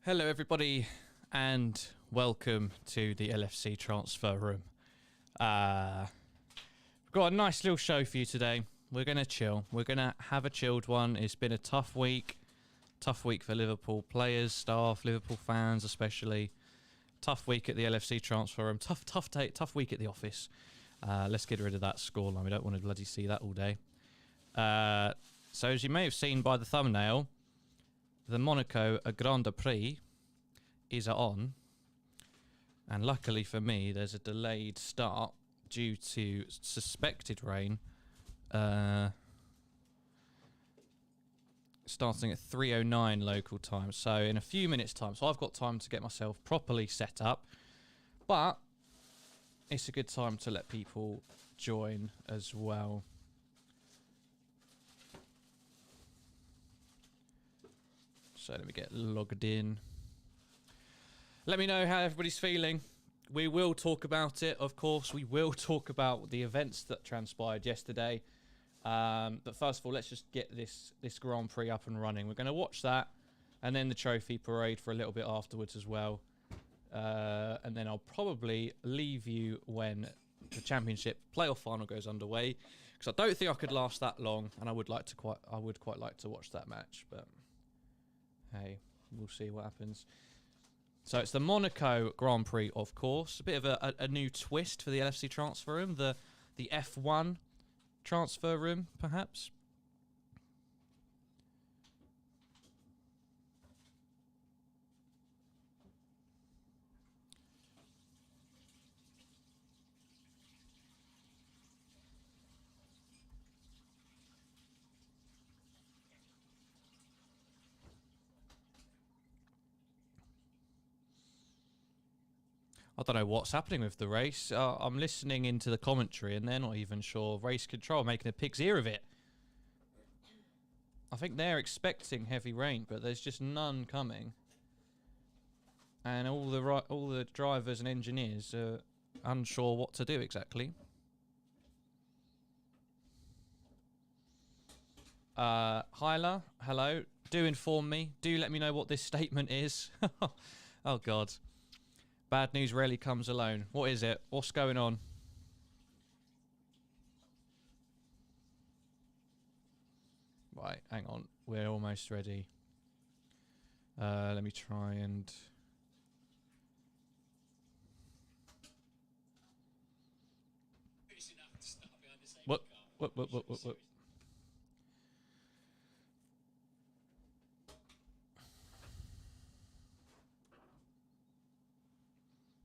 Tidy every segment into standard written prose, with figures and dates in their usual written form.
Hello everybody and welcome to the LFC transfer room. We've got a nice little show for you today. We're going to chill. We're going to have a chilled one. It's been a tough week. Tough week for Liverpool players, staff, Liverpool fans especially. Tough week at the LFC transfer room. Tough week at the office. Let's get rid of that scoreline. We don't want to bloody see that all day. So as you may have seen by the thumbnail, the Monaco Grand Prix is on, and luckily for me there's a delayed start due to suspected rain, starting at 3:09 local time, so in a few minutes time. So I've got time to get myself properly set up, but it's a good time to let people join as well. So let me get logged in. Let me know how everybody's feeling. We will talk about it, of course. We will talk about the events that transpired yesterday. But first of all, let's just get this Grand Prix up and running. We're going to watch that, and then the trophy parade for a little bit afterwards as well. And then I'll probably leave you when the championship playoff final goes underway, because I don't think I could last that long, and I would quite like to watch that match, but hey, we'll see what happens. So it's the Monaco Grand Prix, of course. A bit of a new twist for the LFC transfer room. The F1 transfer room, perhaps. I don't know what's happening with the race. I'm listening into the commentary and they're not even sure. Race control making a pig's ear of it. I think they're expecting heavy rain, but there's just none coming. And all the drivers and engineers are unsure what to do exactly. Hyla, hello. Do inform me. Do let me know what this statement is. Oh, God. Bad news rarely comes alone. What is it? What's going on? Right, hang on. We're almost ready. Let me try and... What?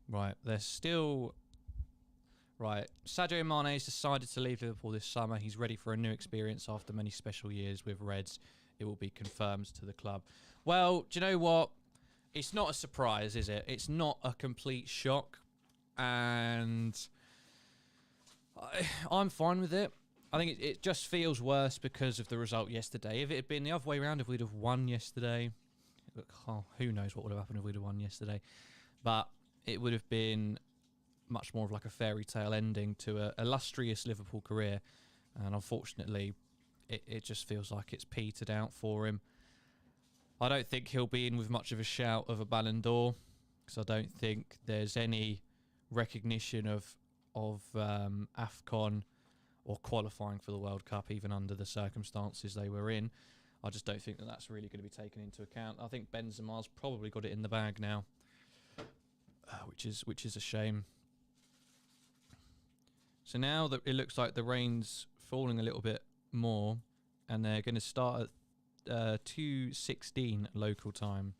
Right, they're still... Right, Sadio Mané's decided to leave Liverpool this summer. He's ready for a new experience after many special years with Reds. It will be confirmed to the club. Well, do you know what? It's not a surprise, is it? It's not a complete shock. And I'm fine with it. I think it just feels worse because of the result yesterday. If it had been the other way around, if we'd have won yesterday... Oh, who knows what would have happened if we'd have won yesterday. But... it would have been much more of like a fairy tale ending to a illustrious Liverpool career. And unfortunately, it just feels like it's petered out for him. I don't think he'll be in with much of a shout of a Ballon d'Or, because I don't think there's any recognition of AFCON or qualifying for the World Cup, even under the circumstances they were in. I just don't think that that's really going to be taken into account. I think Benzema's probably got it in the bag now. Which is a shame. So now that it looks like the rain's falling a little bit more, and they're going to start at 2:16 local time,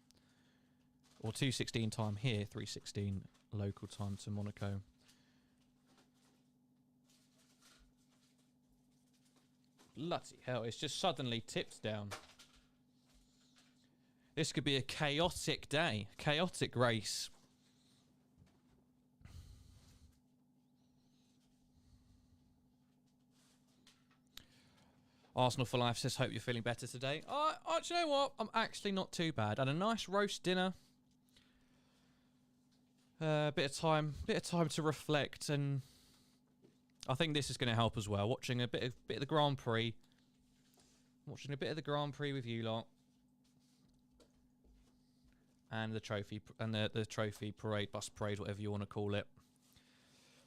or 2:16 time here, 3:16 local time to Monaco. Bloody hell! It's just suddenly tipped down. This could be a chaotic day, chaotic race. Arsenal for Life says, hope you're feeling better today. Do you know what? I'm actually not too bad. Had a nice roast dinner. Bit of time to reflect, and I think this is going to help as well. Watching a bit of the Grand Prix. Watching a bit of the Grand Prix with you lot. and the trophy the trophy parade, bus parade, whatever you want to call it.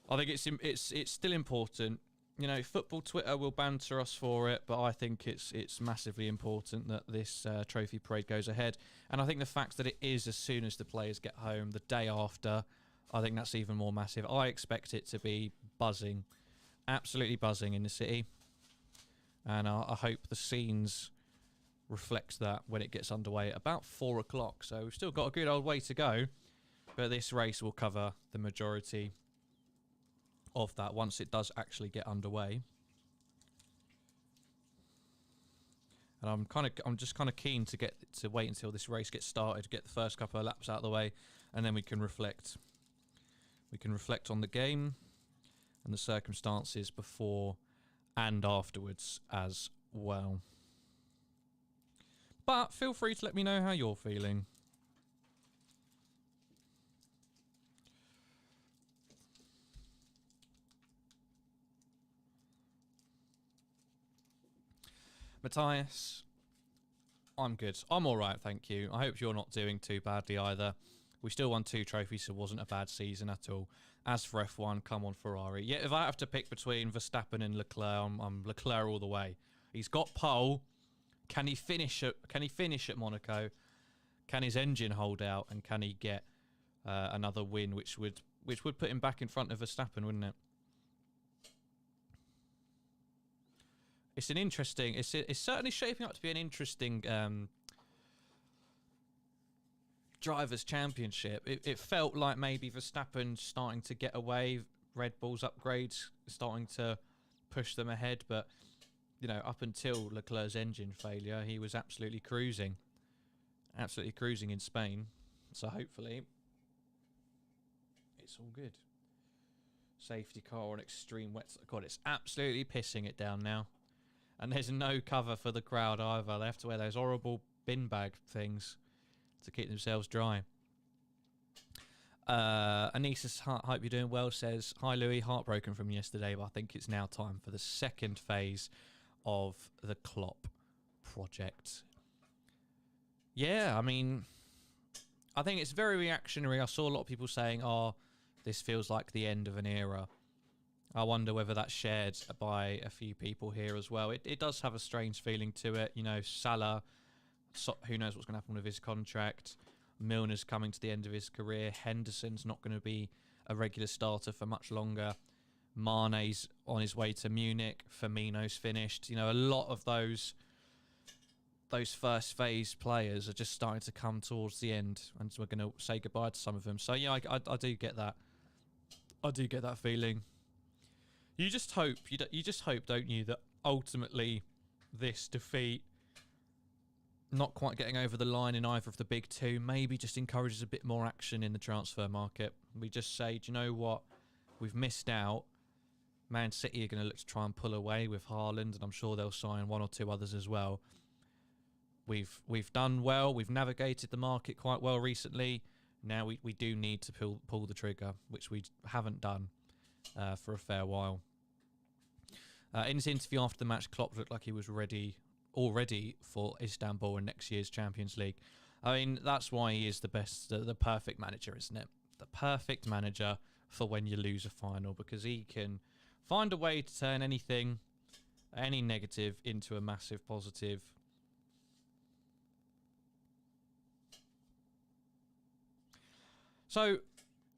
I think it's still important. You know, football Twitter will banter us for it, but I think it's massively important that this trophy parade goes ahead. And I think the fact that it is as soon as the players get home, the day after, I think that's even more massive. I expect it to be buzzing, absolutely buzzing in the city. And I hope the scenes reflects that when it gets underway at about 4 o'clock. So we've still got a good old way to go, but this race will cover the majority of that once it does actually get underway. And I'm just kind of keen to wait until this race gets started, get the first couple of laps out of the way, and then we can reflect. We can reflect on the game and the circumstances before and afterwards as well. But feel free to let me know how you're feeling. Matthias, I'm good. I'm all right, thank you. I hope you're not doing too badly either. We still won 2 trophies, so it wasn't a bad season at all. As for F1, come on Ferrari. Yeah, if I have to pick between Verstappen and Leclerc, I'm Leclerc all the way. He's got pole. Can he finish at Monaco? Can his engine hold out? And can he get another win, which would put him back in front of Verstappen, wouldn't it? It's an interesting. It's certainly shaping up to be an interesting drivers' championship. It felt like maybe Verstappen starting to get away. Red Bull's upgrades starting to push them ahead, but you know, up until Leclerc's engine failure, he was absolutely cruising in Spain. So hopefully, it's all good. Safety car on extreme wet. God, it's absolutely pissing it down now. And there's no cover for the crowd either. They have to wear those horrible bin bag things to keep themselves dry. Anissa's Hope You're Doing Well says, "Hi Louis, heartbroken from yesterday, but I think it's now time for the second phase of the Klopp project." Yeah, I mean, I think it's very reactionary. I saw a lot of people saying, "Oh, this feels like the end of an era." I wonder whether that's shared by a few people here as well. It does have a strange feeling to it. You know, Salah, who knows what's going to happen with his contract. Milner's coming to the end of his career. Henderson's not going to be a regular starter for much longer. Mane's on his way to Munich. Firmino's finished. You know, a lot of those first phase players are just starting to come towards the end, and so we're going to say goodbye to some of them. So yeah, I do get that. I do get that feeling. You just hope, you just hope, don't you, that ultimately this defeat, not quite getting over the line in either of the big two, maybe just encourages a bit more action in the transfer market. We just say, do you know what? We've missed out. Man City are going to look to try and pull away with Haaland, and I'm sure they'll sign 1 or 2 others as well. We've done well. We've navigated the market quite well recently. Now we do need to pull the trigger, which we haven't done for a fair while. In his interview after the match, Klopp looked like he was already for Istanbul and next year's Champions League. I mean, that's why he is the best, the perfect manager, isn't it? The perfect manager for when you lose a final, because he can find a way to turn anything, any negative, into a massive positive. So,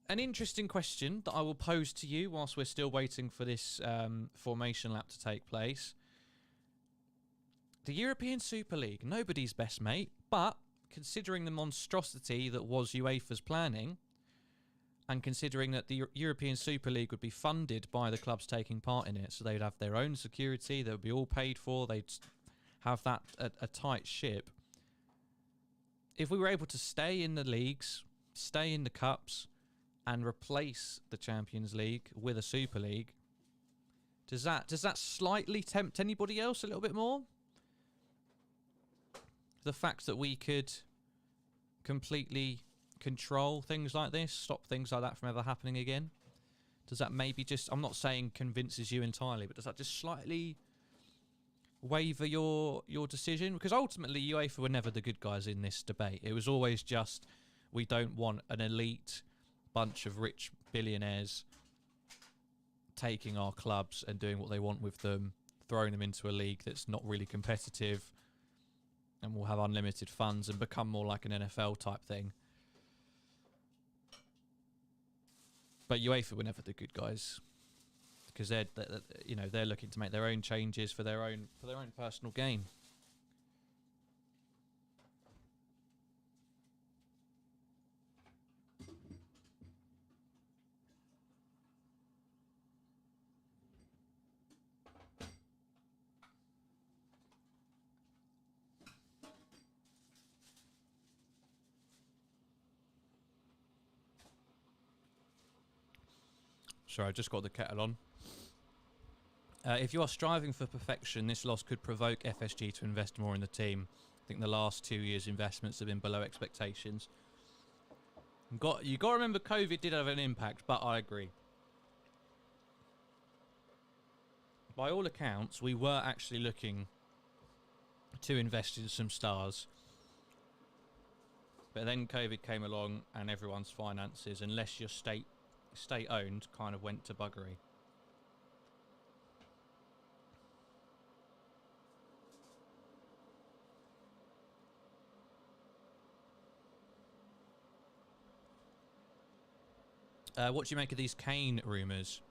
an interesting question that I will pose to you whilst we're still waiting for this formation lap to take place. The European Super League, nobody's best mate, but considering the monstrosity that was UEFA's planning, and considering that the European Super League would be funded by the clubs taking part in it, so they'd have their own security, they would be all paid for, they'd have that a tight ship. If we were able to stay in the leagues, stay in the cups, and replace the Champions League with a Super League, does that slightly tempt anybody else a little bit more? The fact that we could completely control things like this, stop things like that from ever happening again, does that maybe just, I'm not saying convinces you entirely, but does that just slightly waver your decision? Because ultimately UEFA were never the good guys in this debate. It was always just We don't want an elite bunch of rich billionaires taking our clubs and doing what they want with them, throwing them into a league that's not really competitive and will have unlimited funds and become more like an NFL type thing. But UEFA were never the good guys, because they're looking to make their own changes for their own personal gain. Sorry, I just got the kettle on. If you are striving for perfection, this loss could provoke FSG to invest more in the team. I think the last 2 years' investments have been below expectations. You got to remember, COVID did have an impact, but I agree. By all accounts, we were actually looking to invest in some stars. But then COVID came along and everyone's finances, unless you're state-owned, kind of went to buggery. What do you make of these Kane rumours?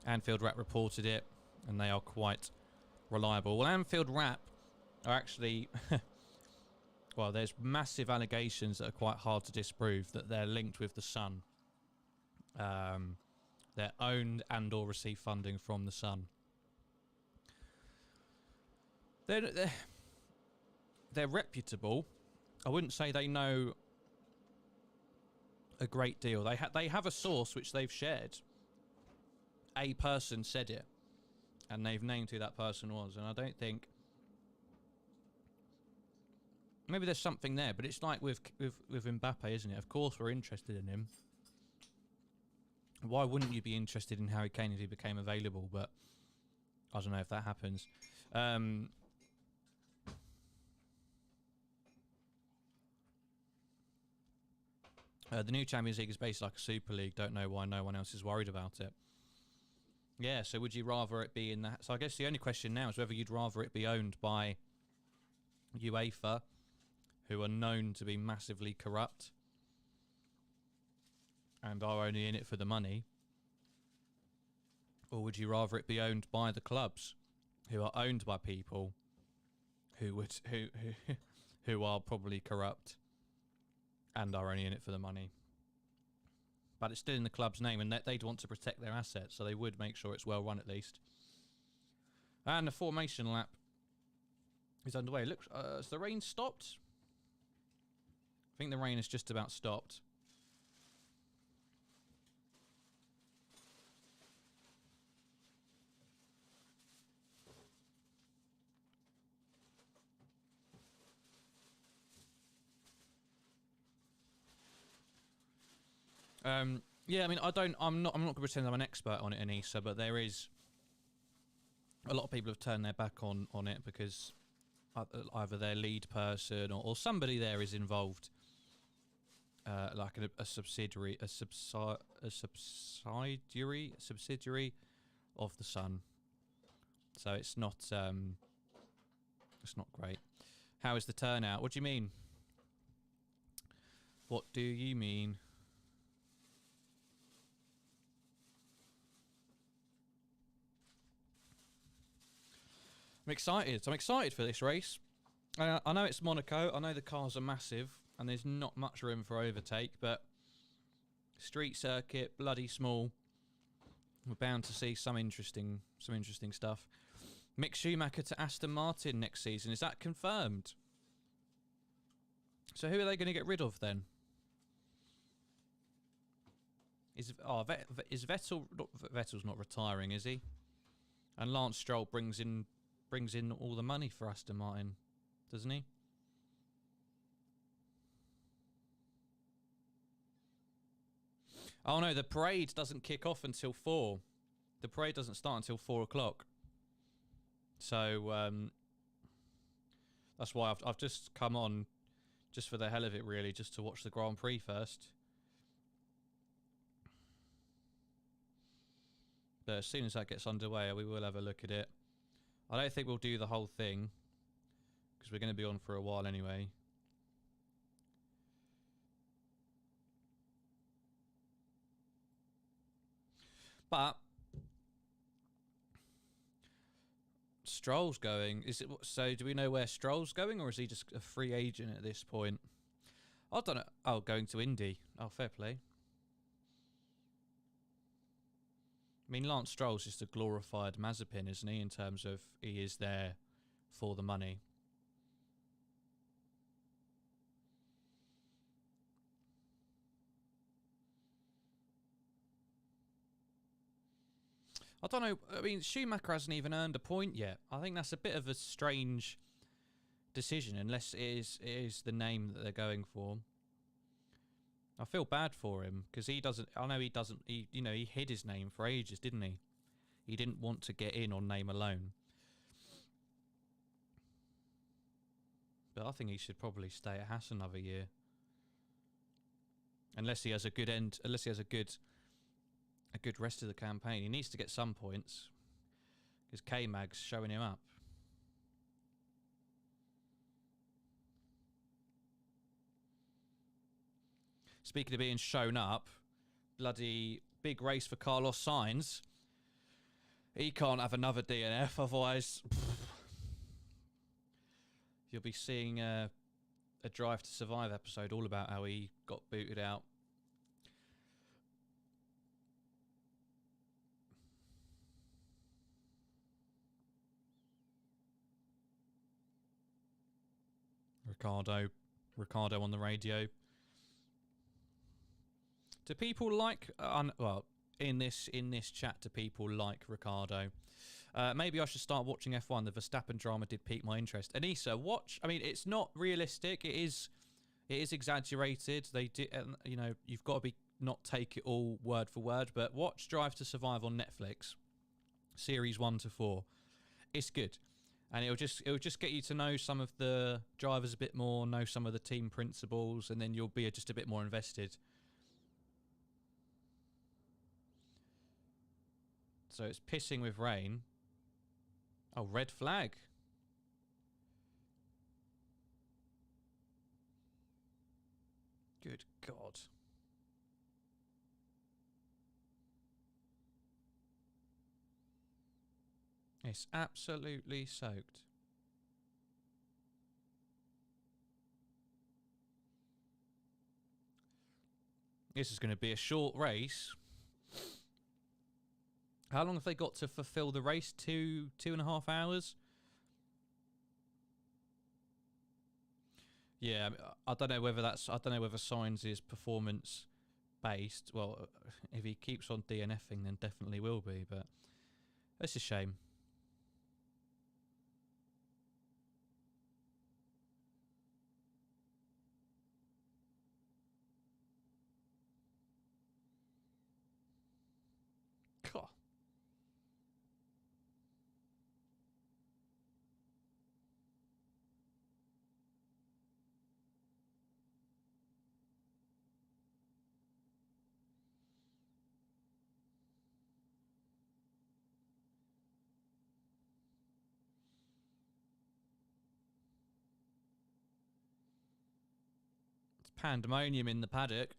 Anfield Rap reported it, and they are quite reliable. Well, Anfield Rap are actually... well, there's massive allegations that are quite hard to disprove that they're linked with the Sun. They're owned and or receive funding from the Sun. They're reputable. I wouldn't say they know a great deal. They have a source which they've shared. A person said it, and they've named who that person was. And I don't think, maybe there's something there, but it's like with Mbappe, isn't it? Of course we're interested in him. Why wouldn't you be interested in Harry Kane if he became available? But I don't know if that happens. The new Champions League is based like a Super League. Don't know why no one else is worried about it. Yeah, so would you rather it be in that? So I guess the only question now is whether you'd rather it be owned by UEFA, who are known to be massively corrupt and are only in it for the money, or would you rather it be owned by the clubs, who are owned by people who are probably corrupt and are only in it for the money? But it's still in the club's name, and they'd want to protect their assets, so they would make sure it's well run at least. And the formation lap is underway. Look, has the rain stopped? I think the rain has just about stopped. Yeah, I mean, I'm not going to pretend I'm an expert on it, Anissa, but there is a lot of people have turned their back on it because either their lead person or somebody there is involved, like a subsidiary of the Sun. So it's not great. How is the turnout? What do you mean? What do you mean? I'm excited. I'm excited for this race. I know it's Monaco. I know the cars are massive and there's not much room for overtake, but street circuit, bloody small. We're bound to see some interesting stuff. Mick Schumacher to Aston Martin next season. Is that confirmed? So who are they going to get rid of then? Is Vettel? Vettel's not retiring, is he? And Lance Stroll brings in all the money for Aston Martin, doesn't he? Oh no, the parade doesn't kick off until 4. The parade doesn't start until 4 o'clock. So that's why I've just come on. Just for the hell of it, really, just to watch the Grand Prix first. But as soon as that gets underway, we will have a look at it. I don't think we'll do the whole thing, because we're going to be on for a while anyway. But Stroll's going. Is it so? Do we know where Stroll's going, or is he just a free agent at this point? I don't know. Oh, going to Indy. Oh, fair play. I mean, Lance Stroll's just a glorified Mazepin, isn't he? In terms of he is there for the money. I don't know. I mean, Schumacher hasn't even earned a point yet. I think that's a bit of a strange decision, unless it is the name that they're going for. I feel bad for him because he doesn't. I know he doesn't. He hid his name for ages, didn't he? He didn't want to get in on name alone. But I think he should probably stay at Haas another year, unless he has a good end. Unless he has a good rest of the campaign. He needs to get some points because K-Mag's showing him up. Speaking of being shown up, bloody big race for Carlos Sainz. He can't have another DNF, otherwise you'll be seeing a Drive to Survive episode all about how he got booted out. Ricardo on the radio. Do people like well, in this chat, do people like Ricardo? Maybe I should start watching F1. The Verstappen drama did pique my interest. Anissa, watch. I mean, it's not realistic. It is exaggerated. They do, you've got to not take it all word for word, but watch Drive to Survive on Netflix, series 1 to 4. It's good. And it'll just get you to know some of the drivers a bit more, know some of the team principles, and then you'll be just a bit more invested. So it's pissing with rain. Oh, red flag. Good God. It's absolutely soaked. This is going to be a short race. How long have they got to fulfill the race? 2.5 hours? Yeah, I don't know whether Sainz is performance based. Well, if he keeps on DNFing, then definitely will be, but it's a shame. God. It's pandemonium in the paddock.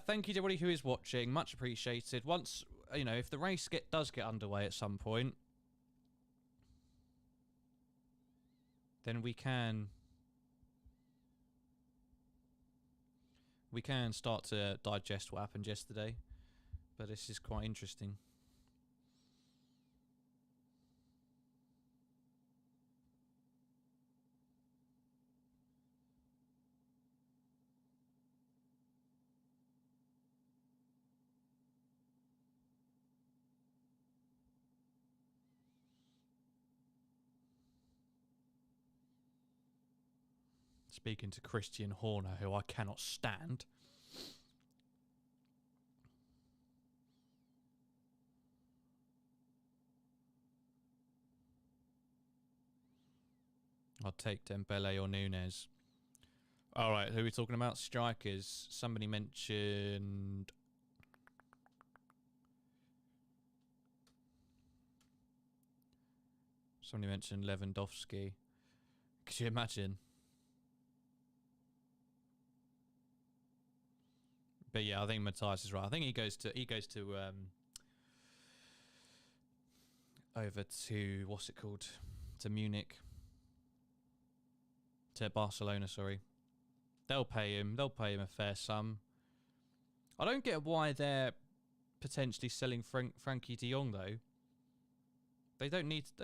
Thank you to everybody who is watching. Much appreciated. Once, if the race does get underway at some point, then we can start to digest what happened yesterday. But this is quite interesting. Speaking to Christian Horner, who I cannot stand. I'll take Dembele or Nunes. All right, who are we talking about? Strikers. Somebody mentioned... Somebody mentioned Lewandowski. Could you imagine? But yeah, I think Matthias is right. I think he goes to over to what's it called? To Munich. To Barcelona, sorry. They'll pay him a fair sum. I don't get why they're potentially selling Frankie de Jong though. They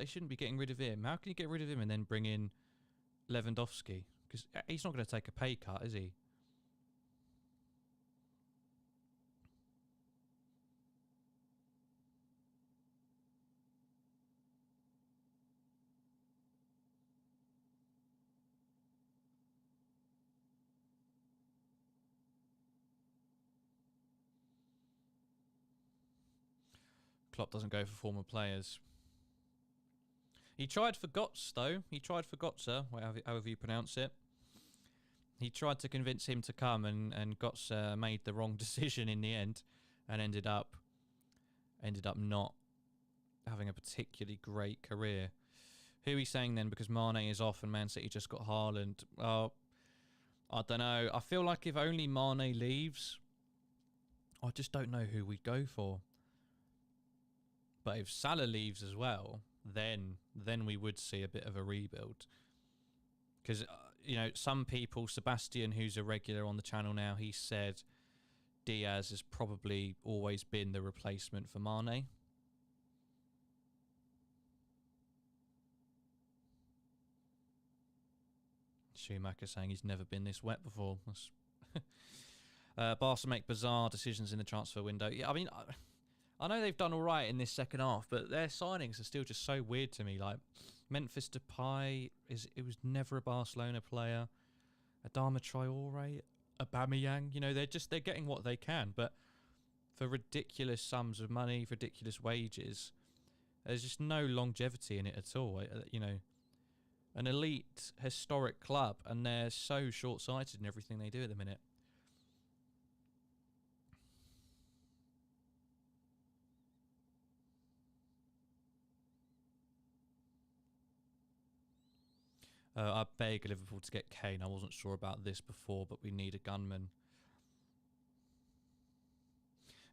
shouldn't be getting rid of him. How can you get rid of him and then bring in Lewandowski? Because he's not going to take a pay cut, is he? Klopp doesn't go for former players. He tried for Götze, though. He tried for Götze, however you pronounce it. He tried to convince him to come, and Götze made the wrong decision in the end, and ended up not having a particularly great career. Who are we saying then? Because Mané is off and Man City just got Haaland. Oh, I don't know. I feel like if only Mané leaves, I just don't know who we'd go for. But if Salah leaves as well, then we would see a bit of a rebuild. Because, you know, some people, Sebastian, who's a regular on the channel now, he said Diaz has probably always been the replacement for Mané. Schumacher saying he's never been this wet before. Barca make bizarre decisions in the transfer window. Yeah, I mean... I know they've done all right in this second half, but their signings are still just so weird to me. Like Memphis Depay it was never a Barcelona player. Adama Traore, Aubameyang, you know, they're getting what they can, but for ridiculous sums of money, for ridiculous wages, there's just no longevity in it at all. You know, an elite historic club, and they're so short-sighted in everything they do at the minute. I beg Liverpool to get Kane. I wasn't sure about this before, but we need a gunman.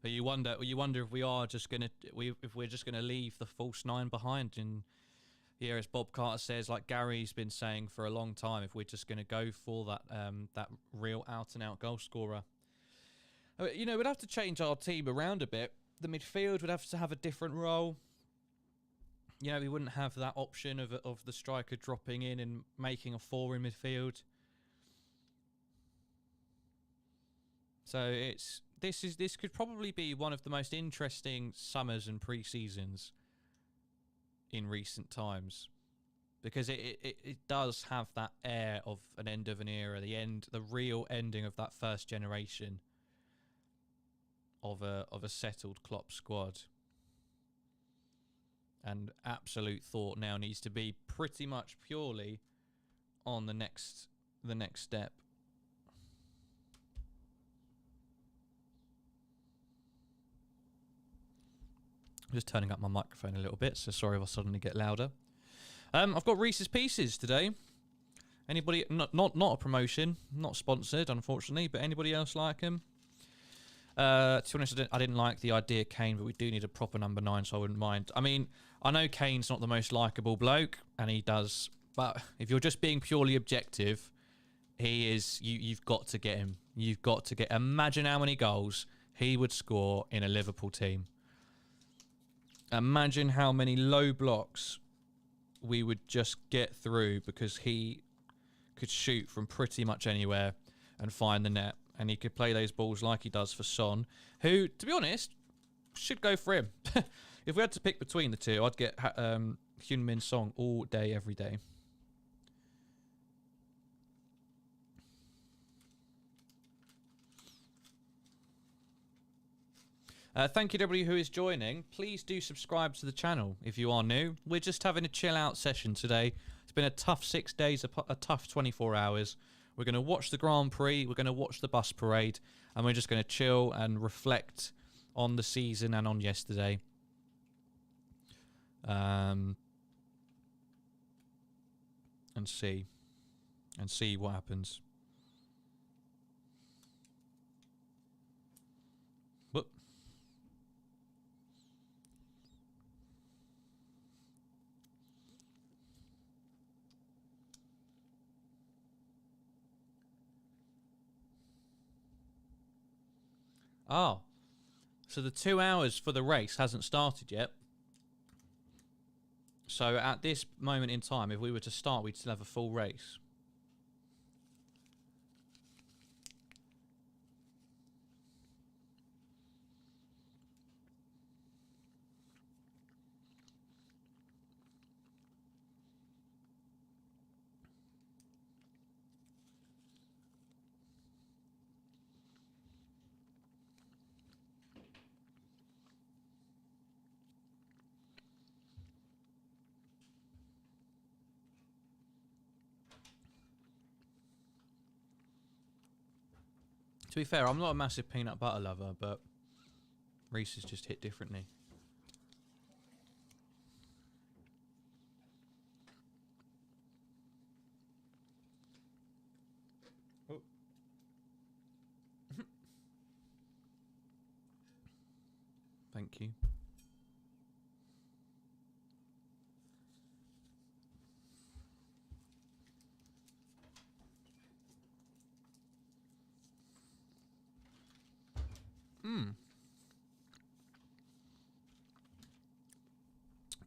But you wonder if we are just gonna if we're just gonna leave the false nine behind. And yeah, as Bob Carter says, like Gary's been saying for a long time, if we're just gonna go for that real out and out goal scorer. You know, we'd have to change our team around a bit. The midfield would have to have a different role. You know, we wouldn't have that option of the striker dropping in and making a four in midfield. So this could probably be one of the most interesting summers and pre-seasons in recent times, because it does have that air of an end of an era, the real ending of that first generation of a settled Klopp squad. And absolute thought now needs to be pretty much purely on the next step. I'm just turning up my microphone a little bit, so sorry if I suddenly get louder. I've got Reese's Pieces today. Anybody? Not a promotion, not sponsored, unfortunately, but anybody else like them? To be honest, I didn't like the idea of Kane, but we do need a proper number 9, so I wouldn't mind. I mean, I know Kane's not the most likeable bloke, and he does, but if you're just being purely objective, he is. You've got to get him. You've got to get. Imagine how many goals he would score in a Liverpool team. Imagine how many low blocks we would just get through because he could shoot from pretty much anywhere and find the net. And he could play those balls like he does for Son, who, to be honest, should go for him. If we had to pick between the two, I'd get Heung-min Son all day, every day. Thank you to everybody who is joining. Please do subscribe to the channel if you are new. We're just having a chill out session today. It's been a tough 6 days, a tough 24 hours. We're going to watch the Grand Prix. We're going to watch the bus parade. And we're just going to chill and reflect on the season and on yesterday. And see what happens. Whoop. Oh, so the 2 hours for the race hasn't started yet. So at this moment in time, if we were to start, we'd still have a full race. To be fair, I'm not a massive peanut butter lover, but Reese's just hit differently. Oh. Thank you.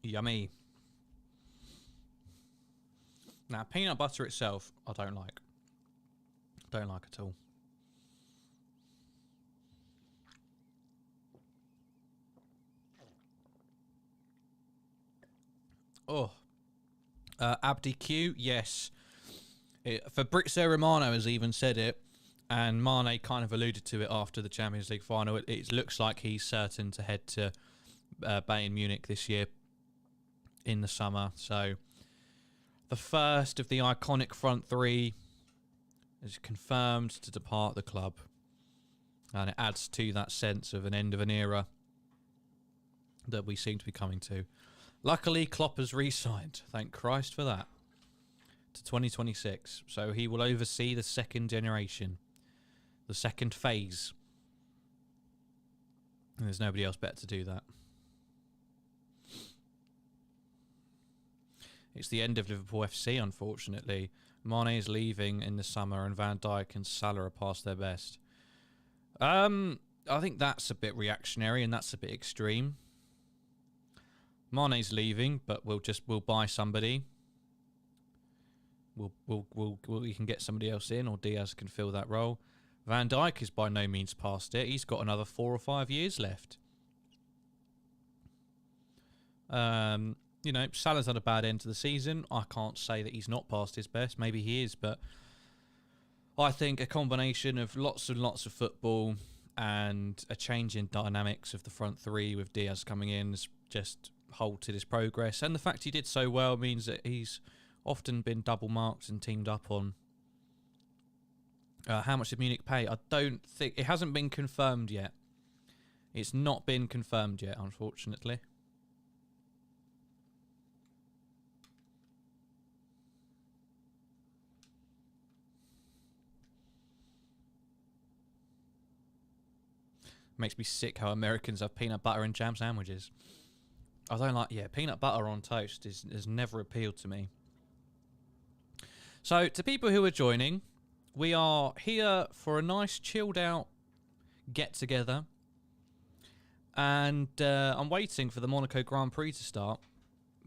Yummy. Now, peanut butter itself, I don't like. Don't like at all. Oh. Abdi Q, yes. Fabrizio Romano has even said it, and Mané kind of alluded to it after the Champions League final. It looks like he's certain to head to Bayern Munich this year in the summer. So the first of the iconic front three is confirmed to depart the club, and it adds to that sense of an end of an era that we seem to be coming to. Luckily, Klopp has re-signed. Thank Christ for that. To 2026. So he will oversee the second generation. The second phase. And there's nobody else better to do that. It's the end of Liverpool FC, unfortunately. Mané is leaving in the summer, and Van Dijk and Salah are past their best. I think that's a bit reactionary, and that's a bit extreme. Mané's leaving, but we'll buy somebody. We can get somebody else in, or Diaz can fill that role. Van Dijk is by no means past it. He's got another 4 or 5 years left. You know, Salah's had a bad end to the season. I can't say that he's not past his best. Maybe he is, but I think a combination of lots and lots of football and a change in dynamics of the front three with Diaz coming in has just halted his progress. And the fact he did so well means that he's often been double marked and teamed up on. How much did Munich pay? I don't think... It hasn't been confirmed yet. It's not been confirmed yet, unfortunately. Makes me sick how Americans have peanut butter and jam sandwiches. I don't like... Yeah, peanut butter on toast has never appealed to me. So, to people who are joining, we are here for a nice chilled out get-together. And I'm waiting for the Monaco Grand Prix to start.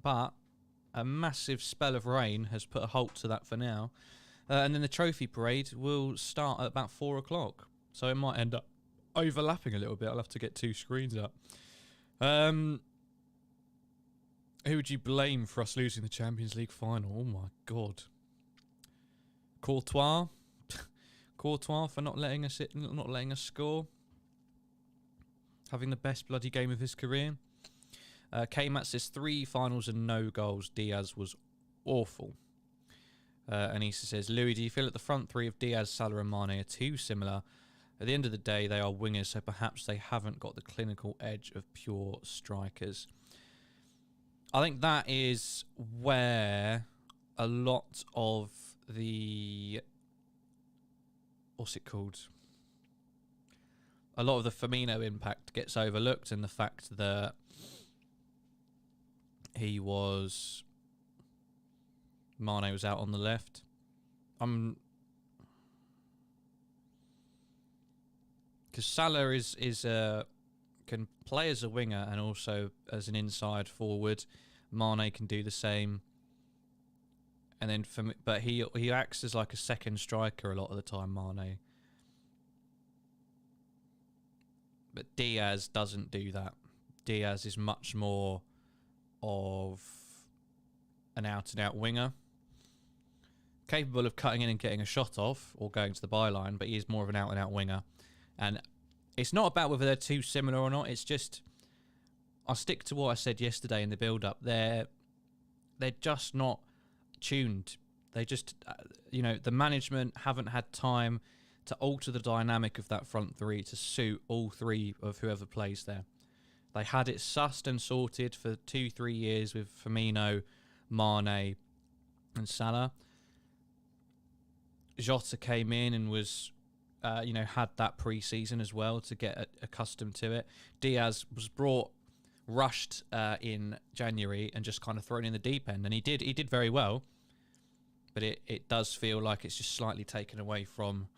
But a massive spell of rain has put a halt to that for now. And then the trophy parade will start at about 4 o'clock. So it might end up overlapping a little bit. I'll have to get 2 screens up. Who would you blame for us losing the Champions League final? Oh my God. Courtois for not letting us score. Having the best bloody game of his career. K-Mat says 3 finals and no goals. Diaz was awful. Anissa says, Louis, do you feel that the front three of Diaz, Salah and Mané are too similar? At the end of the day, they are wingers, so perhaps they haven't got the clinical edge of pure strikers. I think that is where a lot of the... What's it called? A lot of the Firmino impact gets overlooked, and the fact that he was... Mané was out on the left. Because Salah can play as a winger and also as an inside forward. Mané can do the same. And then but he acts as like a second striker a lot of the time, Mané. But Diaz doesn't do that. Diaz is much more of an out-and-out winger. Capable of cutting in and getting a shot off or going to the byline, but he is more of an out-and-out winger. And it's not about whether they're too similar or not. It's just, I'll stick to what I said yesterday in the build-up. They're just not tuned. They just, the management haven't had time to alter the dynamic of that front three to suit all three of whoever plays there. They had it sussed and sorted for 2-3 years with Firmino, Mané and Salah. Jota came in and was, had that pre-season as well to get accustomed to it. Diaz was rushed in January and just kind of thrown in the deep end, and he did very well, but it does feel like it's just slightly taken away from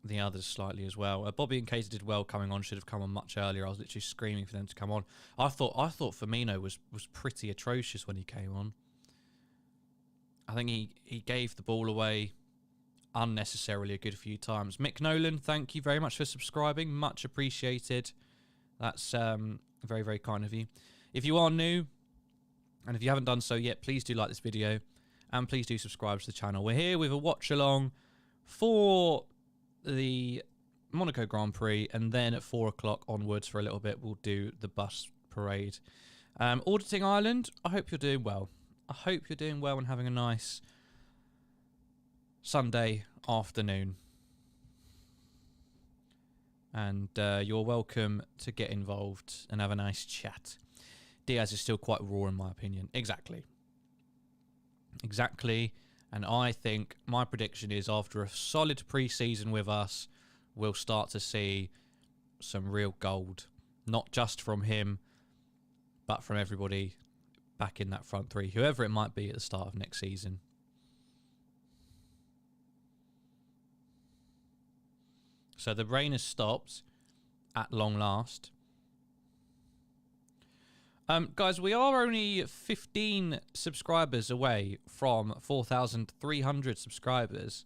the others slightly as well. Bobby and Casey did well coming on, should have come on much earlier. I was literally screaming for them to come on. I thought Firmino was pretty atrocious when he came on. I think he gave the ball away unnecessarily a good few times. Mick Nolan, thank you very much for subscribing. Much appreciated. That's very, very kind of you. If you are new, and if you haven't done so yet, please do like this video, and please do subscribe to the channel. We're here with a watch-along for the Monaco Grand Prix, and then at 4 o'clock onwards for a little bit, we'll do the bus parade. Auditing Ireland, I hope you're doing well. I hope you're doing well and having a nice Sunday afternoon. And you're welcome to get involved and have a nice chat. Diaz is still quite raw in my opinion. Exactly. And I think my prediction is after a solid pre-season with us, we'll start to see some real gold. Not just from him, but from everybody back in that front three. Whoever it might be at the start of next season. So the rain has stopped at long last. Guys, we are only 15 subscribers away from 4,300 subscribers.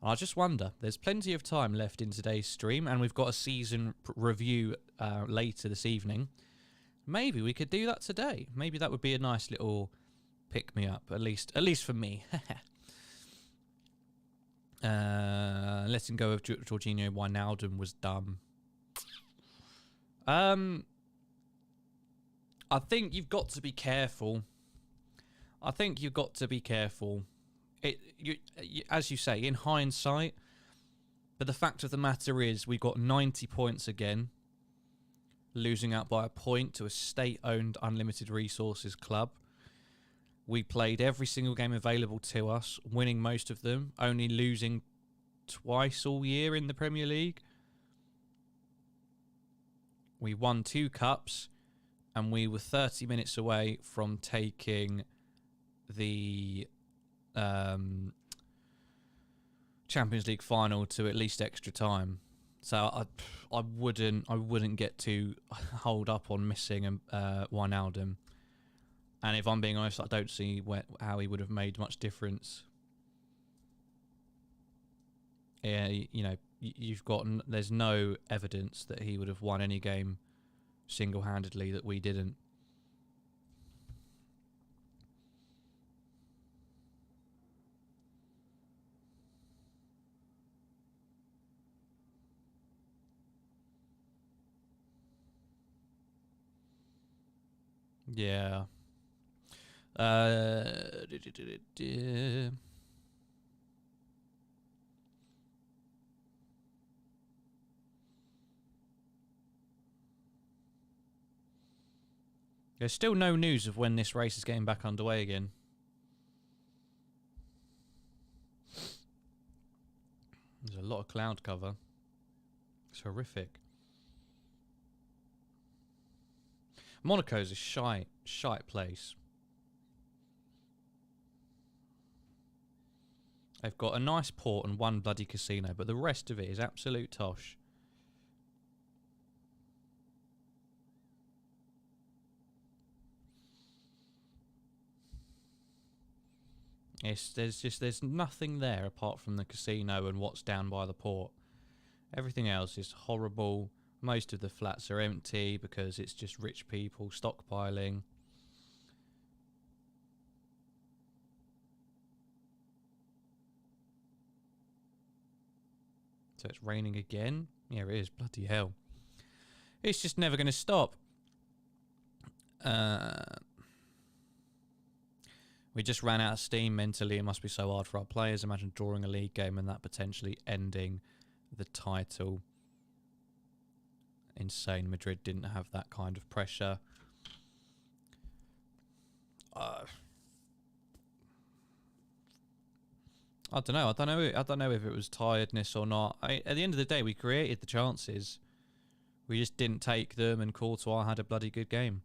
I just wonder, there's plenty of time left in today's stream, and we've got a season review later this evening. Maybe we could do that today. Maybe that would be a nice little pick-me-up, at least for me. Letting go of Jorginho Wijnaldum was dumb. I think you've got to be careful. As you say, in hindsight. But the fact of the matter is, we got 90 points again, losing out by a point to a state-owned unlimited resources club. We played every single game available to us, winning most of them, only losing twice all year in the Premier League. We won 2 cups, and we were 30 minutes away from taking the Champions League final to at least extra time. So I wouldn't get too hold up on missing Wijnaldum. And if I'm being honest, I don't see how he would have made much difference. Yeah, there's no evidence that he would have won any game single-handedly that we didn't. Yeah. There's still no news of when this race is getting back underway again. There's a lot of cloud cover. It's horrific. Monaco's a shite place. They've got a nice port and one bloody casino, but the rest of it is absolute tosh. There's nothing there apart from the casino and what's down by the port. Everything else is horrible. Most of the flats are empty because it's just rich people stockpiling. So it's raining again? Yeah, it is. Bloody hell. It's just never going to stop. We just ran out of steam mentally. It must be so hard for our players. Imagine drawing a league game and that potentially ending the title. Insane. Madrid didn't have that kind of pressure. I don't know. I don't know if it was tiredness or not. At the end of the day, we created the chances. We just didn't take them, and Courtois had a bloody good game.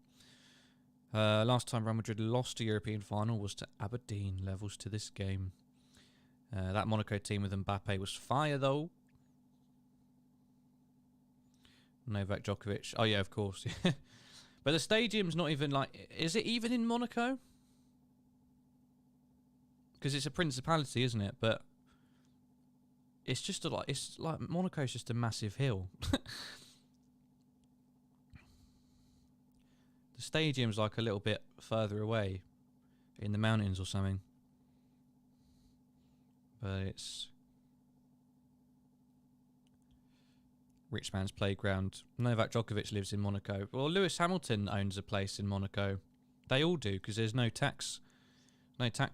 Last time Real Madrid lost a European final was to Aberdeen. Levels to this game. That Monaco team with Mbappe was fire, though. Novak Djokovic. Oh, yeah, of course. But the stadium's not even like... Is it even in Monaco? Because it's a principality, isn't it? But it's just it's like Monaco's just a massive hill. The stadium's like a little bit further away in the mountains or something. But it's rich man's playground. Novak Djokovic lives in Monaco. Well, Lewis Hamilton owns a place in Monaco. They all do because there's no tax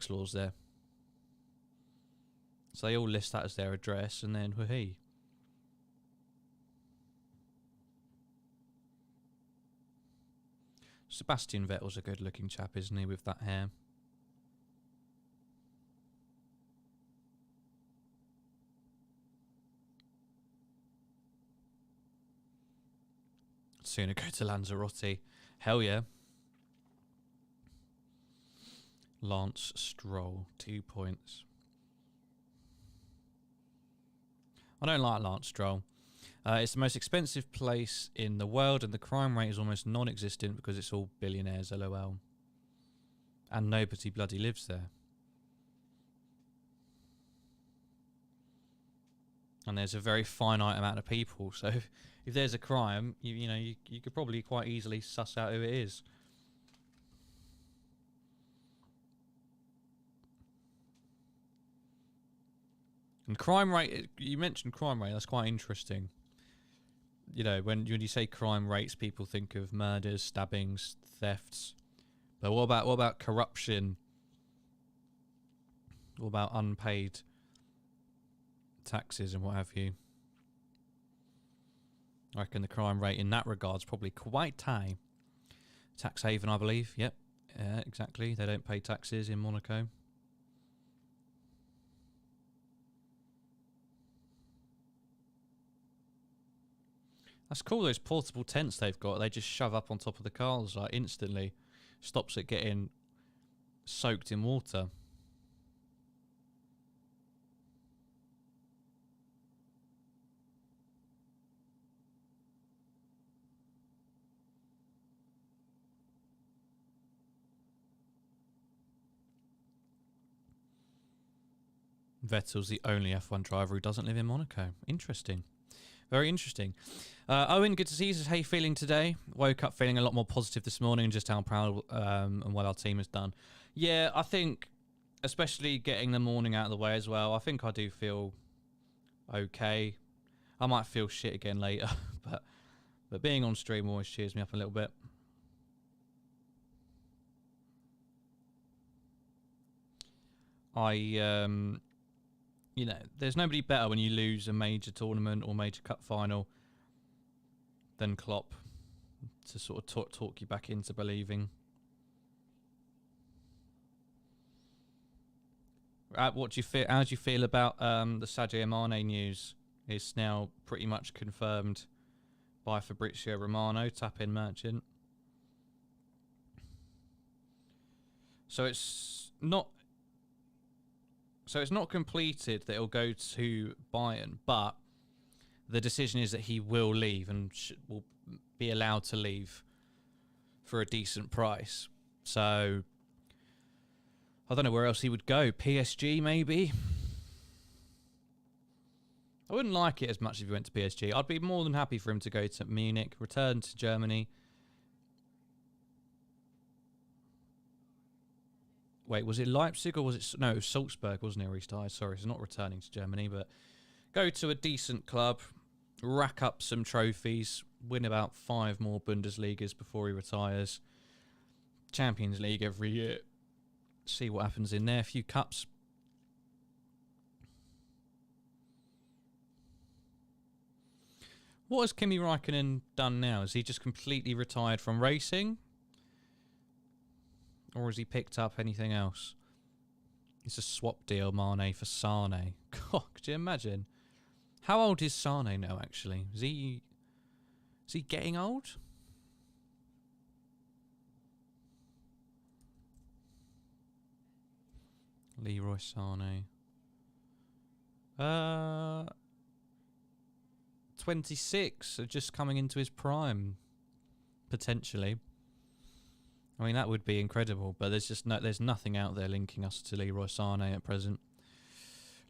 laws there. So they all list that as their address, and then whee. Sebastian Vettel's a good-looking chap, isn't he, with that hair? Sooner go to Lanzarote. Hell yeah. Lance Stroll, 2 points. I don't like Lance Stroll. It's the most expensive place in the world, and the crime rate is almost non-existent because it's all billionaires, lol. And nobody bloody lives there. And there's a very finite amount of people, so if there's a crime, you could probably quite easily suss out who it is. And crime rate, you mentioned crime rate, that's quite interesting. You know, when you say crime rates, people think of murders, stabbings, thefts. But what about corruption? What about unpaid taxes and what have you? I reckon the crime rate in that regard is probably quite high. Tax haven, I believe. Yep, exactly. They don't pay taxes in Monaco. That's cool, those portable tents they've got. They just shove up on top of the cars like instantly. Stops it getting soaked in water. Vettel's the only F1 driver who doesn't live in Monaco. Interesting. Very interesting. Owen, good to see you. How are you feeling today? Woke up feeling a lot more positive this morning, and just how proud and what our team has done. Yeah, I think, especially getting the morning out of the way as well, I think I do feel okay. I might feel shit again later, but being on stream always cheers me up a little bit. You know, there's nobody better when you lose a major tournament or major cup final than Klopp. to sort of talk you back into believing. What do you feel? How do you feel about the Sadio Mané news? It's now pretty much confirmed by Fabrizio Romano, tap-in merchant. So it's not completed that it'll go to Bayern, but the decision is that he will leave and will be allowed to leave for a decent price. So I don't know where else he would go. PSG, maybe? I wouldn't like it as much if he went to PSG. I'd be more than happy for him to go to Munich, return to Germany. Wait, was it Leipzig or was it... No, it was Salzburg, wasn't it, where he started? Sorry, so not returning to Germany, but go to a decent club, rack up some trophies, win about 5 more Bundesligas before he retires. Champions League every year. See what happens in there. A few cups. What has Kimi Räikkönen done now? Has he just completely retired from racing? Or has he picked up anything else? It's a swap deal, Mané for Sané. God, could you imagine? How old is Sané now, actually? Is he getting old? Leroy Sané. 26, so just coming into his prime, potentially. I mean, that would be incredible, but there's nothing out there linking us to Leroy Sané at present.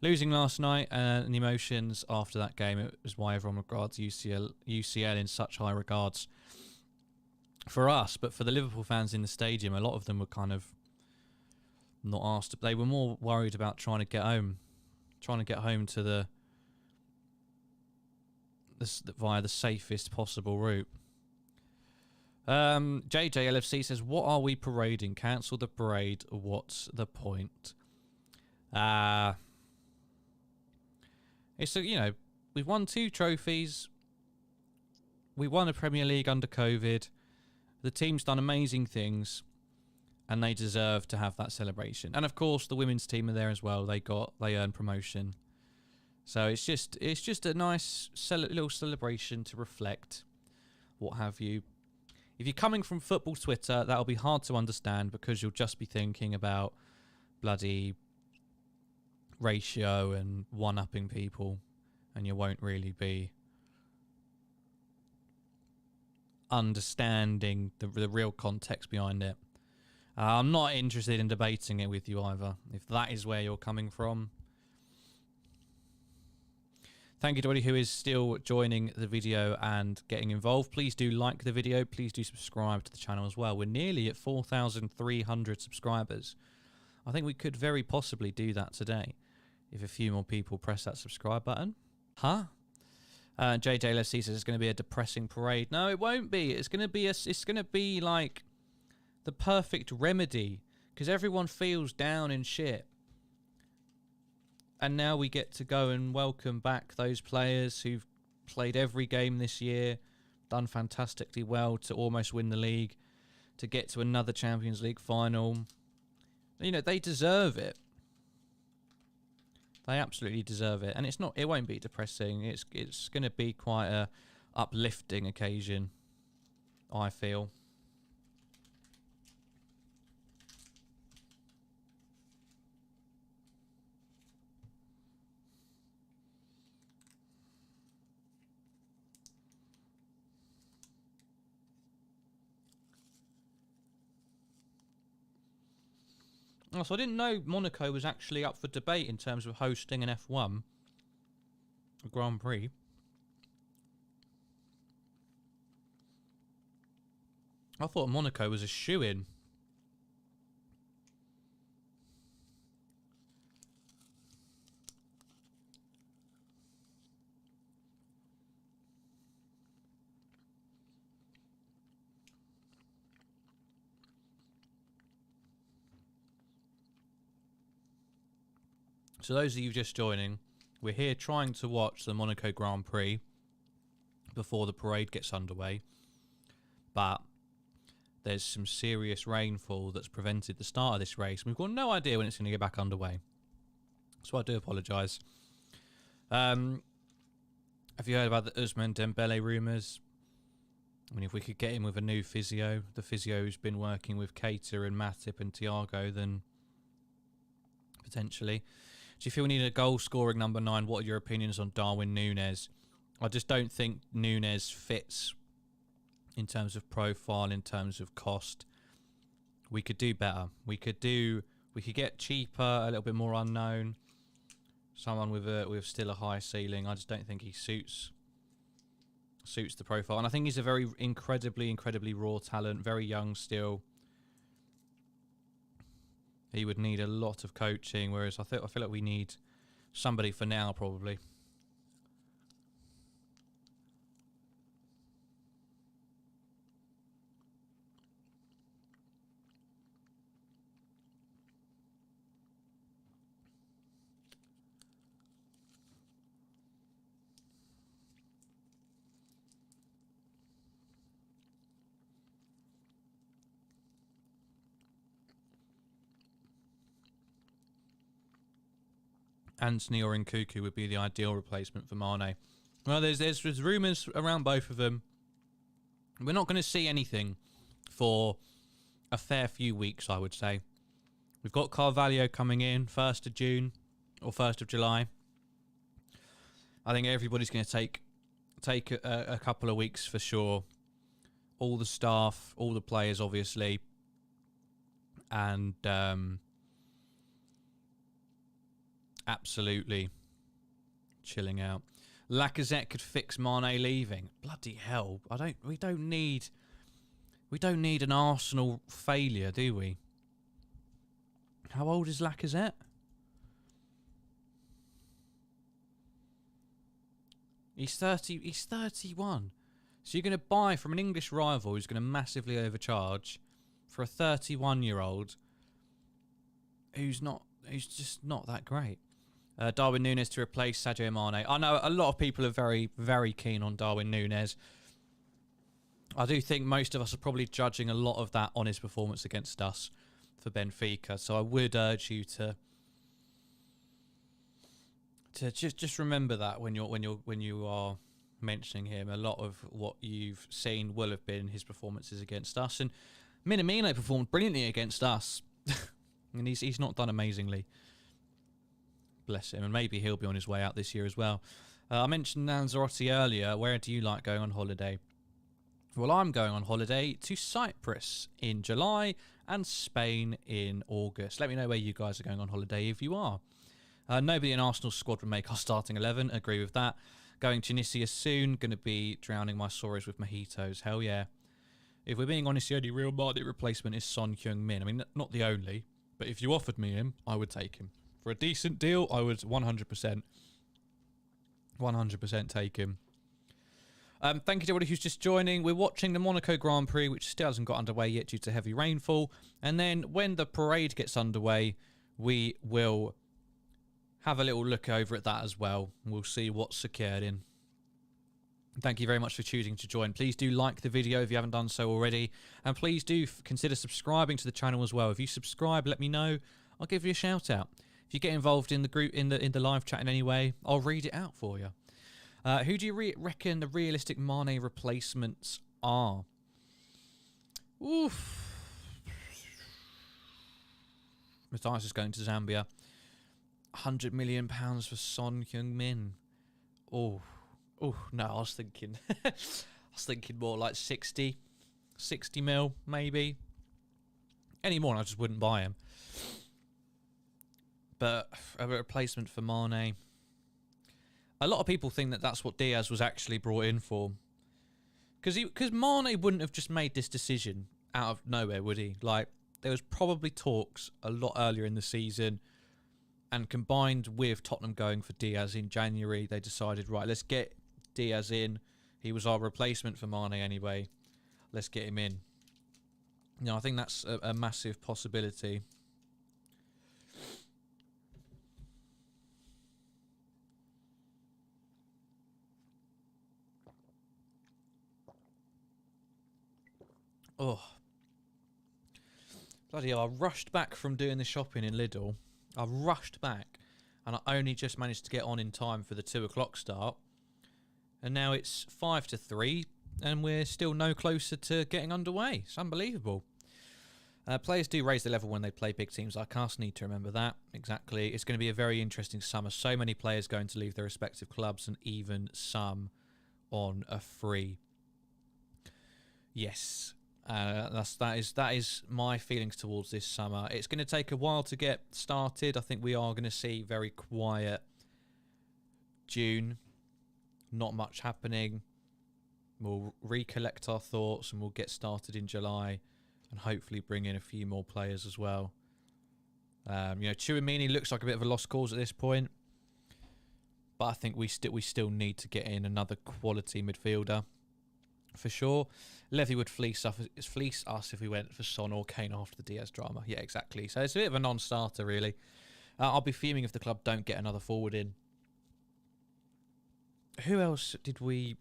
Losing last night and the emotions after that game, it was why everyone regards UCL in such high regards for us, but for the Liverpool fans in the stadium, a lot of them were kind of not asked. They were more worried about trying to get home to the via the safest possible route. JJLFC says, what are we parading? Cancel the parade. What's the point? It's we've won 2 trophies. We won a Premier League under COVID. The team's done amazing things, and they deserve to have that celebration. And of course, the women's team are there as well. They earned promotion. So it's just a nice little celebration to reflect, what have you. If you're coming from football Twitter, that'll be hard to understand because you'll just be thinking about bloody ratio and one-upping people, and you won't really be understanding the real context behind it. I'm not interested in debating it with you either, if that is where you're coming from. Thank you to everybody who is still joining the video and getting involved. Please do like the video. Please do subscribe to the channel as well. We're nearly at 4,300 subscribers. I think we could very possibly do that today if a few more people press that subscribe button. Huh? JJLFC says it's going to be a depressing parade. No, it won't be. It's going to be like the perfect remedy because everyone feels down and shit. And now we get to go and welcome back those players who've played every game this year, done fantastically well to almost win the league, to get to another Champions League final. You know, they deserve it. They absolutely deserve it. And it won't be depressing. It's going to be quite a uplifting occasion, I feel. Oh, so I didn't know Monaco was actually up for debate in terms of hosting an F1 Grand Prix. I thought Monaco was a shoo-in. So those of you just joining, we're here trying to watch the Monaco Grand Prix before the parade gets underway. but there's some serious rainfall that's prevented the start of this race. We've got no idea when it's going to get back underway. So I do apologise. Have you heard about the Ousmane Dembele rumours? I mean, if we could get him with a new physio, the physio who's been working with Keita and Matip and Thiago, then potentially. Do you feel we need a goal-scoring number 9? What are your opinions on Darwin Núñez? I just don't think Núñez fits in terms of profile, in terms of cost. We could do better. We could get cheaper, a little bit more unknown. Someone with still a high ceiling. I just don't think he suits the profile. And I think he's a very incredibly raw talent, very young still. He would need a lot of coaching, whereas I feel like we need somebody for now, probably. Anthony or Nkunku would be the ideal replacement for Mané. Well, there's rumours around both of them. We're not going to see anything for a fair few weeks, I would say. We've got Carvalho coming in 1st of June or 1st of July. I think everybody's going to take a couple of weeks for sure. All the staff, all the players, obviously, and absolutely chilling out. Lacazette could fix Mané leaving. Bloody hell! We don't need an Arsenal failure, do we? How old is Lacazette? He's 30. He's 31. So you're going to buy from an English rival who's going to massively overcharge for a 31-year-old who's just not that great. Darwin Núñez to replace Sadio Mané. I know a lot of people are very, very keen on Darwin Núñez. I do think most of us are probably judging a lot of that on his performance against us for Benfica. So I would urge you to just remember that when you are mentioning him. A lot of what you've seen will have been his performances against us, and Minamino performed brilliantly against us, and he's not done amazingly. Bless him, and maybe he'll be on his way out this year as well. I mentioned Lanzarote earlier. Where do you like going on holiday? Well, I'm going on holiday to Cyprus in July and Spain in August. Let me know where you guys are going on holiday if you are. Nobody in Arsenal's squad would make our starting 11. Agree with that. Going to Tunisia soon. Going to be drowning my sorrows with mojitos. Hell yeah. If we're being honest, the only Real Madrid replacement is Son Heung-min. I mean, not the only, but if you offered me him, I would take him. For a decent deal, I would 100% take him. Thank you to everybody who's just joining. We're watching the Monaco Grand Prix, which still hasn't got underway yet due to heavy rainfall. And then when the parade gets underway, we will have a little look over at that as well. We'll see what's secured in. Thank you very much for choosing to join. Please do like the video if you haven't done so already. And please do consider subscribing to the channel as well. If you subscribe, let me know. I'll give you a shout out. If you get involved in the group, in the live chat in any way, I'll read it out for you. Who do you reckon the realistic Mané replacements are? Oof. Matthias is going to Zambia. £100 million for Son Heung-min. Oh, no, I was thinking more like 60 mil, maybe. Any more, and I just wouldn't buy him. But a replacement for Mané. A lot of people think that that's what Diaz was actually brought in for. Because Mané wouldn't have just made this decision out of nowhere, would he? Like, there was probably talks a lot earlier in the season. And combined with Tottenham going for Diaz in January, they decided, right, let's get Diaz in. He was our replacement for Mané anyway. Let's get him in. You know, I think that's a massive possibility. Oh, bloody hell, I rushed back from doing the shopping in Lidl. I rushed back, and I only just managed to get on in time for the 2 o'clock start. And now it's 5 to 3, and we're still no closer to getting underway. It's unbelievable. Players do raise the level when they play big teams like us. Need to remember that. Exactly. It's going to be a very interesting summer. So many players going to leave their respective clubs, and even some on a free. Yes. That is my feelings towards this summer. It's going to take a while to get started. I think we are going to see very quiet June. Not much happening. We'll recollect our thoughts and we'll get started in July. And hopefully bring in a few more players as well. Chouamini looks like a bit of a lost cause at this point, but I think we still need to get in another quality midfielder for sure. Levy would fleece us if we went for Son or Kane after the Diaz drama. Yeah, exactly. So it's a bit of a non-starter really. I'll be fuming if the club don't get another forward in. Who else did we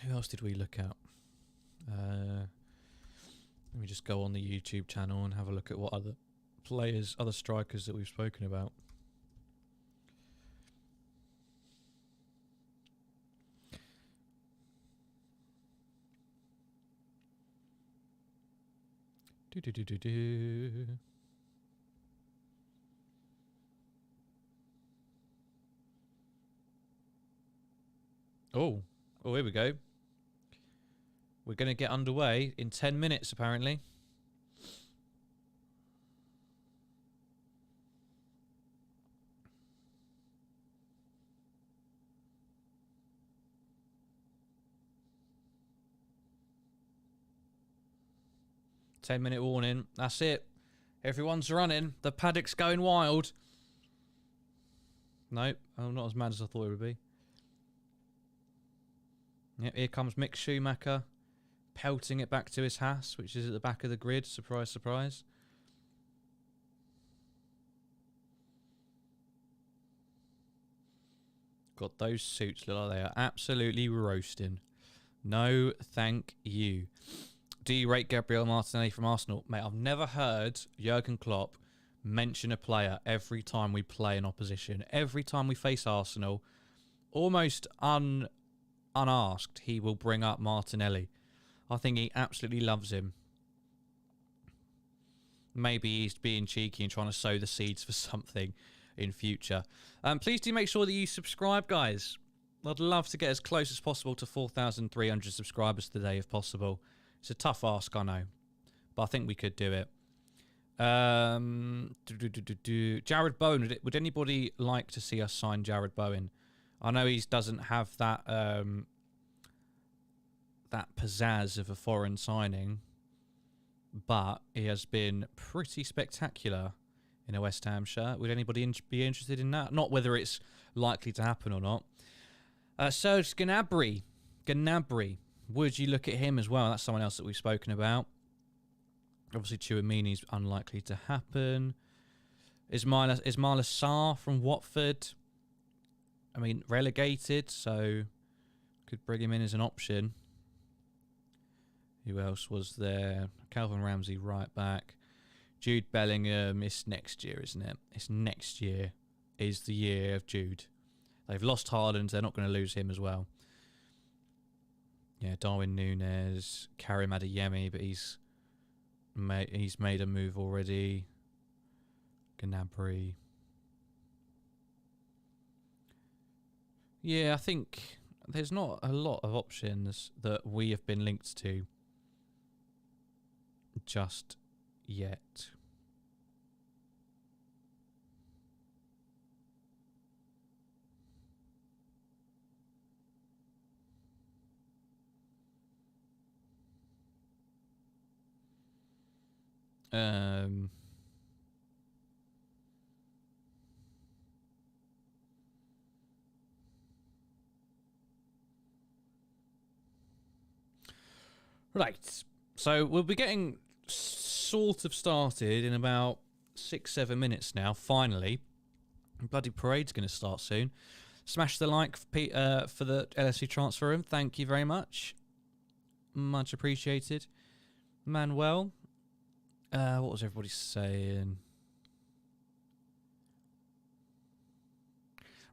look at? Let me just go on the YouTube channel and have a look at what other players, other strikers that we've spoken about. Oh, here we go. We're going to get underway in 10 minutes, apparently. Ten-minute warning. That's it. Everyone's running. The paddock's going wild. Nope. I'm not as mad as I thought it would be. Yep, here comes Mick Schumacher. Pelting it back to his Haas, which is at the back of the grid. Surprise, surprise. God, those suits look like they are absolutely roasting. No, thank you. Do you rate Gabriel Martinelli from Arsenal? Mate, I've never heard Jurgen Klopp mention a player every time we play an opposition. Every time we face Arsenal, almost unasked, he will bring up Martinelli. I think he absolutely loves him. Maybe he's being cheeky and trying to sow the seeds for something in future. Please do make sure that you subscribe, guys. I'd love to get as close as possible to 4,300 subscribers today, if possible. It's a tough ask, I know, but I think we could do it. Jared Bowen. Would anybody like to see us sign Jared Bowen? I know he doesn't have that that pizzazz of a foreign signing, but he has been pretty spectacular in a West Ham shirt. Would anybody be interested in that? Not whether it's likely to happen or not. Serge Gnabry. Would you look at him as well? That's someone else that we've spoken about. Obviously, Chouamini's unlikely to happen. Ismaila Sarr from Watford. I mean, relegated, so could bring him in as an option. Who else was there? Calvin Ramsey, right back. Jude Bellingham. It's next year, isn't it? It's next year is the year of Jude. They've lost Haaland. They're not going to lose him as well. Yeah, Darwin Núñez, Karim Adeyemi, but he's made a move already. Gnabry. Yeah, I think there's not a lot of options that we have been linked to just yet. Right, so we'll be getting sort of started in about 6-7 minutes now, finally. Bloody parade's going to start soon. Smash the like for the LFC transfer room. Thank you very much. Much appreciated. Manuel. What was everybody saying?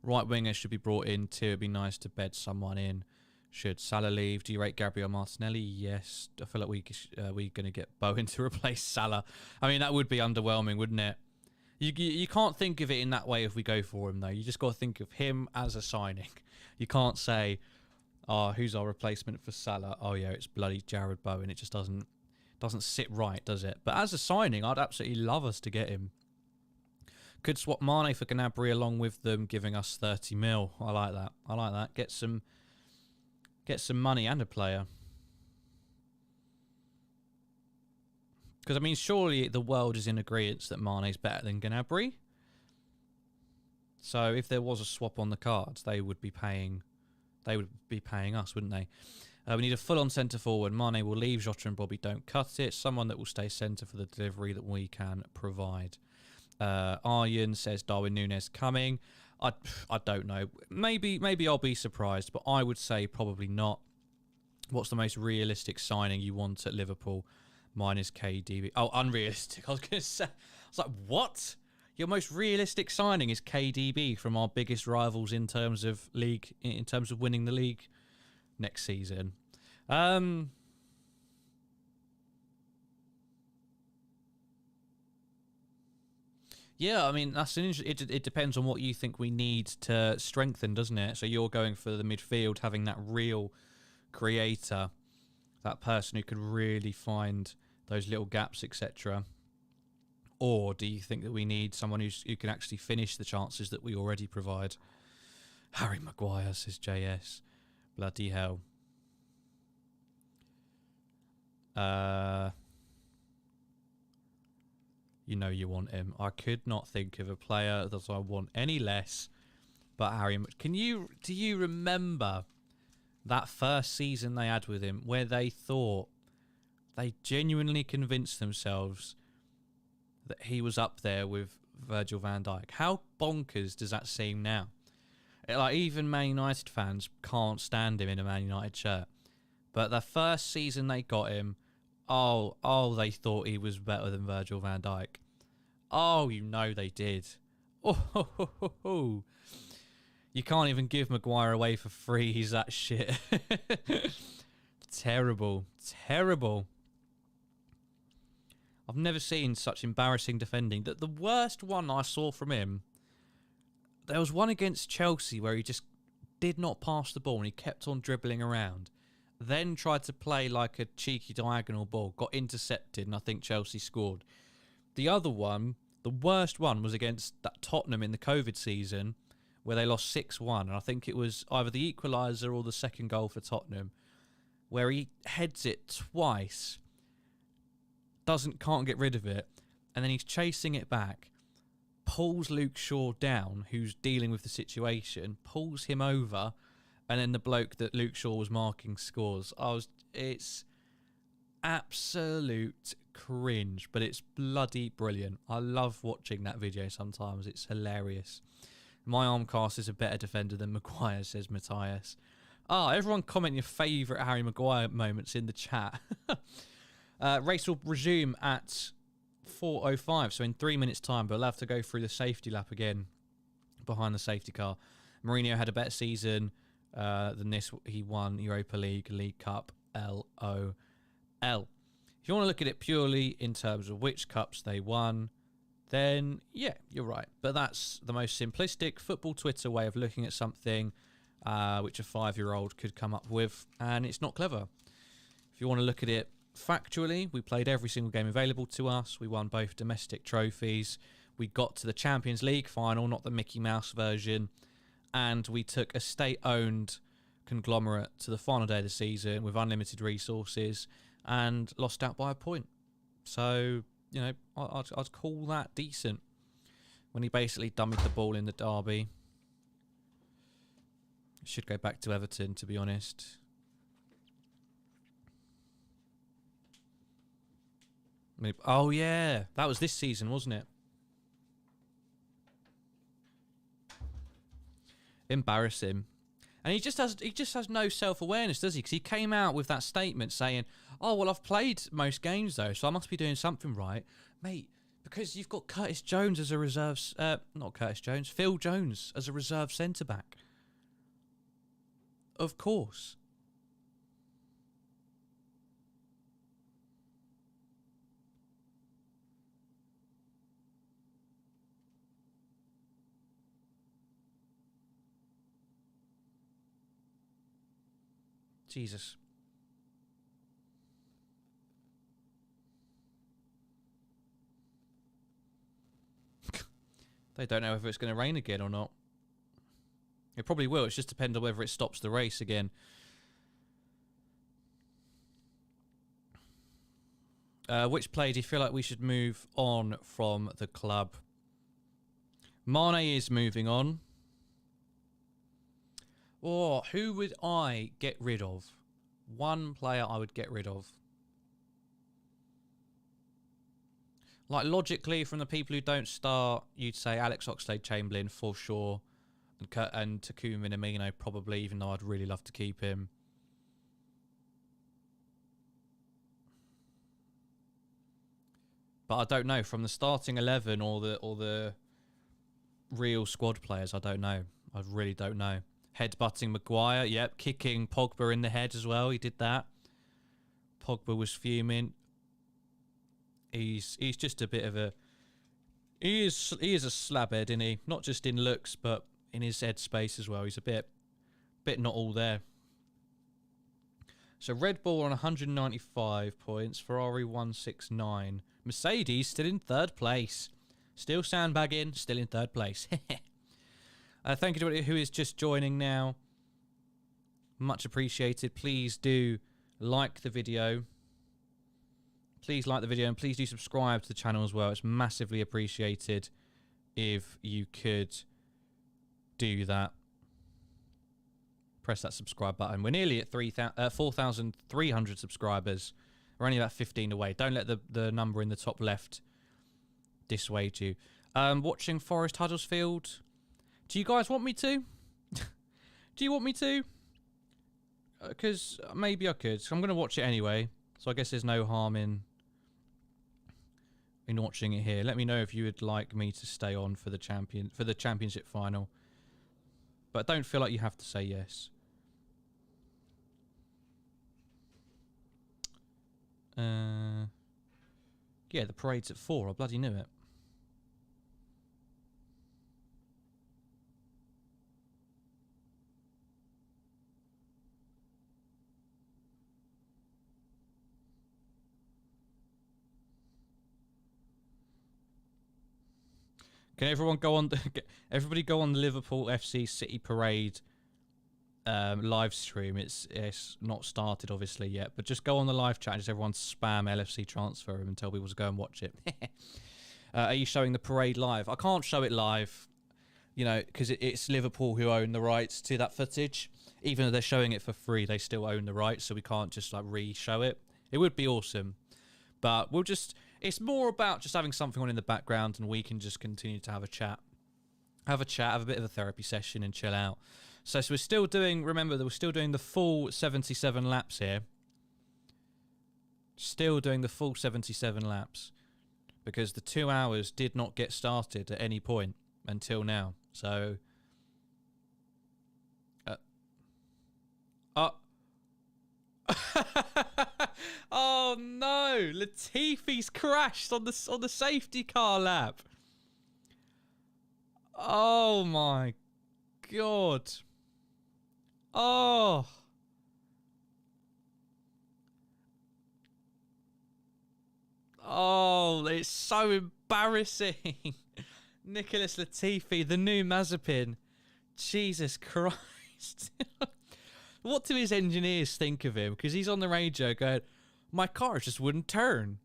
Right winger should be brought in too. It'd be nice to bed someone in. Should Salah leave? Do you rate Gabriel Martinelli? Yes. I feel like we're going to get Bowen to replace Salah. I mean, that would be underwhelming, wouldn't it? You can't think of it in that way if we go for him, though. You just got to think of him as a signing. You can't say, oh, who's our replacement for Salah? Oh, yeah, it's bloody Jared Bowen. It just doesn't sit right, does it? But as a signing, I'd absolutely love us to get him. Could swap Mané for Gnabry along with them, giving us 30 mil. I like that. I like that. Get some money and a player. Because, I mean, surely the world is in agreement that Mane's better than Gnabry. So if there was a swap on the cards, they would be paying us, wouldn't they? We need a full-on centre-forward. Mané will leave. Jota and Bobby don't cut it. Someone that will stay centre for the delivery that we can provide. Aryan says Darwin Núñez coming. I don't know. Maybe I'll be surprised, but I would say probably not. What's the most realistic signing you want at Liverpool? Mine is KDB. Oh, unrealistic. I was going to say. I was like, what? Your most realistic signing is KDB from our biggest rivals in terms of league, in terms of winning the league next season. Yeah, I mean, that's it depends on what you think we need to strengthen, doesn't it? So you're going for the midfield, having that real creator, that person who could really find those little gaps, etc. Or do you think that we need someone who can actually finish the chances that we already provide? Harry Maguire, says JS. Bloody hell. You know you want him. I could not think of a player that I want any less but Harry. Do you remember that first season they had with him where they thought, they genuinely convinced themselves that he was up there with Virgil van Dijk? How bonkers does that seem now? Like, even Man United fans can't stand him in a Man United shirt. But the first season they got him, they thought he was better than Virgil van Dijk. Oh, you know they did. Oh. You can't even give Maguire away for free. He's that shit. Terrible. I've never seen such embarrassing defending. The worst one I saw from him, there was one against Chelsea where he just did not pass the ball and he kept on dribbling around. Then tried to play like a cheeky diagonal ball, got intercepted, and I think Chelsea scored. The other one, the worst one, was against that Tottenham in the COVID season where they lost 6-1. And I think it was either the equaliser or the second goal for Tottenham, where he heads it twice, can't get rid of it, and then he's chasing it back, pulls Luke Shaw down, who's dealing with the situation, pulls him over, and then the bloke that Luke Shaw was marking scores. It's absolute cringe, but it's bloody brilliant. I love watching that video sometimes. It's hilarious. My Armcast is a better defender than Maguire, says Matthias. Everyone comment your favourite Harry Maguire moments in the chat. Race will resume at 4:05, so in 3 minutes' time, but we'll have to go through the safety lap again behind the safety car. Mourinho had a better season than this. He won Europa League, League Cup, LOL. If you want to look at it purely in terms of which cups they won, then yeah, you're right. But that's the most simplistic football Twitter way of looking at something which a 5-year-old could come up with, and it's not clever. If you want to look at it factually, we played every single game available to us. We won both domestic trophies. We got to the Champions League final, not the Mickey Mouse version, and we took a state-owned conglomerate to the final day of the season with unlimited resources and lost out by a point. So, you know, I'd call that decent when he basically dummied the ball in the derby. Should go back to Everton, to be honest. Oh, yeah. That was this season, wasn't it? Embarrassing. And he just has no self-awareness, does he? Because he came out with that statement saying, "Oh well, I've played most games though, so I must be doing something right, mate." Because you've got Curtis Jones as a reserve, not Curtis Jones, Phil Jones as a reserve centre back. Of course. Jesus. They don't know if it's going to rain again or not. It probably will. It's just depends on whether it stops the race again. Which player do you feel like we should move on from the club? Mané is moving on. Or who would I get rid of? One player I would get rid of. Like, logically, from the people who don't start, you'd say Alex Oxlade-Chamberlain for sure. And Takuma Minamino probably, even though I'd really love to keep him. But I don't know. From the starting 11 or the real squad players, I don't know. I really don't know. Headbutting Maguire, yep. Kicking Pogba in the head as well. He did that. Pogba was fuming. He's just a bit of a... He is a slabhead, isn't he? Not just in looks, but in his head space as well. He's a bit not all there. So Red Bull on 195 points. Ferrari 169. Mercedes still in third place. Still sandbagging, still in third place. Thank you to everybody who is just joining now. Much appreciated. Please do like the video. Please like the video and please do subscribe to the channel as well. It's massively appreciated if you could do that. Press that subscribe button. We're nearly at 4,300 subscribers. We're only about 15 away. Don't let the number in the top left dissuade you. Watching Forrest Huddersfield. Do you guys want me to? Do you want me to? Because maybe I could. So I'm going to watch it anyway. So I guess there's no harm in watching it here. Let me know if you would like me to stay on for the championship final. But don't feel like you have to say yes. Yeah, the parade's at 4. I bloody knew it. Can everyone go on? Everybody go on the Liverpool FC City Parade live stream. It's not started obviously yet, but just go on the live chat and just everyone spam LFC transfer and tell people to go and watch it. Are you showing the parade live? I can't show it live, you know, because it's Liverpool who own the rights to that footage. Even though they're showing it for free, they still own the rights, so we can't just like re-show it. It would be awesome, but we'll just. It's more about just having something on in the background and we can just continue to have a chat. Have a bit of a therapy session and chill out. So we're still doing, remember that we're still doing the full 77 laps here. Still doing the full 77 laps. Because the 2 hours did not get started at any point until now. So... Oh no! Latifi's crashed on the safety car lap. Oh my god! Oh! Oh, it's so embarrassing. Nicholas Latifi, the new Mazepin. Jesus Christ. What do his engineers think of him? Because he's on the radio going, my car just wouldn't turn.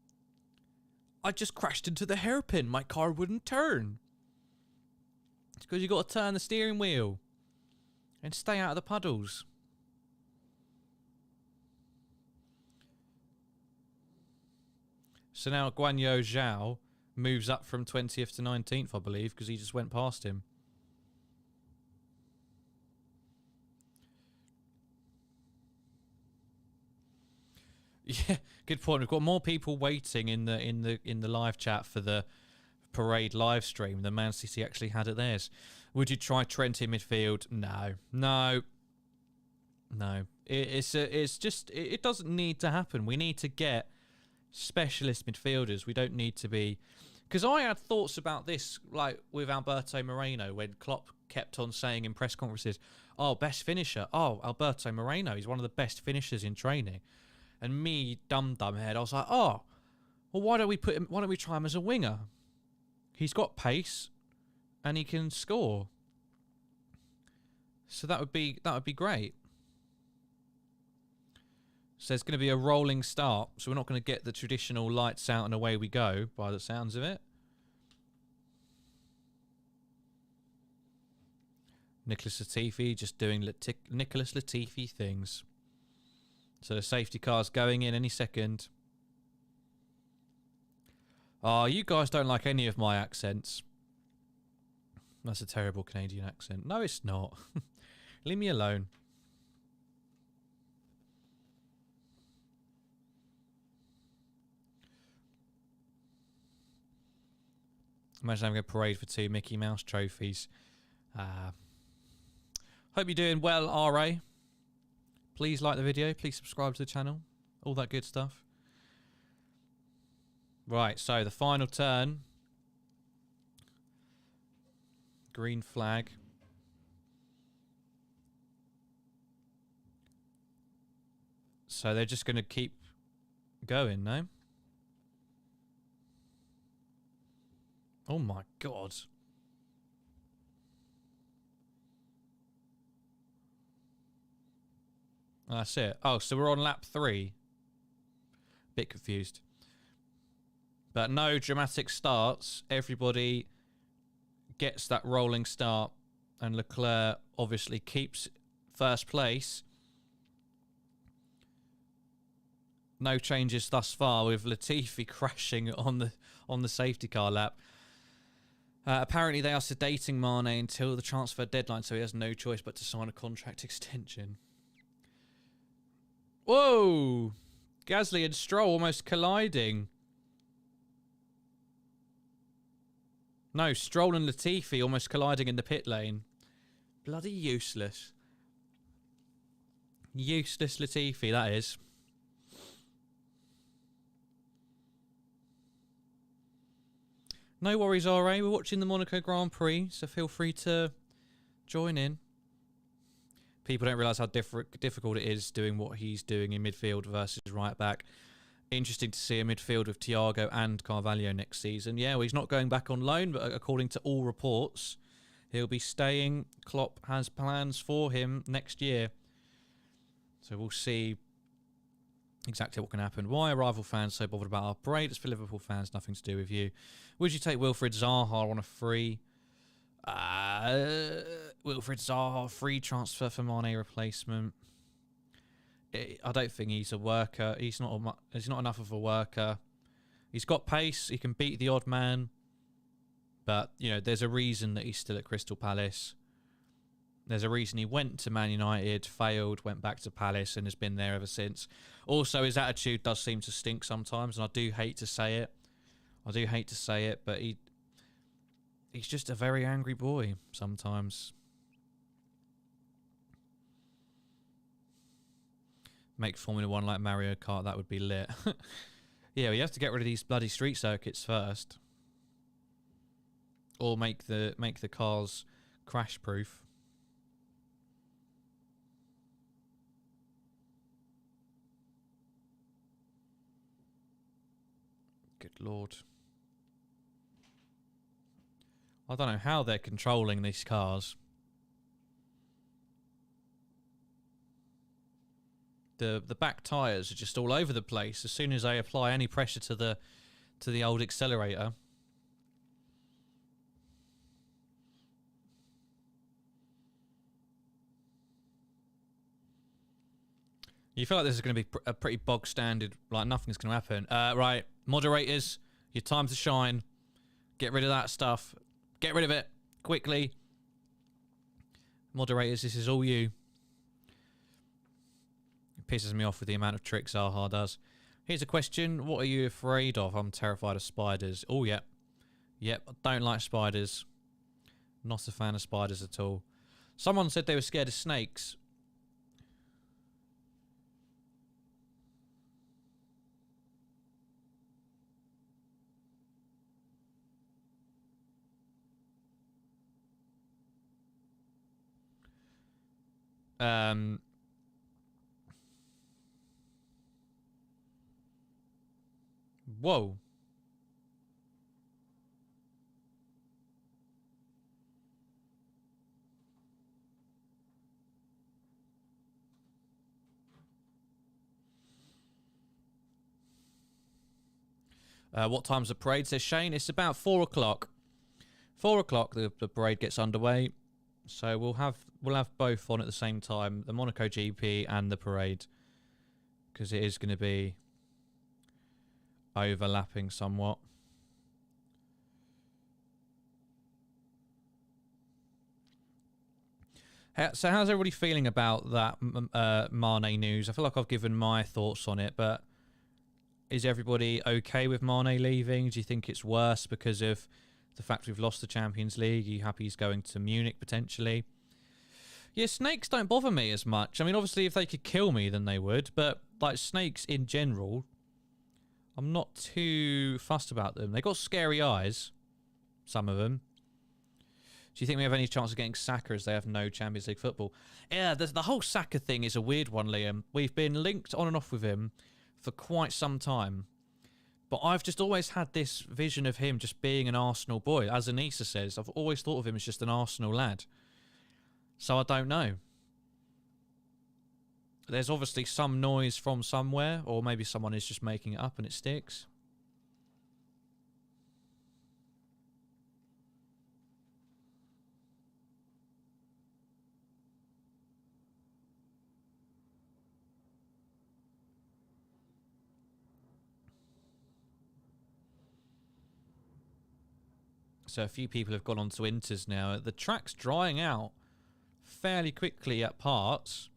I just crashed into the hairpin. My car wouldn't turn. It's because you got to turn the steering wheel and stay out of the puddles. So now Guan Yu Zhao moves up from 20th to 19th, I believe, because he just went past him. Yeah, good point. We've got more people waiting in the live chat for the parade live stream than Man City actually had at theirs. Would you try Trent in midfield? No. It doesn't need to happen. We need to get specialist midfielders. We don't need to be, because I had thoughts about this, like with Alberto Moreno, when Klopp kept on saying in press conferences, "Oh, best finisher. Oh, Alberto Moreno. He's one of the best finishers in training." And me, dumb head, I was like, "Oh, well, why don't we try him as a winger? He's got pace, and he can score. So that would be great." So there's going to be a rolling start, so we're not going to get the traditional lights out and away we go, by the sounds of it. Nicholas Latifi just doing Nicholas Latifi things. So the safety car's going in any second. Oh, you guys don't like any of my accents. That's a terrible Canadian accent. No, it's not. Leave me alone. Imagine having a parade for 2 Mickey Mouse trophies. Hope you're doing well, RA. Please like the video. Please subscribe to the channel. All that good stuff. Right, so the final turn. Green flag. So they're just going to keep going, no? Oh my God. That's it. Oh, so we're on lap 3. Bit confused. But no dramatic starts. Everybody gets that rolling start. And Leclerc obviously keeps first place. No changes thus far, with Latifi crashing on the safety car lap. Apparently they are sedating Mané until the transfer deadline, so he has no choice but to sign a contract extension. Whoa! Gasly and Stroll almost colliding. No, Stroll and Latifi almost colliding in the pit lane. Bloody useless. Useless Latifi, that is. No worries, RA. We're watching the Monaco Grand Prix, so feel free to join in. People don't realise how difficult it is doing what he's doing in midfield versus right back. Interesting to see a midfield with Thiago and Carvalho next season. Yeah, well, he's not going back on loan, but according to all reports, he'll be staying. Klopp has plans for him next year. So we'll see exactly what can happen. Why are rival fans so bothered about our parade? It's for Liverpool fans, nothing to do with you. Would you take Wilfried Zaha on a free? Wilfried Zaha, free transfer for Mané replacement. I don't think he's a worker. He's not enough of a worker. He's got pace. He can beat the odd man. But, you know, there's a reason that he's still at Crystal Palace. There's a reason he went to Man United, failed, went back to Palace, and has been there ever since. Also, his attitude does seem to stink sometimes, and I do hate to say it. But he's just a very angry boy sometimes. Make Formula 1 like Mario Kart, that would be lit. Yeah, well, you have to get rid of these bloody street circuits first. Or make the cars crash proof. Good Lord. I don't know how they're controlling these cars. The back tyres are just all over the place as soon as they apply any pressure to the old accelerator. You feel like this is going to be a pretty bog standard, like nothing's going to happen. Right, moderators, your time to shine. Get rid of that stuff. Get rid of it quickly. Moderators, this is all you. It pisses me off with the amount of tricks Zaha does. Here's a question. What are you afraid of? I'm terrified of spiders. Oh, yeah. Yep, I don't like spiders. Not a fan of spiders at all. Someone said they were scared of snakes. Whoa. What time's the parade? Says Shane. It's about 4 o'clock. 4 o'clock the parade gets underway. So we'll have both on at the same time. The Monaco GP and the parade. Because it is going to be overlapping somewhat. So how's everybody feeling about that Mané news? I feel like I've given my thoughts on it, but is everybody okay with Mané leaving? Do you think it's worse because of the fact we've lost the Champions League? Are you happy he's going to Munich potentially? Yeah, snakes don't bother me as much. I mean, obviously, if they could kill me, then they would. But, like, snakes in general, I'm not too fussed about them. They got scary eyes, some of them. Do you think we have any chance of getting Saka as they have no Champions League football? Yeah, the whole Saka thing is a weird one, Liam. We've been linked on and off with him for quite some time. But I've just always had this vision of him just being an Arsenal boy. As Anissa says, I've always thought of him as just an Arsenal lad. So I don't know. There's obviously some noise from somewhere, or maybe someone is just making it up and it sticks. So a few people have gone on to Inters now. The track's drying out fairly quickly at parts.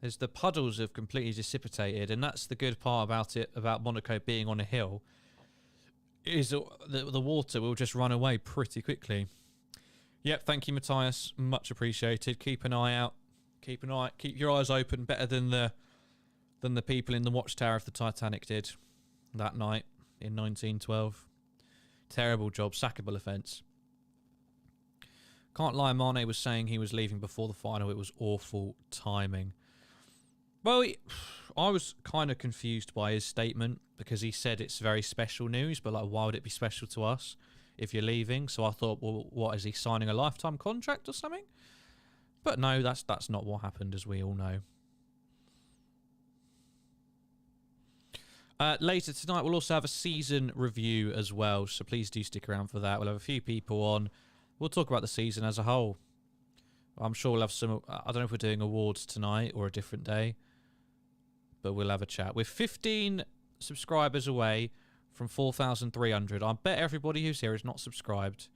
There's the puddles have completely dissipated, and that's the good part about it, about Monaco being on a hill, is the water will just run away pretty quickly. Yep, thank you, Matthias. Much appreciated. Keep an eye out. Keep your eyes open. Better than the people in the watchtower of the Titanic did that night in 1912. Terrible job. Sackable offence. Can't lie, Mané was saying he was leaving before the final. It was awful timing. Well, I was kind of confused by his statement because he said it's very special news, but like, why would it be special to us if you're leaving? So I thought, well, what, is he signing a lifetime contract or something? But no, that's not what happened, as we all know. Later tonight, we'll also have a season review as well, so please do stick around for that. We'll have a few people on. We'll talk about the season as a whole. I'm sure we'll have some... I don't know if we're doing awards tonight or a different day, but we'll have a chat. We're 15 subscribers away from 4,300. I bet everybody who's here is not subscribed.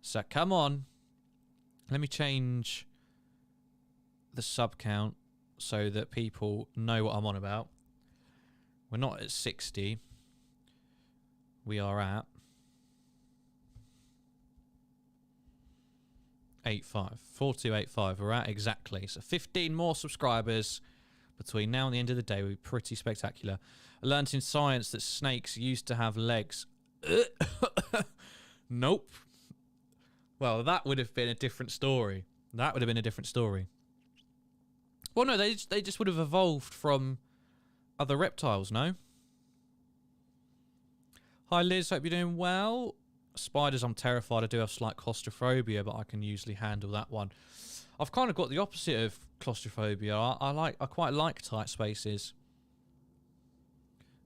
So come on. Let me change the sub count so that people know what I'm on about. We're not at 60. We are at 85. 4285. We're at exactly. So 15 more subscribers between now and the end of the day would be pretty spectacular. I learnt in science that snakes used to have legs. Nope. Well, that would have been a different story. That would have been a different story. Well, no, they just would have evolved from other reptiles, no? Hi, Liz. Hope you're doing well. Spiders, I'm terrified. I do have slight claustrophobia, but I can usually handle that one. I've kind of got the opposite of claustrophobia. I quite like tight spaces.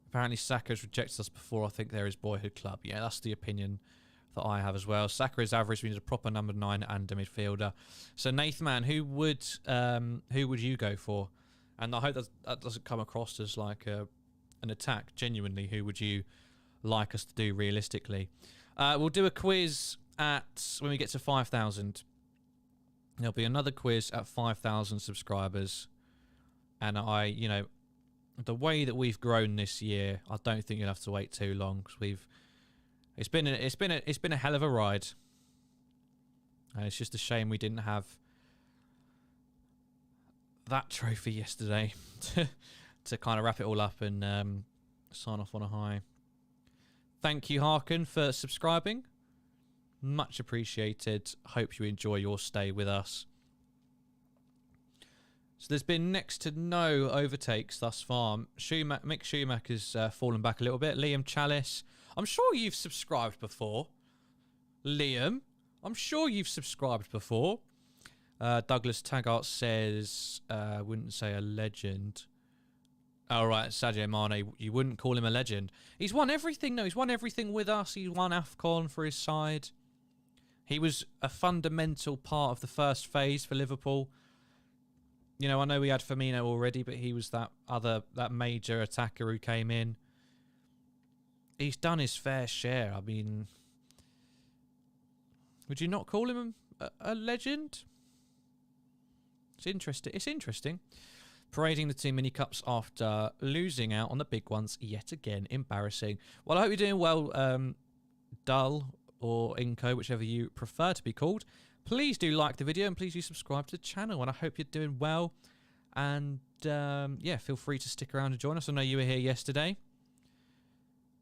Apparently, Saka's rejected us before. I think they're his boyhood club. Yeah, that's the opinion that I have as well. Saka is average. We need a proper number 9 and a midfielder. So, Nathan, who would you go for? And I hope that doesn't come across as like an attack. Genuinely, who would you like us to do realistically? We'll do a quiz when we get to 5,000. There'll be another quiz at 5,000 subscribers. And I the way that we've grown this year, I don't think you'll have to wait too long, because it's been a hell of a ride. And it's just a shame we didn't have that trophy yesterday to kind of wrap it all up and sign off on a high. Thank you, Harkin, for subscribing. Much appreciated. Hope you enjoy your stay with us. So there's been next to no overtakes thus far. Mick Schumacher's fallen back a little bit. Liam Chalice. I'm sure you've subscribed before. Liam, I'm sure you've subscribed before. Douglas Taggart says, wouldn't say a legend. All right, Sadio Mané, you wouldn't call him a legend. He's won everything, though. He's won everything with us. He's won AFCON for his side. He was a fundamental part of the first phase for Liverpool. You know, I know we had Firmino already, but he was that major attacker who came in. He's done his fair share. I mean, would you not call him a legend? It's interesting. It's interesting. Parading the two mini cups after losing out on the big ones yet again. Embarrassing. Well, I hope you're doing well, Dull or Inco, whichever you prefer to be called. Please do like the video and please do subscribe to the channel. And I hope you're doing well. And yeah, feel free to stick around and join us. I know you were here yesterday.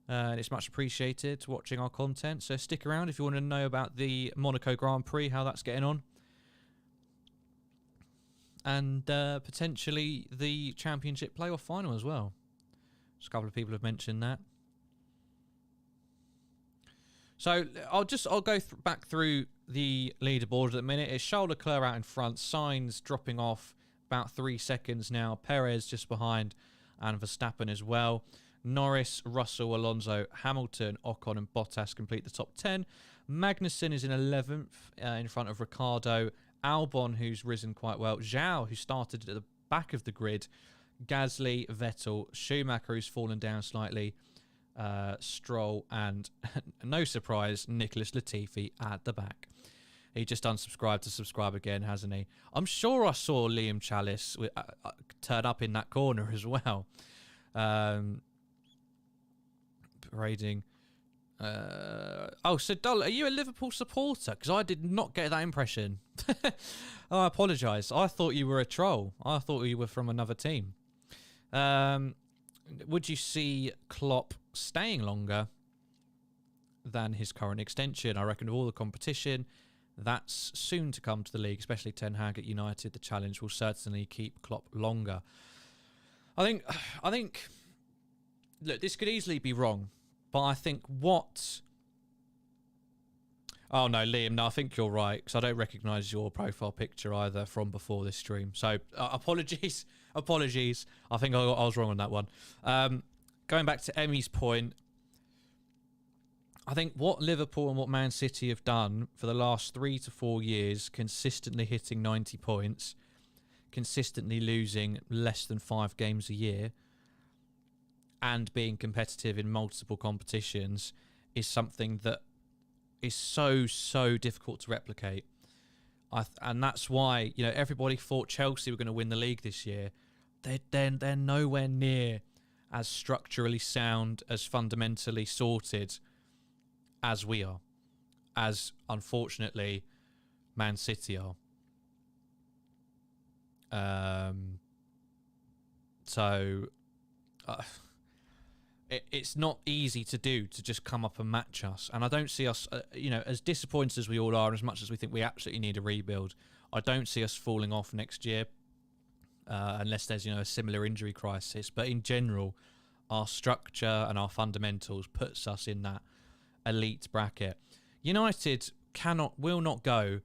And it's much appreciated watching our content. So stick around if you want to know about the Monaco Grand Prix, how that's getting on. And potentially the championship playoff final as well. Just a couple of people have mentioned that. So I'll go back through the leaderboard at the minute. It's Charles Leclerc out in front, Sainz dropping off about 3 seconds now, Perez just behind, and Verstappen as well. Norris, Russell, Alonso, Hamilton, Ocon and Bottas complete the top 10. Magnussen is in 11th in front of Ricciardo. Albon, who's risen quite well. Zhao, who started at the back of the grid. Gasly, Vettel, Schumacher, who's fallen down slightly. Stroll, and no surprise, Nicholas Latifi at the back. He just unsubscribed to subscribe again, hasn't he? I'm sure I saw Liam Chalice turn up in that corner as well. Parading. Oh, so Dull, are you a Liverpool supporter? Because I did not get that impression. Oh, I apologise. I thought you were a troll. I thought you were from another team. Would you see Klopp staying longer than his current extension? I reckon with all the competition that's soon to come to the league, especially Ten Hag at United, the challenge will certainly keep Klopp longer. I think look, this could easily be wrong, but I think what... Oh, no, Liam, no, I think you're right, because I don't recognise your profile picture either from before this stream. So, apologies. Apologies. I think I was wrong on that one. Going back to Emmy's point, I think what Liverpool and what Man City have done for the last 3 to 4 years, consistently hitting 90 points, consistently losing less than 5 games a year, and being competitive in multiple competitions, is something that is so difficult to replicate. And that's why, you know, everybody thought Chelsea were going to win the league this year. They're nowhere near as structurally sound, as fundamentally sorted as we are, as unfortunately Man City are. It's not easy to do, to just come up and match us. And I don't see us, you know, as disappointed as we all are, as much as we think we absolutely need a rebuild, I don't see us falling off next year, unless there's, you know, a similar injury crisis. But in general, our structure and our fundamentals puts us in that elite bracket. United will not go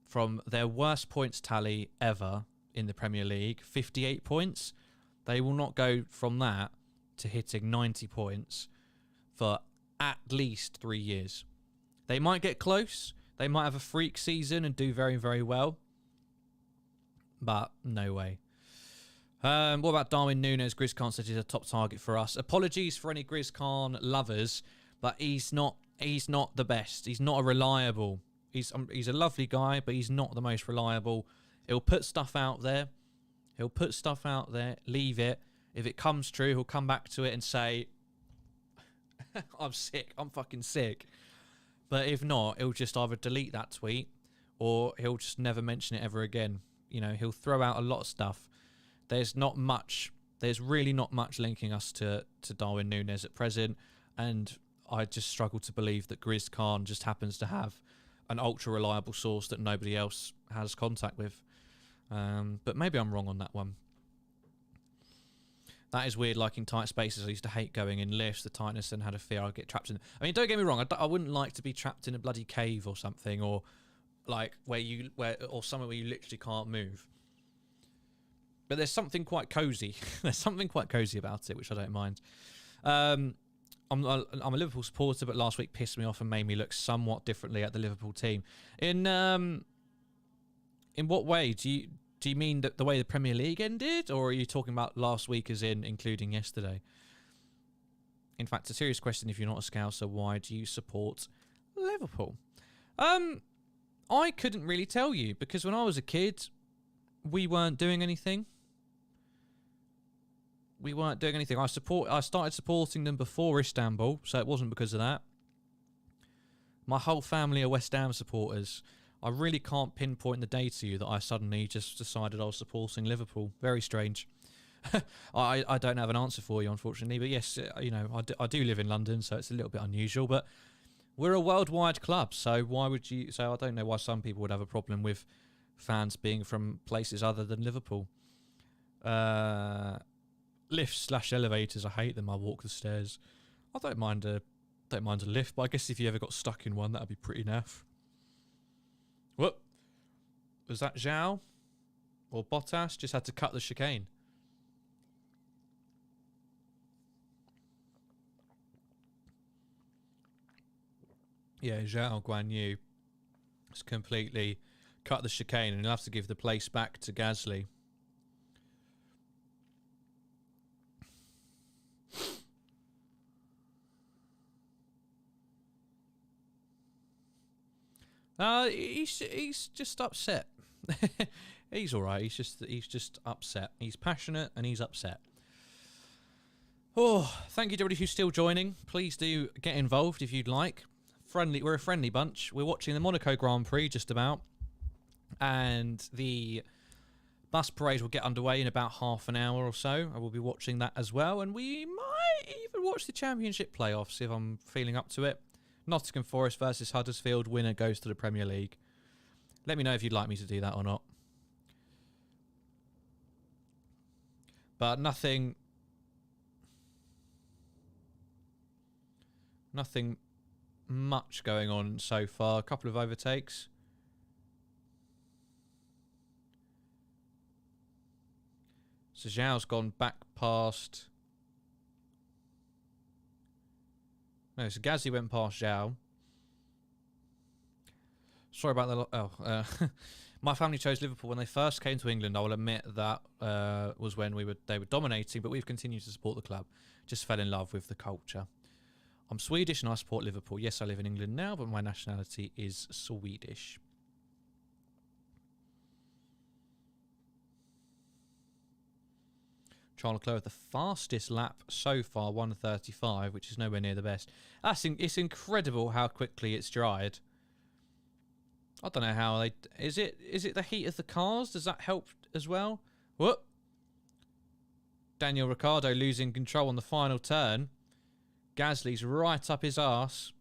from their worst points tally ever in the Premier League, 58 points. They will not go from that to hitting 90 points for at least 3 years. They might get close. They might have a freak season and do very, very well. But no way. What about Darwin Núñez? Grizz Khan said he's a top target for us. Apologies for any Grizz Khan lovers, but he's not the best. He's not a reliable. He's a lovely guy, but he's not the most reliable. He'll put stuff out there. Leave it. If it comes true, he'll come back to it and say, I'm sick, I'm fucking sick. But if not, he'll just either delete that tweet or he'll just never mention it ever again. You know, he'll throw out a lot of stuff. There's really not much linking us to Darwin Núñez at present, and I just struggle to believe that Grizz Khan just happens to have an ultra reliable source that nobody else has contact with. But maybe I'm wrong on that one. That is weird, like in tight spaces. I used to hate going in lifts, the tightness, and had a fear I'd get trapped in. I mean, don't get me wrong, I wouldn't like to be trapped in a bloody cave or something, or like or somewhere where you literally can't move. But there's something quite cozy. There's something quite cozy about it, which I don't mind. I'm a Liverpool supporter, but last week pissed me off and made me look somewhat differently at the Liverpool team. In what way? Do you mean the way the Premier League ended, or are you talking about last week as in including yesterday? In fact, a serious question, if you're not a Scouser, why do you support Liverpool? I couldn't really tell you, because when I was a kid, we weren't doing anything. I started supporting them before Istanbul, so it wasn't because of that. My whole family are West Ham supporters. I really can't pinpoint the day to you that I suddenly just decided I was supporting Liverpool. Very strange. I don't have an answer for you, unfortunately. But yes, you know, I do live in London, so it's a little bit unusual. But we're a worldwide club, so why would you... So I don't know why some people would have a problem with fans being from places other than Liverpool. Lifts/elevators, I hate them. I walk the stairs. I don't mind a lift, but I guess if you ever got stuck in one, that'd be pretty naff. What? Was that Zhao? Or Bottas? Just had to cut the chicane. Yeah, Zhao Guan Yu has completely cut the chicane, and he'll have to give the place back to Gasly. He's just upset. He's all right. He's just upset. He's passionate and he's upset. Oh, thank you to everybody who's still joining. Please do get involved if you'd like. We're a friendly bunch. We're watching the Monaco Grand Prix just about, and the bus parade will get underway in about half an hour or so. I will be watching that as well, and we might even watch the Championship playoffs if I'm feeling up to it. Nottingham Forest versus Huddersfield. Winner goes to the Premier League. Let me know if you'd like me to do that or not. But nothing much going on so far. A couple of overtakes. So Zhao's gone back past... No, so Gasly went past Zhao. Sorry about the... my family chose Liverpool when they first came to England. I will admit that was when they were dominating, but we've continued to support the club. Just fell in love with the culture. I'm Swedish and I support Liverpool. Yes, I live in England now, but my nationality is Swedish. Charles Leclerc, the fastest lap so far, 1:35, which is nowhere near the best. It's incredible how quickly it's dried. I don't know how they... Is it the heat of the cars? Does that help as well? What? Daniel Ricciardo losing control on the final turn. Gasly's right up his arse.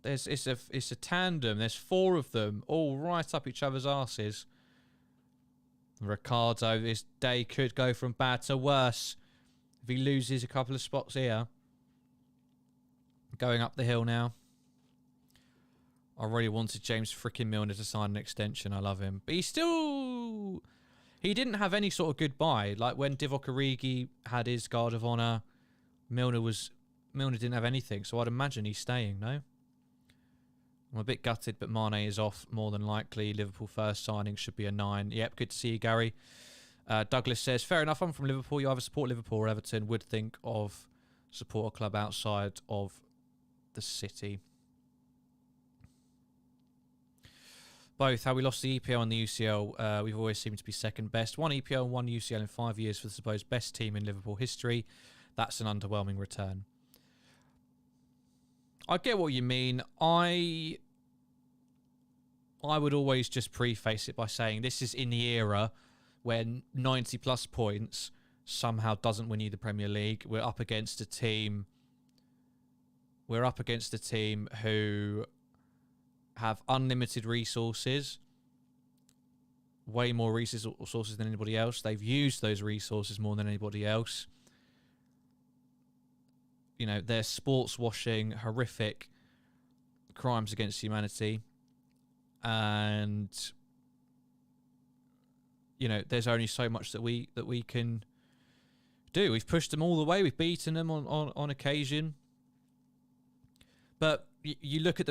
It's a tandem. There's 4 of them, all right up each other's arses. Ricciardo, this day could go from bad to worse if he loses a couple of spots here. Going up the hill now. I really wanted James freaking Milner to sign an extension. I love him. But he didn't have any sort of goodbye. Like when Divock Origi had his guard of honour, Milner didn't have anything. So I'd imagine he's staying, no? I'm a bit gutted, but Mané is off more than likely. Liverpool first signing should be a 9. Yep, good to see you, Gary. Douglas says, fair enough, I'm from Liverpool. You either support Liverpool or Everton. Would think of support a club outside of the city. both how we lost the EPL and the UCL. We've always seemed to be second best. One EPL and one UCL in 5 years for the supposed best team in Liverpool history. That's an underwhelming return. I get what you mean. I would always just preface it by saying this is in the era when 90 plus points somehow doesn't win you the Premier League. We're up against a team who have unlimited resources, way more resources than anybody else. They've used those resources more than anybody else. You know, they're sports washing, horrific crimes against humanity. And, you know, there's only so much that we can do. We've pushed them all the way. We've beaten them on occasion. But you look at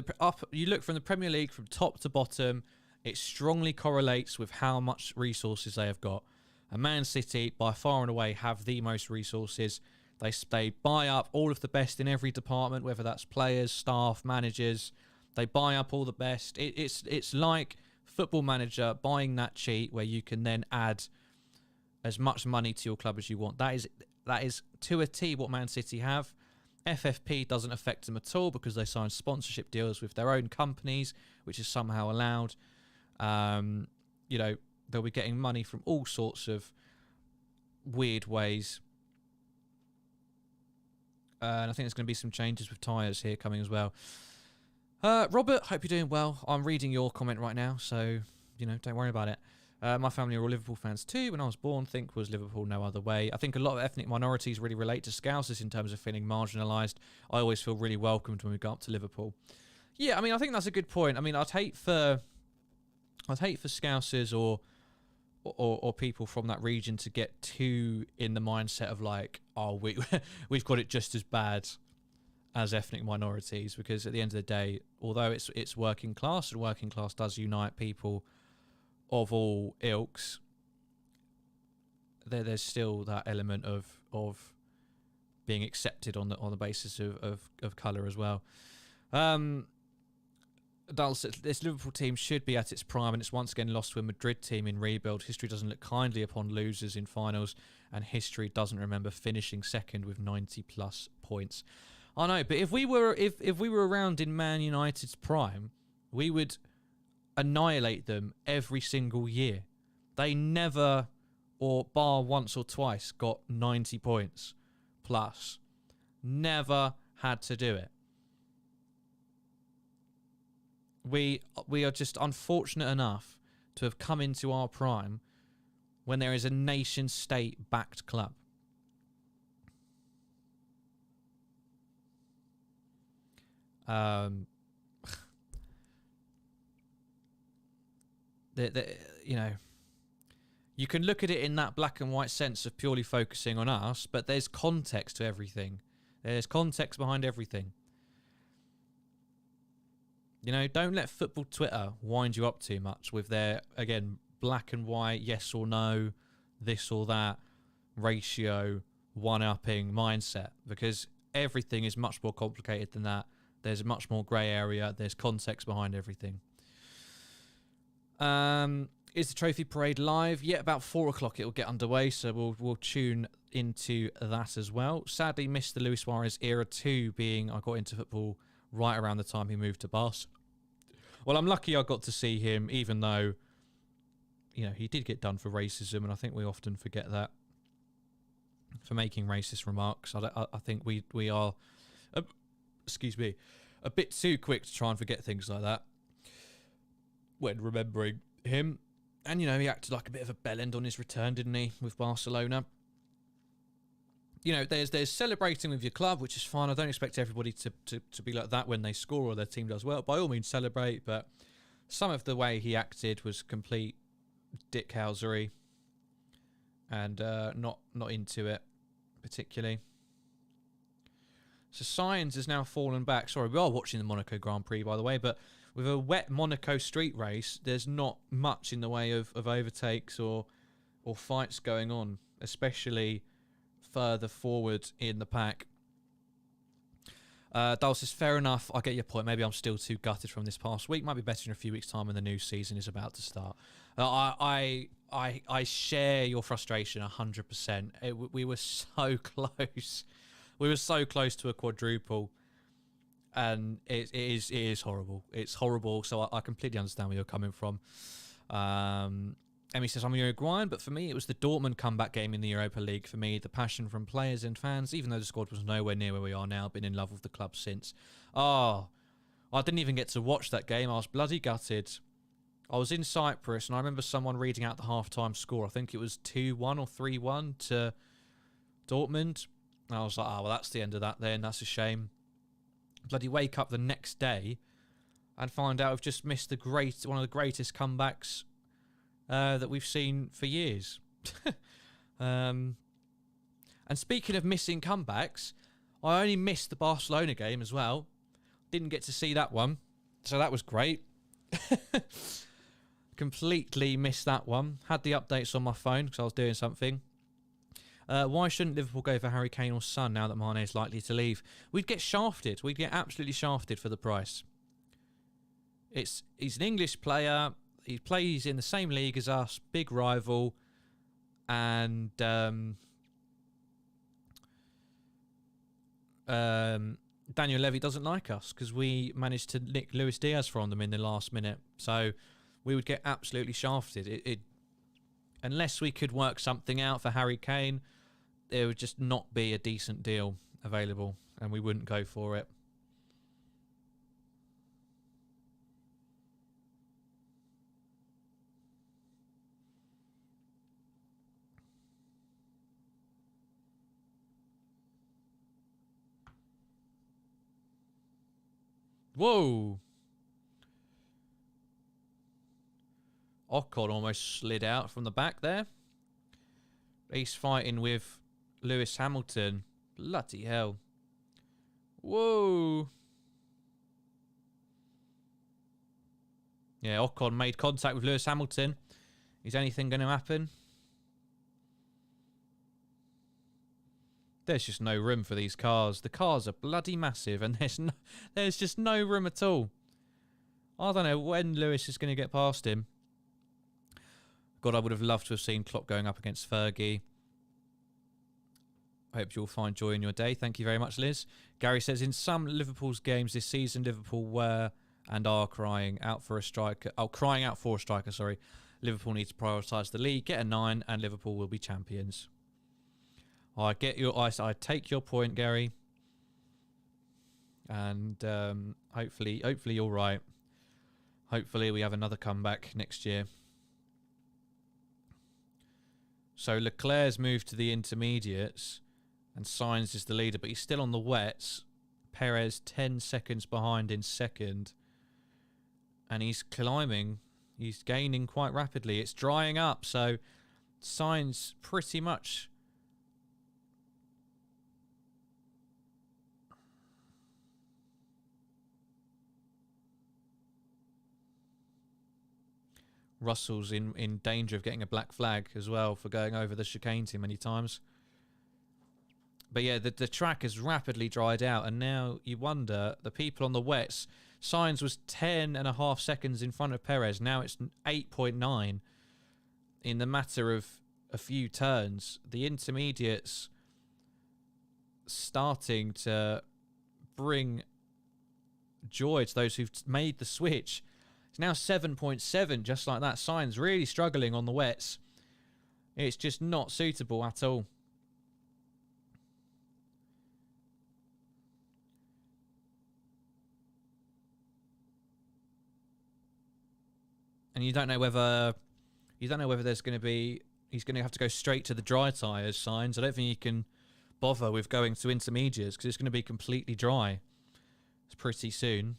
you look from the Premier League from top to bottom, it strongly correlates with how much resources they have got. And Man City, by far and away, have the most resources. They buy up all of the best in every department, whether that's players, staff, managers. They buy up all the best. It's like Football Manager buying that cheat where you can then add as much money to your club as you want. That is to a T what Man City have. FFP doesn't affect them at all because they sign sponsorship deals with their own companies, which is somehow allowed. You know, they'll be getting money from all sorts of weird ways. And I think there's going to be some changes with tyres here coming as well. Robert, hope you're doing well. I'm reading your comment right now, so, you know, don't worry about it. My family are all Liverpool fans too. When I was born, think was Liverpool no other way. I think a lot of ethnic minorities really relate to Scousers in terms of feeling marginalised. I always feel really welcomed when we go up to Liverpool. Yeah, I mean, I think that's a good point. I mean, I'd hate for Scousers or people from that region to get too in the mindset of like, oh, we've got it just as bad as ethnic minorities, because at the end of the day, although it's working class and working class does unite people of all ilks, there's still that element of being accepted on the basis of colour as well. This Liverpool team should be at its prime, and it's once again lost to a Madrid team in rebuild. History doesn't look kindly upon losers in finals, and history doesn't remember finishing second with 90 plus points. I know, but if we were around in Man United's prime, we would annihilate them every single year. They never, or bar once or twice, got 90 points plus. Never had to do it. We are just unfortunate enough to have come into our prime when there is a nation-state backed club. You know, you can look at it in that black and white sense of purely focusing on us, but there's context to everything. There's context behind everything. You know, don't let football Twitter wind you up too much with their, again, black and white, yes or no, this or that, ratio, one-upping mindset, because everything is much more complicated than that. There's a much more grey area. There's context behind everything. Is the trophy parade live? Yeah, about 4 o'clock it'll get underway, so we'll tune into that as well. Sadly, missed the Luis Suarez era too, being I got into football right around the time he moved to Barca. Well, I'm lucky I got to see him, even though, you know, he did get done for racism, and I think we often forget that, for making racist remarks. I think we are, excuse me, a bit too quick to try and forget things like that when remembering him. And, you know, he acted like a bit of a bellend on his return, didn't he, with Barcelona. You know, there's celebrating with your club, which is fine. I don't expect everybody to be like that when they score or their team does well. By all means, celebrate. But some of the way he acted was complete dickhousery and not into it particularly. So Science has now fallen back. Sorry, we are watching the Monaco Grand Prix, by the way, but with a wet Monaco street race, there's not much in the way of overtakes or fights going on, especially further forward in the pack. Dale says, fair enough. I get your point. Maybe I'm still too gutted from this past week. Might be better in a few weeks' time when the new season is about to start. I share your frustration 100%. We were so close. We were so close to a quadruple. And it is horrible. It's horrible. So I completely understand where you're coming from. Emmy says, I'm Uruguayan, but for me, it was the Dortmund comeback game in the Europa League. For me, the passion from players and fans, even though the squad was nowhere near where we are now, been in love with the club since. Oh, I didn't even get to watch that game. I was bloody gutted. I was in Cyprus, and I remember someone reading out the half-time score. I think it was 2-1 or 3-1 to Dortmund. And I was like, oh, well, that's the end of that then. That's a shame. Bloody wake up the next day and find out I've just missed one of the greatest comebacks that we've seen for years. And speaking of missing comebacks, I only missed the Barcelona game as well. Didn't get to see that one, so that was great. Completely missed that one. Had the updates on my phone because I was doing something. Why shouldn't Liverpool go for Harry Kane or Son now that Mané is likely to leave? We'd get shafted. We'd get absolutely shafted for the price. He's an English player. He plays in the same league as us, big rival, and Daniel Levy doesn't like us because we managed to nick Luis Diaz from them in the last minute. So we would get absolutely shafted. Unless we could work something out for Harry Kane, there would just not be a decent deal available, and we wouldn't go for it. Whoa! Ocon almost slid out from the back there. He's fighting with Lewis Hamilton. Bloody hell. Whoa! Yeah, Ocon made contact with Lewis Hamilton. Is anything going to happen? There's just no room for these cars. The cars are bloody massive, and there's just no room at all. I don't know when Lewis is going to get past him. God, I would have loved to have seen Klopp going up against Fergie. I hope you'll find joy in your day. Thank you very much, Liz. Gary says, in some Liverpool's games this season, Liverpool were and are crying out for a striker. Oh, crying out for a striker, sorry. Liverpool needs to prioritise the league, get a 9, and Liverpool will be champions. I take your point, Gary. And hopefully you're right. Hopefully we have another comeback next year. So Leclerc's moved to the intermediates and Sainz is the leader, but he's still on the wets. Perez 10 seconds behind in second. And he's climbing. He's gaining quite rapidly. It's drying up, so Sainz pretty much... Russell's in danger of getting a black flag as well for going over the chicane too many times. But yeah, the track has rapidly dried out, and now you wonder, the people on the wets, Sainz was 10.5 seconds in front of Perez. Now it's 8.9 in the matter of a few turns. The intermediates starting to bring joy to those who've made the switch. It's now 7.7, just like that. Sainz really struggling on the wets. It's just not suitable at all. And you don't know whether there's going to be... He's going to have to go straight to the dry tyres, Sainz. I don't think he can bother with going to intermediates because it's going to be completely dry. It's pretty soon.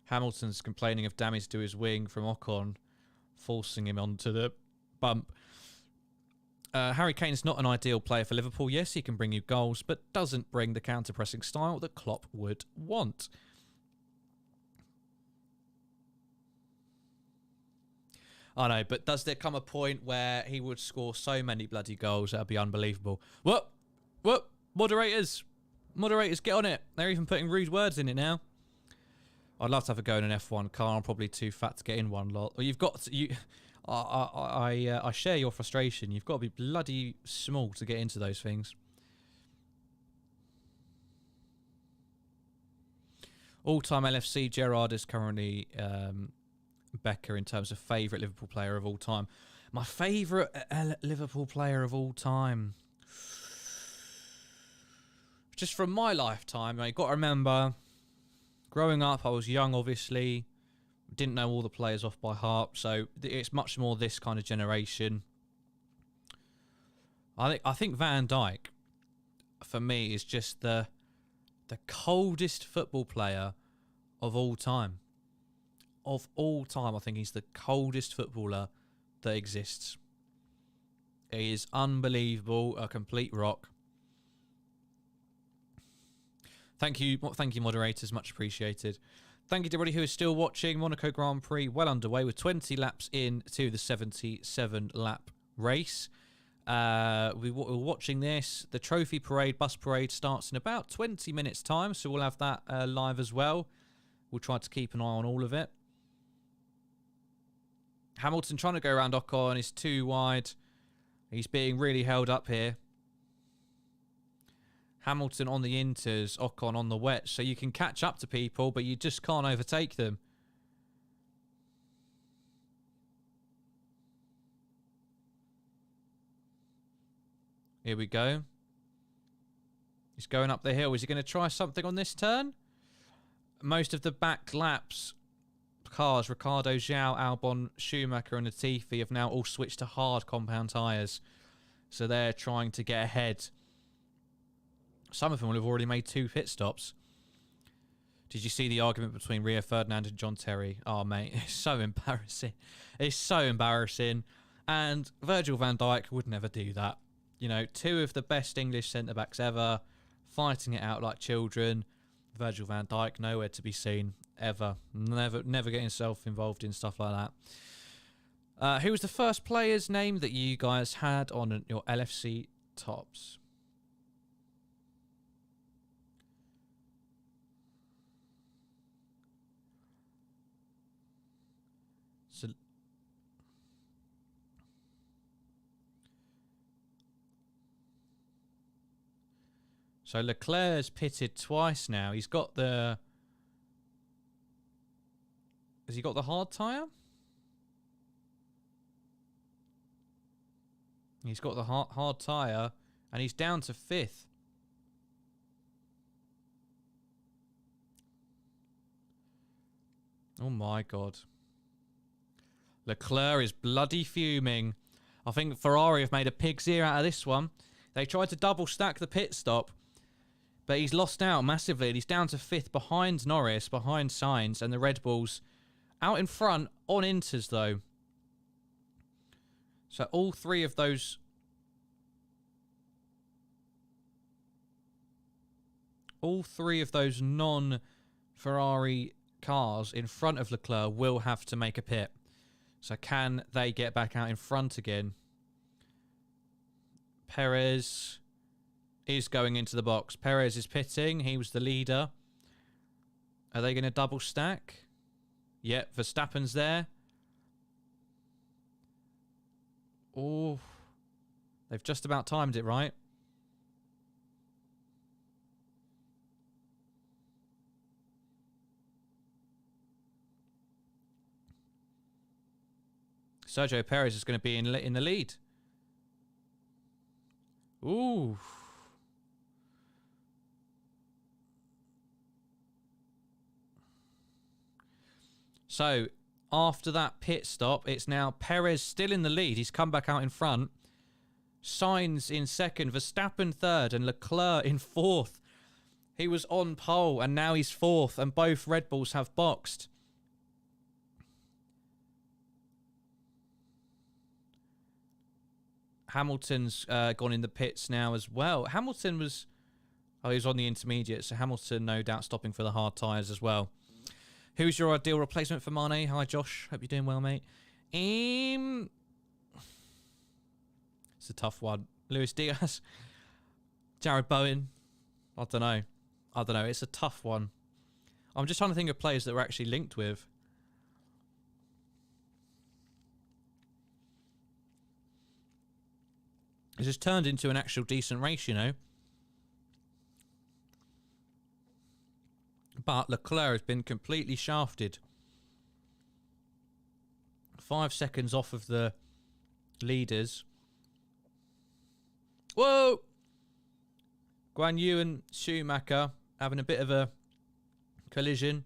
Hamilton's complaining of damage to his wing from Ocon, forcing him onto the bump. Harry Kane's not an ideal player for Liverpool. Yes, he can bring you goals, but doesn't bring the counter-pressing style that Klopp would want. I know, but does there come a point where he would score so many bloody goals that would be unbelievable? What? Moderators? Moderators, get on it. They're even putting rude words in it now. I'd love to have a go in an F1 car. I'm probably too fat to get in one lot. Well, you've got to, I share your frustration. You've got to be bloody small to get into those things. All-time LFC, Gerrard is currently Becker in terms of favourite Liverpool player of all time. My favourite Liverpool player of all time. Just from my lifetime, you've got to remember, growing up, I was young, obviously. Didn't know all the players off by heart, so it's much more this kind of generation. I think Van Dijk, for me, is just the coldest football player of all time. Of all time, I think he's the coldest footballer that exists. He is unbelievable, a complete rock. Thank you, moderators, much appreciated. Thank you to everybody who is still watching. Monaco Grand Prix well underway with 20 laps into the 77-lap race. We're watching this. The trophy parade, bus parade, starts in about 20 minutes' time, so we'll have that live as well. We'll try to keep an eye on all of it. Hamilton trying to go around Ocon is too wide. He's being really held up here. Hamilton on the inters, Ocon on the wet, so you can catch up to people, but you just can't overtake them. Here we go. He's going up the hill. Is he going to try something on this turn? Most of the back laps cars, Ricciardo, Zhou, Albon, Schumacher and Latifi have now all switched to hard compound tyres. So they're trying to get ahead. Some of them will have already made 2 pit stops. Did you see the argument between Rio Ferdinand and John Terry? Oh, mate, it's so embarrassing. It's so embarrassing. And Virgil van Dijk would never do that. You know, 2 of the best English centre-backs ever, fighting it out like children. Virgil van Dijk, nowhere to be seen, ever. Never getting himself involved in stuff like that. Who was the first player's name that you guys had on your LFC tops? So Leclerc's pitted twice now. He's got the... Has he got the hard tyre? He's got the hard tyre, and he's down to 5th. Oh my God. Leclerc is bloody fuming. I think Ferrari have made a pig's ear out of this one. They tried to double stack the pit stop, but he's lost out massively, and he's down to 5th behind Norris, behind Sainz, and the Red Bulls out in front on inters, though. So all 3 of those... All 3 of those non-Ferrari cars in front of Leclerc will have to make a pit. So can they get back out in front again? Perez is going into the box. Perez is pitting. He was the leader. Are they going to double stack? Yep, Verstappen's there. Oh, they've just about timed it right. Sergio Perez is going to be in the lead. Ooh. So, after that pit stop, it's now Perez still in the lead. He's come back out in front. Sainz in 2nd, Verstappen 3rd, and Leclerc in 4th. He was on pole, and now he's 4th, and both Red Bulls have boxed. Hamilton's gone in the pits now as well. Hamilton was... Oh, he was on the intermediate, so Hamilton no doubt stopping for the hard tyres as well. Who's your ideal replacement for Mané? Hi, Josh. Hope you're doing well, mate. It's a tough one. Luis Diaz. Jared Bowen. I don't know. I don't know. It's a tough one. I'm just trying to think of players that we're actually linked with. This has turned into an actual decent race, you know. But Leclerc has been completely shafted. 5 seconds off of the leaders. Whoa! Guan Yu and Schumacher having a bit of a collision.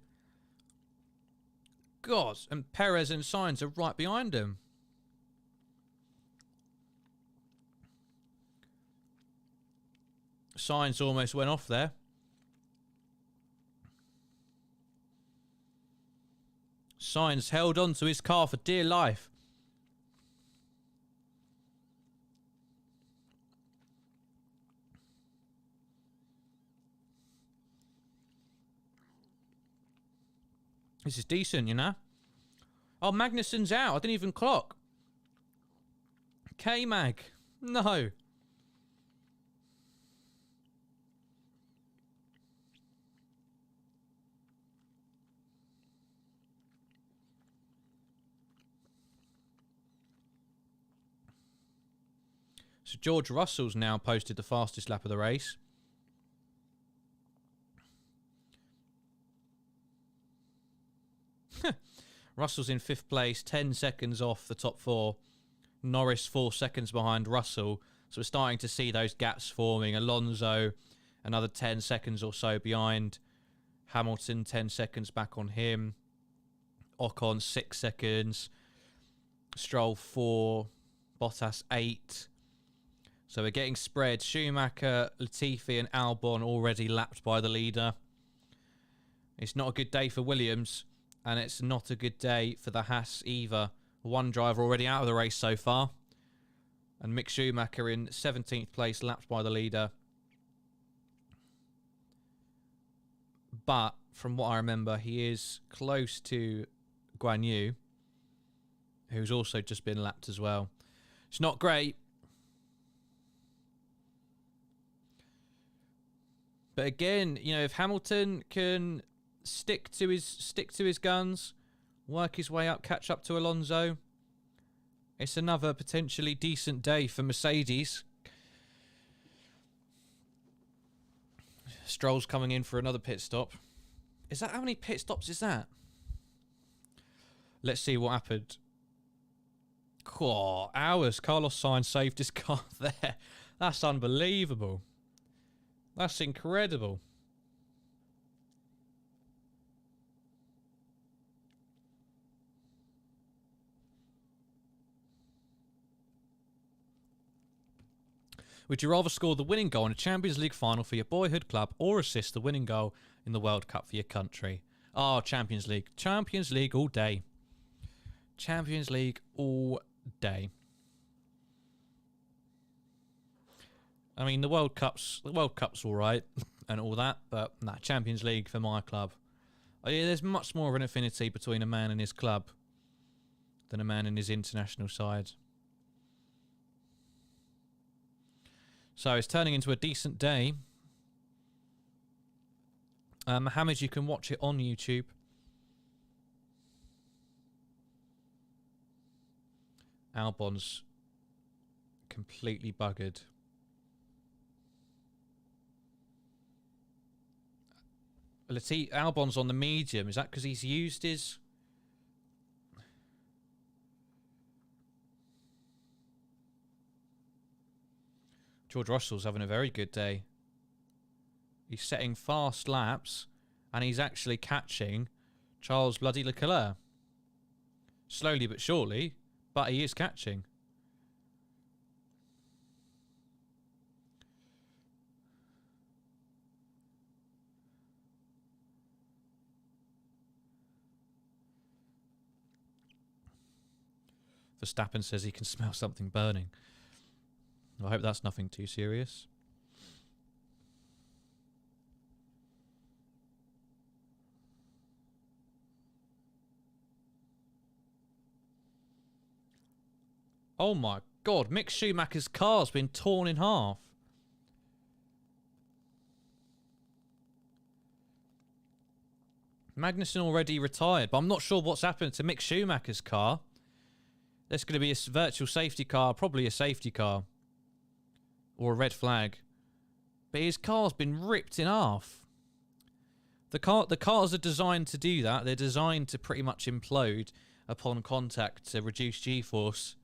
God, and Perez and Sainz are right behind him. Sainz almost went off there. Sainz held on to his car for dear life. This is decent, you know. Oh, Magnussen's out. I didn't even clock. K-Mag. No. So George Russell's now posted the fastest lap of the race. Russell's in 5th place, 10 seconds off the top 4. Norris 4 seconds behind Russell. So we're starting to see those gaps forming. Alonso, another 10 seconds or so behind. Hamilton, 10 seconds back on him. Ocon, 6 seconds. Stroll, 4. Bottas, 8. So we're getting spread. Schumacher, Latifi and Albon already lapped by the leader. It's not a good day for Williams. And it's not a good day for the Haas either. One driver already out of the race so far. And Mick Schumacher in 17th place, lapped by the leader. But from what I remember, he is close to Guan Yu, who's also just been lapped as well. It's not great. But again, you know, if Hamilton can stick to his guns, work his way up, catch up to Alonso, it's another potentially decent day for Mercedes. Stroll's coming in for another pit stop. Is that how many pit stops is that? Let's see what happened. Oh, hours. Carlos Sainz saved his car there. That's unbelievable. That's incredible. Would you rather score the winning goal in a Champions League final for your boyhood club or assist the winning goal in the World Cup for your country? Oh, Champions League. Champions League all day. Champions League all day. I mean, the World Cup's all right and all that, but nah, Champions League for my club. Oh, yeah, there's much more of an affinity between a man and his club than a man and his international side. So it's turning into a decent day. Mohammed, you can watch it on YouTube. Albon's completely buggered. Albon's on the medium. Is that because he's used his... George Russell's having a very good day. He's setting fast laps, and he's actually catching Charles bloody Leclerc. Slowly but surely, but he is catching. Verstappen says he can smell something burning. I hope that's nothing too serious. Oh my God, Mick Schumacher's car's been torn in half. Magnussen already retired, but I'm not sure what's happened to Mick Schumacher's car. There's going to be a virtual safety car, probably a safety car. Or a red flag. But his car's been ripped in half. The cars are designed to do that. They're designed to pretty much implode upon contact to reduce G-force.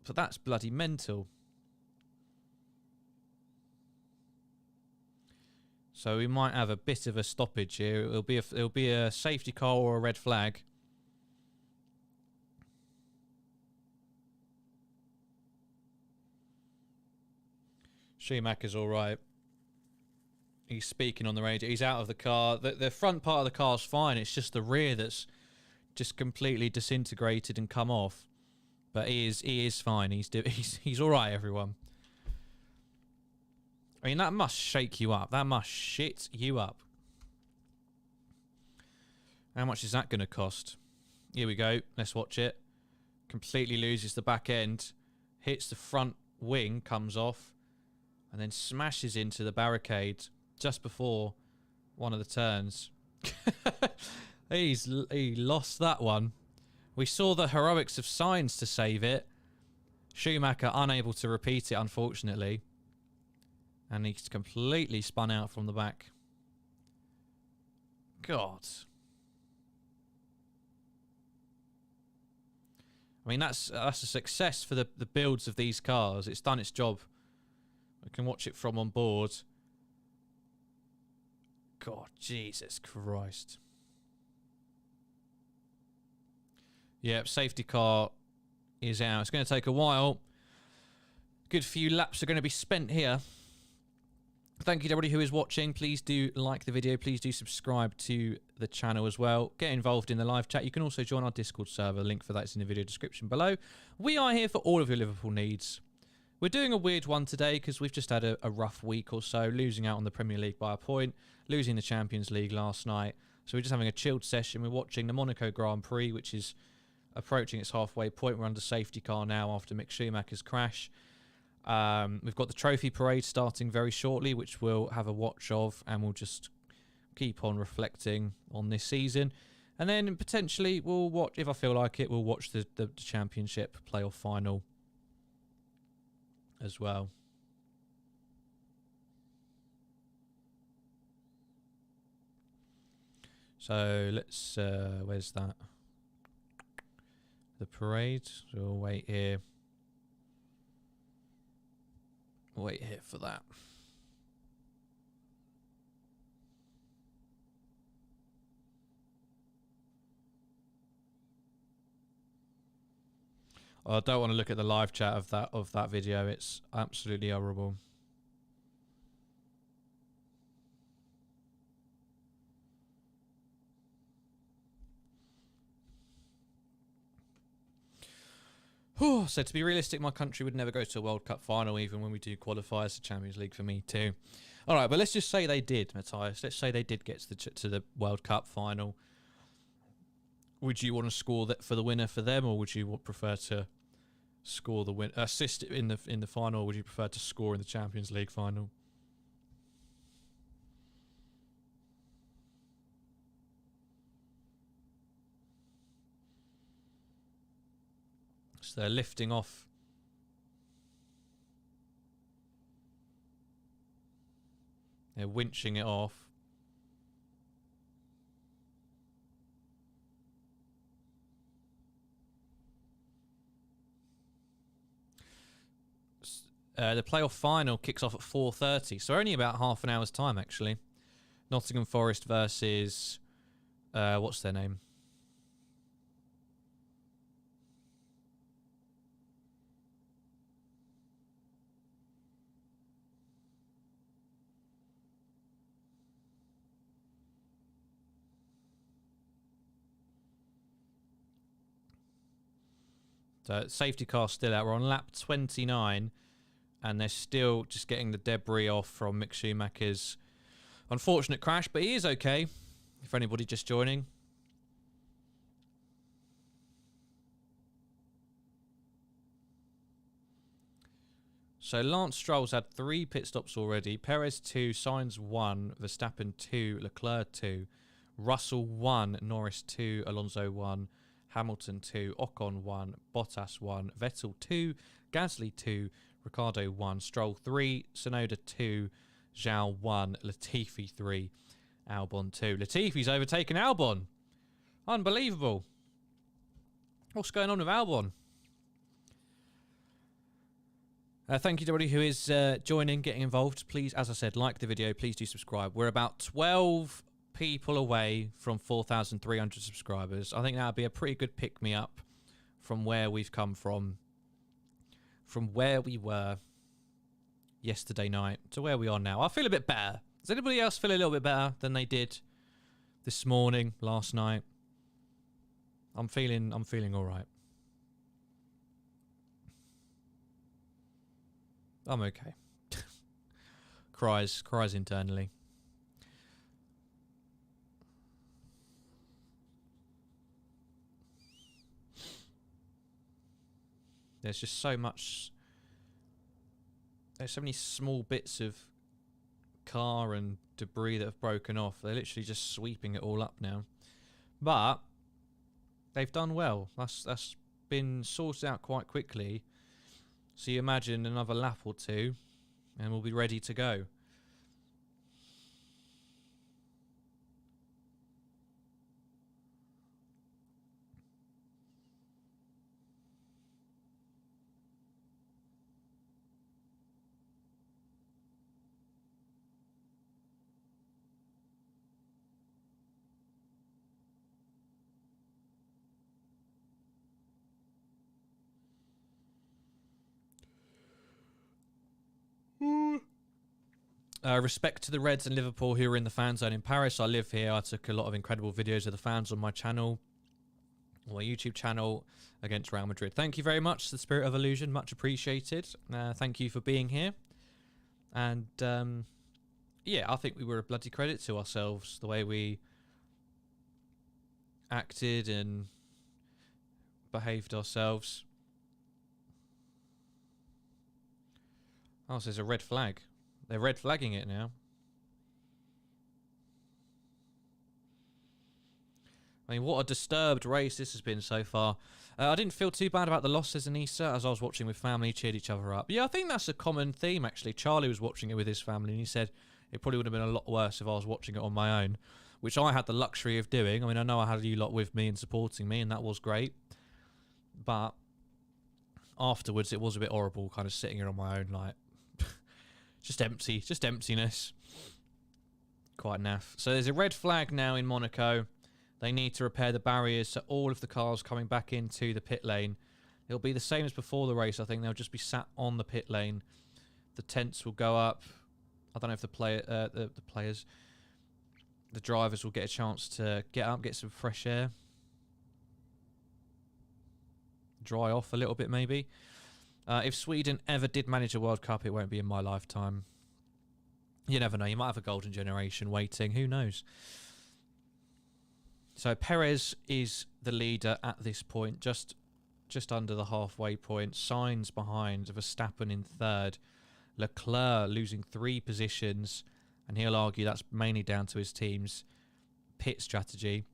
But that's bloody mental. So we might have a bit of a stoppage here. It'll be a safety car or a red flag. Schumacher's all right. He's speaking on the radio. He's out of the car. The front part of the car's fine. It's just the rear that's just completely disintegrated and come off. But he is fine. He's all right, everyone. I mean, that must shake you up. That must shit you up. How much is that going to cost? Here we go. Let's watch it. Completely loses the back end. Hits the front wing, comes off. And then smashes into the barricade just before one of the turns. He lost that one. We saw the heroics of Sainz to save it. Schumacher unable to repeat it, unfortunately. And he's completely spun out from the back. God. I mean, that's a success for the builds of these cars. It's done its job. I can watch it from on board. God, Jesus Christ. Yep, safety car is out. It's going to take a while. Good few laps are going to be spent here. Thank you to everybody who is watching. Please do like the video. Please do subscribe to the channel as well. Get involved in the live chat. You can also join our Discord server. Link for that is in the video description below. We are here for all of your Liverpool needs. We're doing a weird one today because we've just had a rough week or so, losing out on the Premier League by a point, losing the Champions League last night. So we're just having a chilled session. We're watching the Monaco Grand Prix, which is approaching its halfway point. We're under safety car now after Mick Schumacher's crash. We've got the trophy parade starting very shortly, which we'll have a watch of, and we'll just keep on reflecting on this season. And then potentially we'll watch, if I feel like it, we'll watch the championship playoff final as well. So let's, where's that? The parade. So we'll wait here. Wait here for that. I don't want to look at the live chat of that video. It's absolutely horrible. So to be realistic, my country would never go to a World Cup final, even when we do qualify as the Champions League for me too. All right, but let's just say they did, Matthias. Let's say they did get to the World Cup final. Would you want to score that for the winner for them, or would you prefer to score the assist in the final, or would you prefer to score in the Champions League final? So they're lifting off. They're winching it off. The playoff final kicks off at 4:30, so only about half an hour's time, actually. Nottingham Forest versus... what's their name? So safety car still out. We're on lap 29, and they're still just getting the debris off from Mick Schumacher's unfortunate crash, but he is okay, for anybody just joining. So Lance Stroll's had 3 pit stops already. Perez 2, Sainz 1, Verstappen 2, Leclerc 2, Russell 1, Norris 2, Alonso 1, Hamilton 2, Ocon 1, Bottas 1, Vettel 2, Gasly 2, Ricciardo 1, Stroll 3, Tsunoda 2, Zhou 1, Latifi 3, Albon 2. Latifi's overtaken Albon. Unbelievable. What's going on with Albon? Thank you to everybody who is joining, getting involved. Please, as I said, like the video. Please do subscribe. We're about 12 people away from 4,300 subscribers. I think that would be a pretty good pick-me-up from where we've come from where we were yesterday night to where we are now. I feel a bit better. Does anybody else feel a little bit better than they did this morning, last night? I'm feeling all right. I'm okay. cries internally. There's just so much. There's so many small bits of car and debris that have broken off. They're literally just sweeping it all up now. But they've done well. That's been sorted out quite quickly. So you imagine another lap or two and we'll be ready to go. Respect to the Reds and Liverpool who are in the fan zone in Paris. I live here. I took a lot of incredible videos of the fans on my channel, on my YouTube channel, against Real Madrid. Thank you very much, the Spirit of Illusion. Much appreciated. Thank you for being here. And, yeah, I think we were a bloody credit to ourselves, the way we acted and behaved ourselves. Oh, so there's a red flag. They're red flagging it now. I mean, what a disturbed race this has been so far. I didn't feel too bad about the losses, Anissa, as I was watching with family, cheered each other up. Yeah, I think that's a common theme, actually. Charlie was watching it with his family, and he said it probably would have been a lot worse if I was watching it on my own, which I had the luxury of doing. I mean, I know I had you lot with me and supporting me, and that was great. But afterwards, it was a bit horrible, kind of sitting here on my own, like, just empty, just emptiness. Quite naff. So there's a red flag now in Monaco. They need to repair the barriers so all of the cars coming back into the pit lane. It'll be the same as before the race, I think. They'll just be sat on the pit lane. The tents will go up. I don't know if the drivers will get a chance to get up, get some fresh air. Dry off a little bit, maybe. If Sweden ever did manage a World Cup, it won't be in my lifetime. You never know. You might have a golden generation waiting. Who knows? So Perez is the leader at this point, just under the halfway point. Sainz behind, Verstappen in third. Leclerc losing 3 positions, and he'll argue that's mainly down to his team's pit strategy.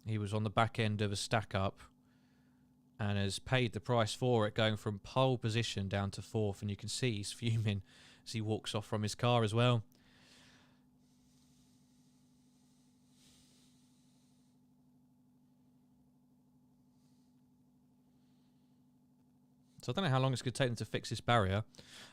He was on the back end of a stack-up and has paid the price for it, going from pole position down to 4th. And you can see he's fuming as he walks off from his car as well. So I don't know how long it's going to take them to fix this barrier.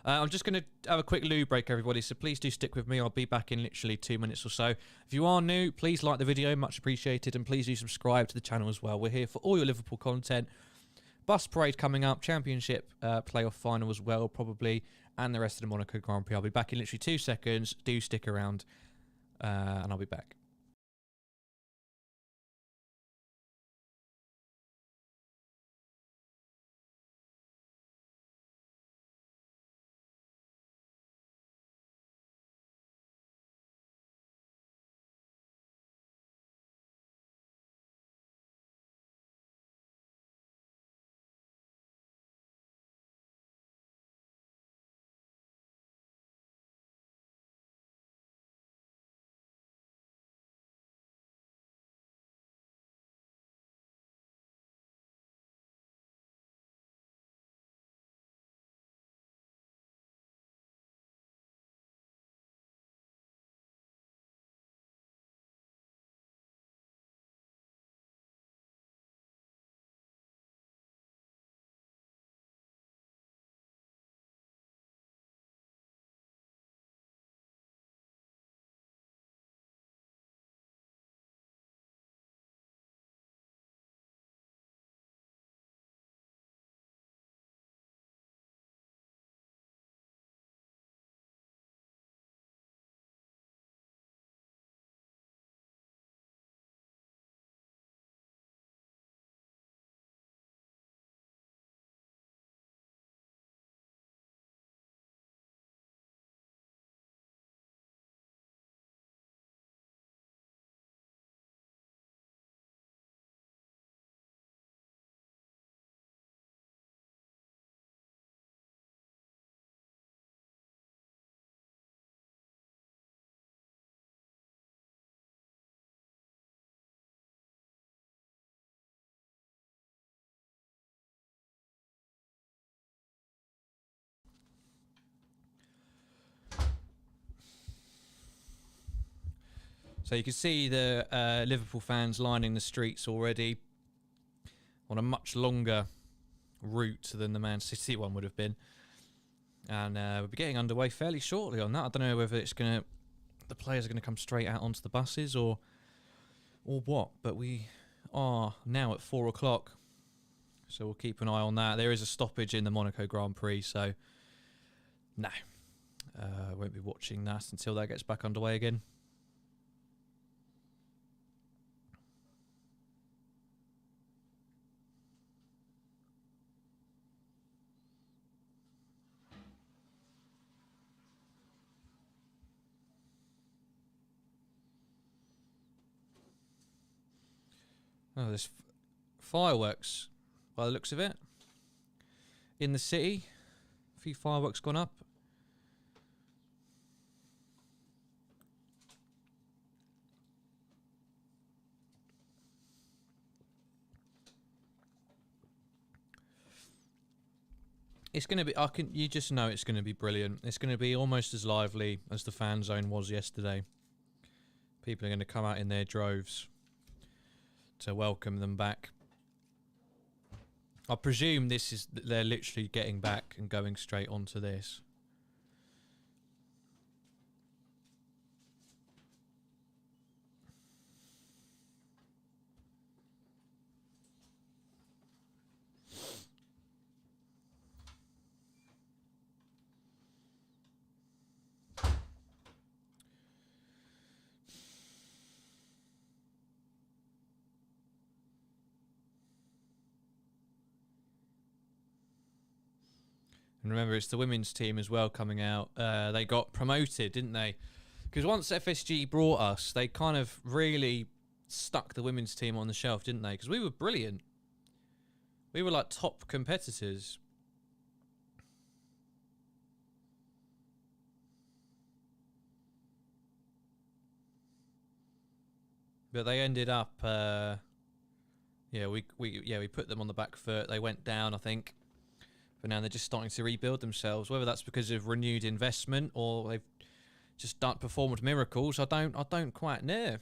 I'm just going to have a quick loo break, everybody, so please do stick with me. I'll be back in literally 2 minutes or so. If you are new, please like the video, much appreciated, and please do subscribe to the channel as well. We're here for all your Liverpool content. Bus parade coming up, championship playoff final as well, probably, and the rest of the Monaco Grand Prix. I'll be back in literally 2 seconds. Do stick around, and I'll be back. So you can see the Liverpool fans lining the streets already on a much longer route than the Man City one would have been. And we'll be getting underway fairly shortly on that. I don't know whether the players are going to come straight out onto the buses or what. But we are now at 4 o'clock. So we'll keep an eye on that. There is a stoppage in the Monaco Grand Prix. So no, won't be watching that until that gets back underway again. Oh, there's fireworks by the looks of it. In the city, a few fireworks gone up. It's going to be, you just know it's going to be brilliant. It's going to be almost as lively as the fan zone was yesterday. People are going to come out in their droves to welcome them back. I presume they're literally getting back and going straight onto this. And remember, it's the women's team as well coming out. They got promoted, didn't they? Because once FSG brought us, they kind of really stuck the women's team on the shelf, didn't they? Because we were brilliant. We were like top competitors. But they ended up, we put them on the back foot. They went down, I think. But now they're just starting to rebuild themselves. Whether that's because of renewed investment or they've just performed miracles, I don't quite know.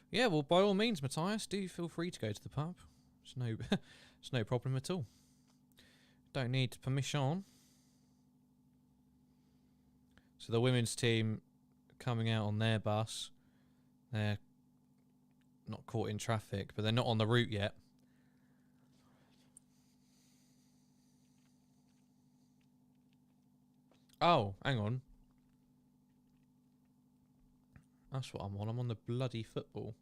Yeah, well, by all means, Matthias, do feel free to go to the pub. It's no problem at all. Don't need permission. So the women's team coming out on their bus. They're not caught in traffic, but they're not on the route yet. Oh, hang on. That's what I'm on. I'm on the bloody football.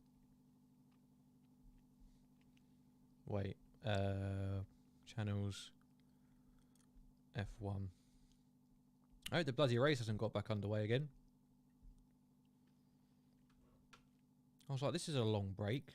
Wait. Channels. F1. Oh, the bloody race hasn't got back underway again. I was like, this is a long break.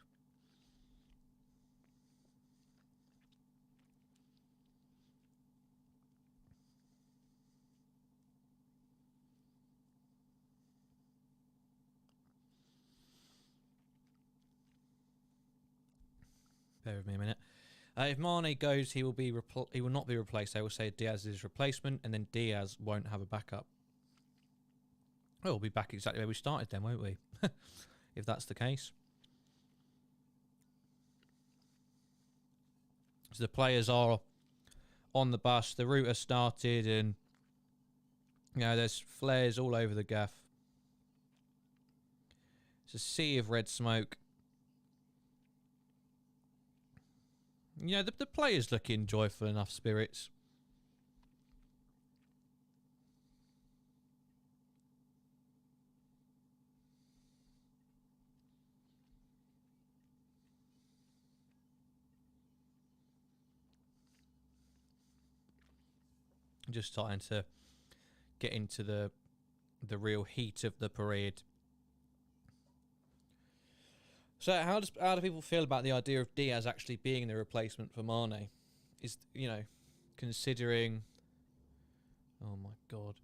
Bear with me a minute. If Mané goes, he will not be replaced. They will say Diaz is replacement, and then Diaz won't have a backup. Oh, we'll be back exactly where we started then, won't we? If that's the case. So the players are on the bus. The route has started, and there's flares all over the gaff. It's a sea of red smoke. The players look in joyful enough spirits. Just starting to get into the real heat of the parade. So how do people feel about the idea of Diaz actually being the replacement for Mané? Is considering, oh my god,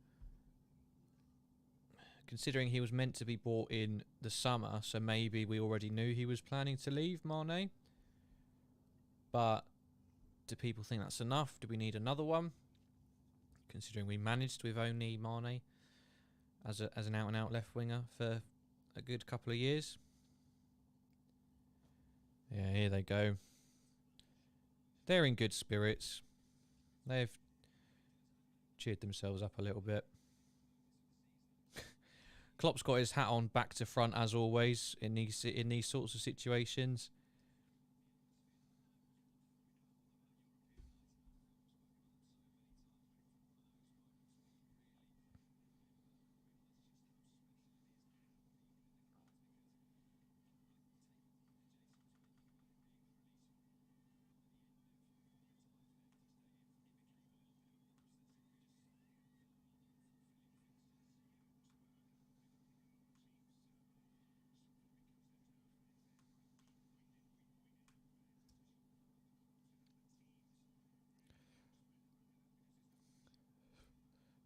considering he was meant to be bought in the summer, so maybe we already knew he was planning to leave, Mané. But do people think that's enough? Do we need another one? considering we managed with only Mané as an out-and-out left winger for a good couple of years. Yeah, here they go. They're in good spirits. They've cheered themselves up a little bit. Klopp's got his hat on back to front as always in these sorts of situations.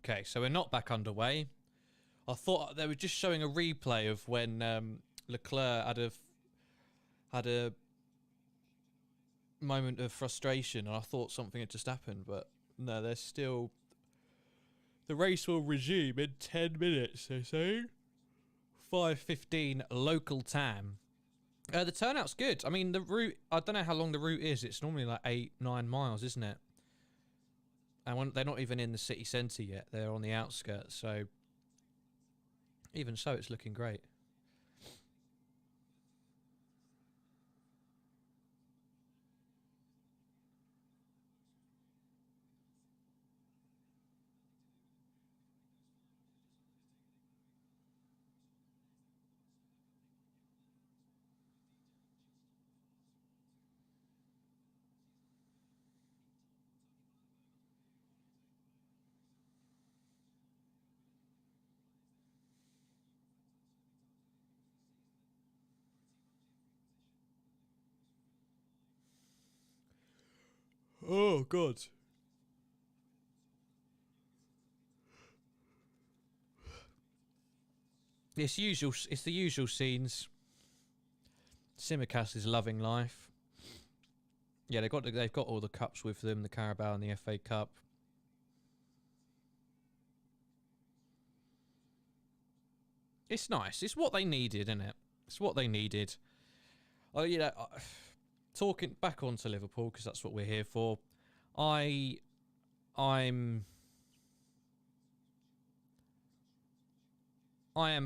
Okay, so we're not back underway. I thought they were just showing a replay of when Leclerc had a moment of frustration, and I thought something had just happened, but no, there's still... The race will resume in 10 minutes, they're saying. 5:15 local time. The turnout's good. I mean, the route... I don't know how long the route is. It's normally like 8-9 miles, isn't it? And they're not even in the city centre yet. They're on the outskirts, so... Even so, it's looking great. Oh, God. It's the usual scenes. Simicast is loving life. Yeah, they've got all the cups with them, the Carabao and the FA Cup. It's nice. It's what they needed, isn't it? It's what they needed. Oh, you know, talking back onto Liverpool, because that's what we're here for. I am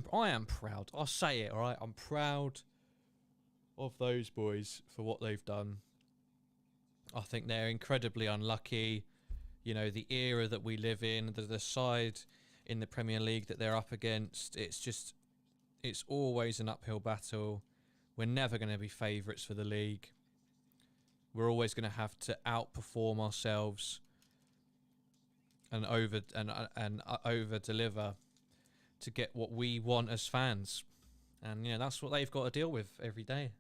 proud. I'll say it, all right? I'm proud of those boys for what they've done. I think they're incredibly unlucky. You know, the era that we live in, the side in the Premier League that they're up against, it's always an uphill battle. We're never going to be favourites for the league. We're always going to have to outperform ourselves and over deliver to get what we want as fans. And, you know, that's what they've got to deal with every day.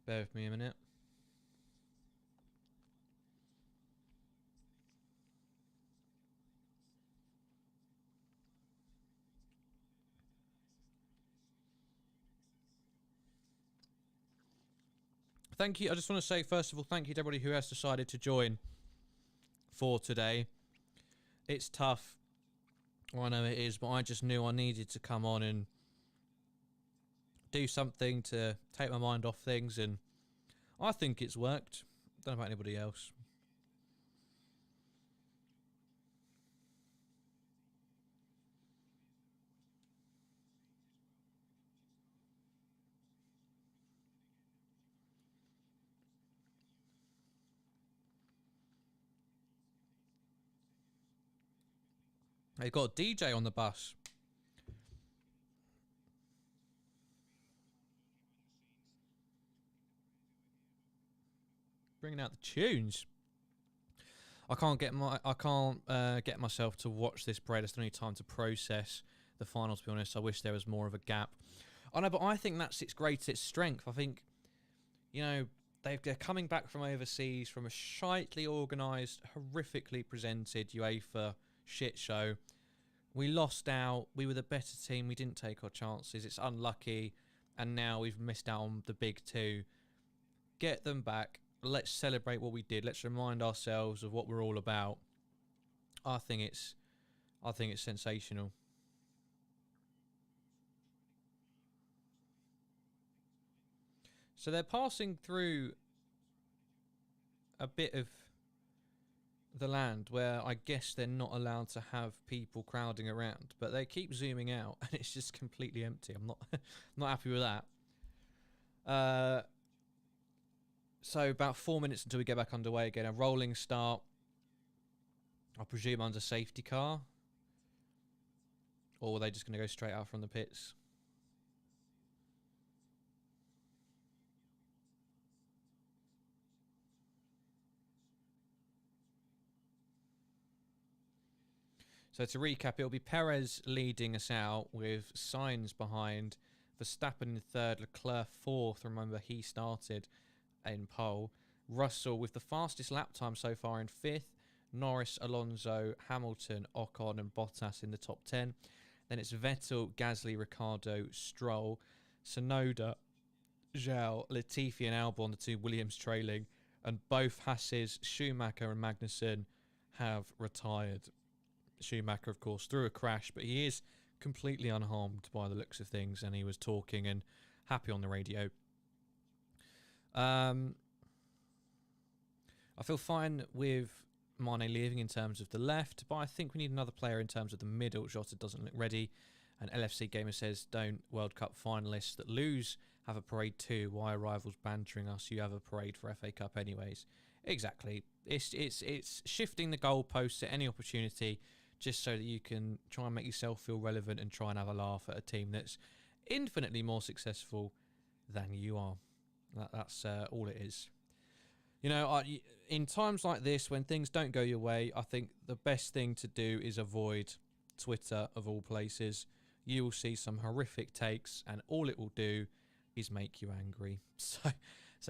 Bear with me a minute. Thank you. I just want to say, first of all, thank you to everybody who has decided to join for today. It's tough. I know it is, but I just knew I needed to come on and do something to take my mind off things, and I think it's worked. Don't know about anybody else. They've got a DJ on the bus. Bringing out the tunes. get myself to watch this break. There's no time to process the final, to be honest. I wish there was more of a gap. I know, but I think that's its greatest strength. I think, they're coming back from overseas from a shitely organised, horrifically presented UEFA shit show. We lost out. We were the better team. We didn't take our chances. It's unlucky. And now we've missed out on the big two. Get them back. Let's celebrate what we did. Let's remind ourselves of what we're all about. I think it's sensational. So they're passing through a bit of the land where I guess they're not allowed to have people crowding around, but they keep zooming out and it's just completely empty. I'm not happy with that. So about 4 minutes until we get back underway again. A rolling start. I presume under safety car. Or were they just going to go straight out from the pits? So to recap, it'll be Perez leading us out with Sainz behind, Verstappen in third, Leclerc fourth. Remember, he started in pole. Russell with the fastest lap time so far in fifth. Norris, Alonso, Hamilton, Ocon and Bottas in the top 10. Then it's Vettel, Gasly, Ricciardo, Stroll, Tsunoda, Zhou, Latifi and Albon, the two Williams trailing. And both Hasses, Schumacher and Magnussen have retired. Schumacher, of course, through a crash, but he is completely unharmed by the looks of things, and he was talking and happy on the radio. I feel fine with Mané leaving in terms of the left, but I think we need another player in terms of the middle. Jota doesn't look ready, and LFC Gamer says, don't World Cup finalists that lose have a parade too. Why are rivals bantering us? You have a parade for FA Cup anyways. Exactly. It's shifting the goalposts at any opportunity, just so that you can try and make yourself feel relevant and try and have a laugh at a team that's infinitely more successful than you are. That's all it is. In times like this, when things don't go your way, I think the best thing to do is avoid Twitter, of all places. You will see some horrific takes, and all it will do is make you angry. So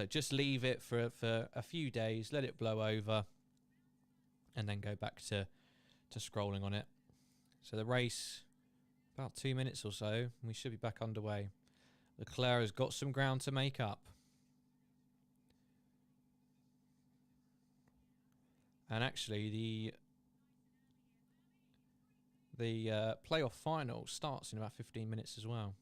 just leave it for a few days, let it blow over, and then go back to scrolling on it. So the race, about 2 minutes or so, and we should be back underway. Leclerc has got some ground to make up. And actually, the playoff final starts in about 15 minutes as well.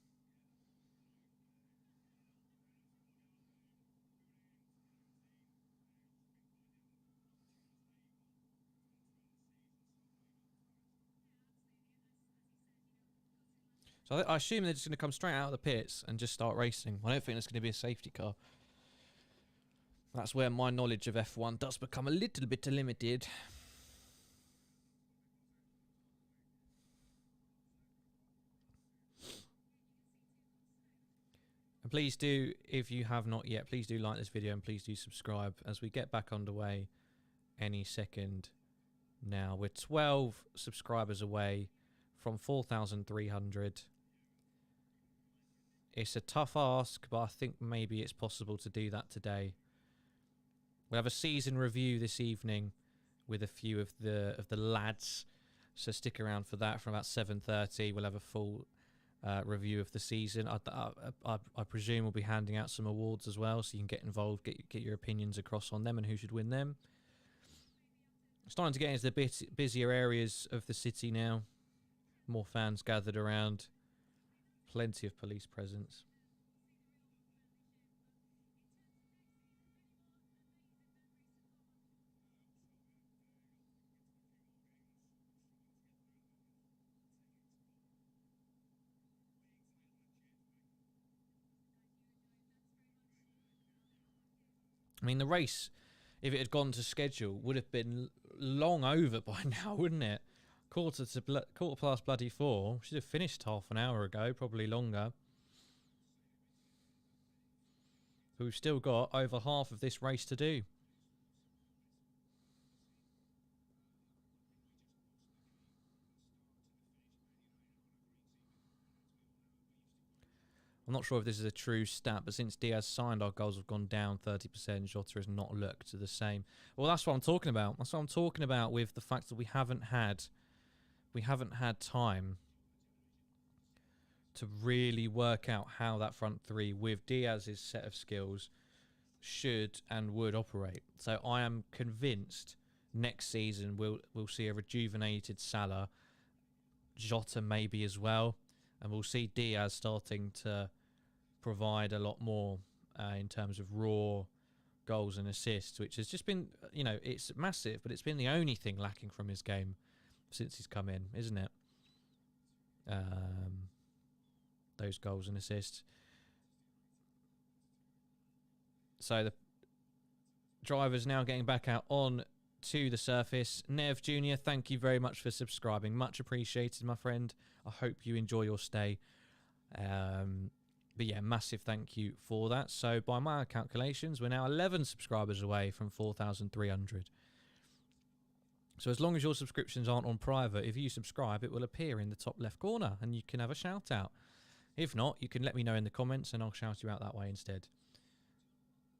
So I assume they're just going to come straight out of the pits and just start racing. I don't think there's going to be a safety car. That's where my knowledge of F1 does become a little bit limited. And please do, if you have not yet, please do like this video and please do subscribe as we get back underway any second now. We're 12 subscribers away from 4,300. It's a tough ask, but I think maybe it's possible to do that today. We'll have a season review this evening with a few of the lads, so stick around for that. From about 7:30, we'll have a full review of the season. I presume we'll be handing out some awards as well, so you can get involved, get your opinions across on them and who should win them. Starting to get into the busier areas of the city now. More fans gathered around. Plenty of police presence. I mean, the race, if it had gone to schedule, would have been long over by now, wouldn't it? Quarter past bloody 4. Should have finished half an hour ago, probably longer. But we've still got over half of this race to do. I'm not sure if this is a true stat, but since Diaz signed, our goals have gone down 30%. Jota has not looked the same. Well, that's what I'm talking about. That's what I'm talking about with the fact that we haven't had time to really work out how that front three with Diaz's set of skills should and would operate. So I am convinced next season we'll see a rejuvenated Salah, Jota maybe as well, and we'll see Diaz starting to provide a lot more in terms of raw goals and assists, which has just been, you know, it's massive, but it's been the only thing lacking from his game since he's come in, isn't it? Those goals and assists. So the driver's now getting back out on to the surface. Nev Jr., thank you very much for subscribing. Much appreciated, my friend. I hope you enjoy your stay. But yeah, massive thank you for that. So by my calculations, we're now 11 subscribers away from 4,300. So as long as your subscriptions aren't on private, if you subscribe, it will appear in the top left corner and you can have a shout out. If not, you can let me know in the comments and I'll shout you out that way instead.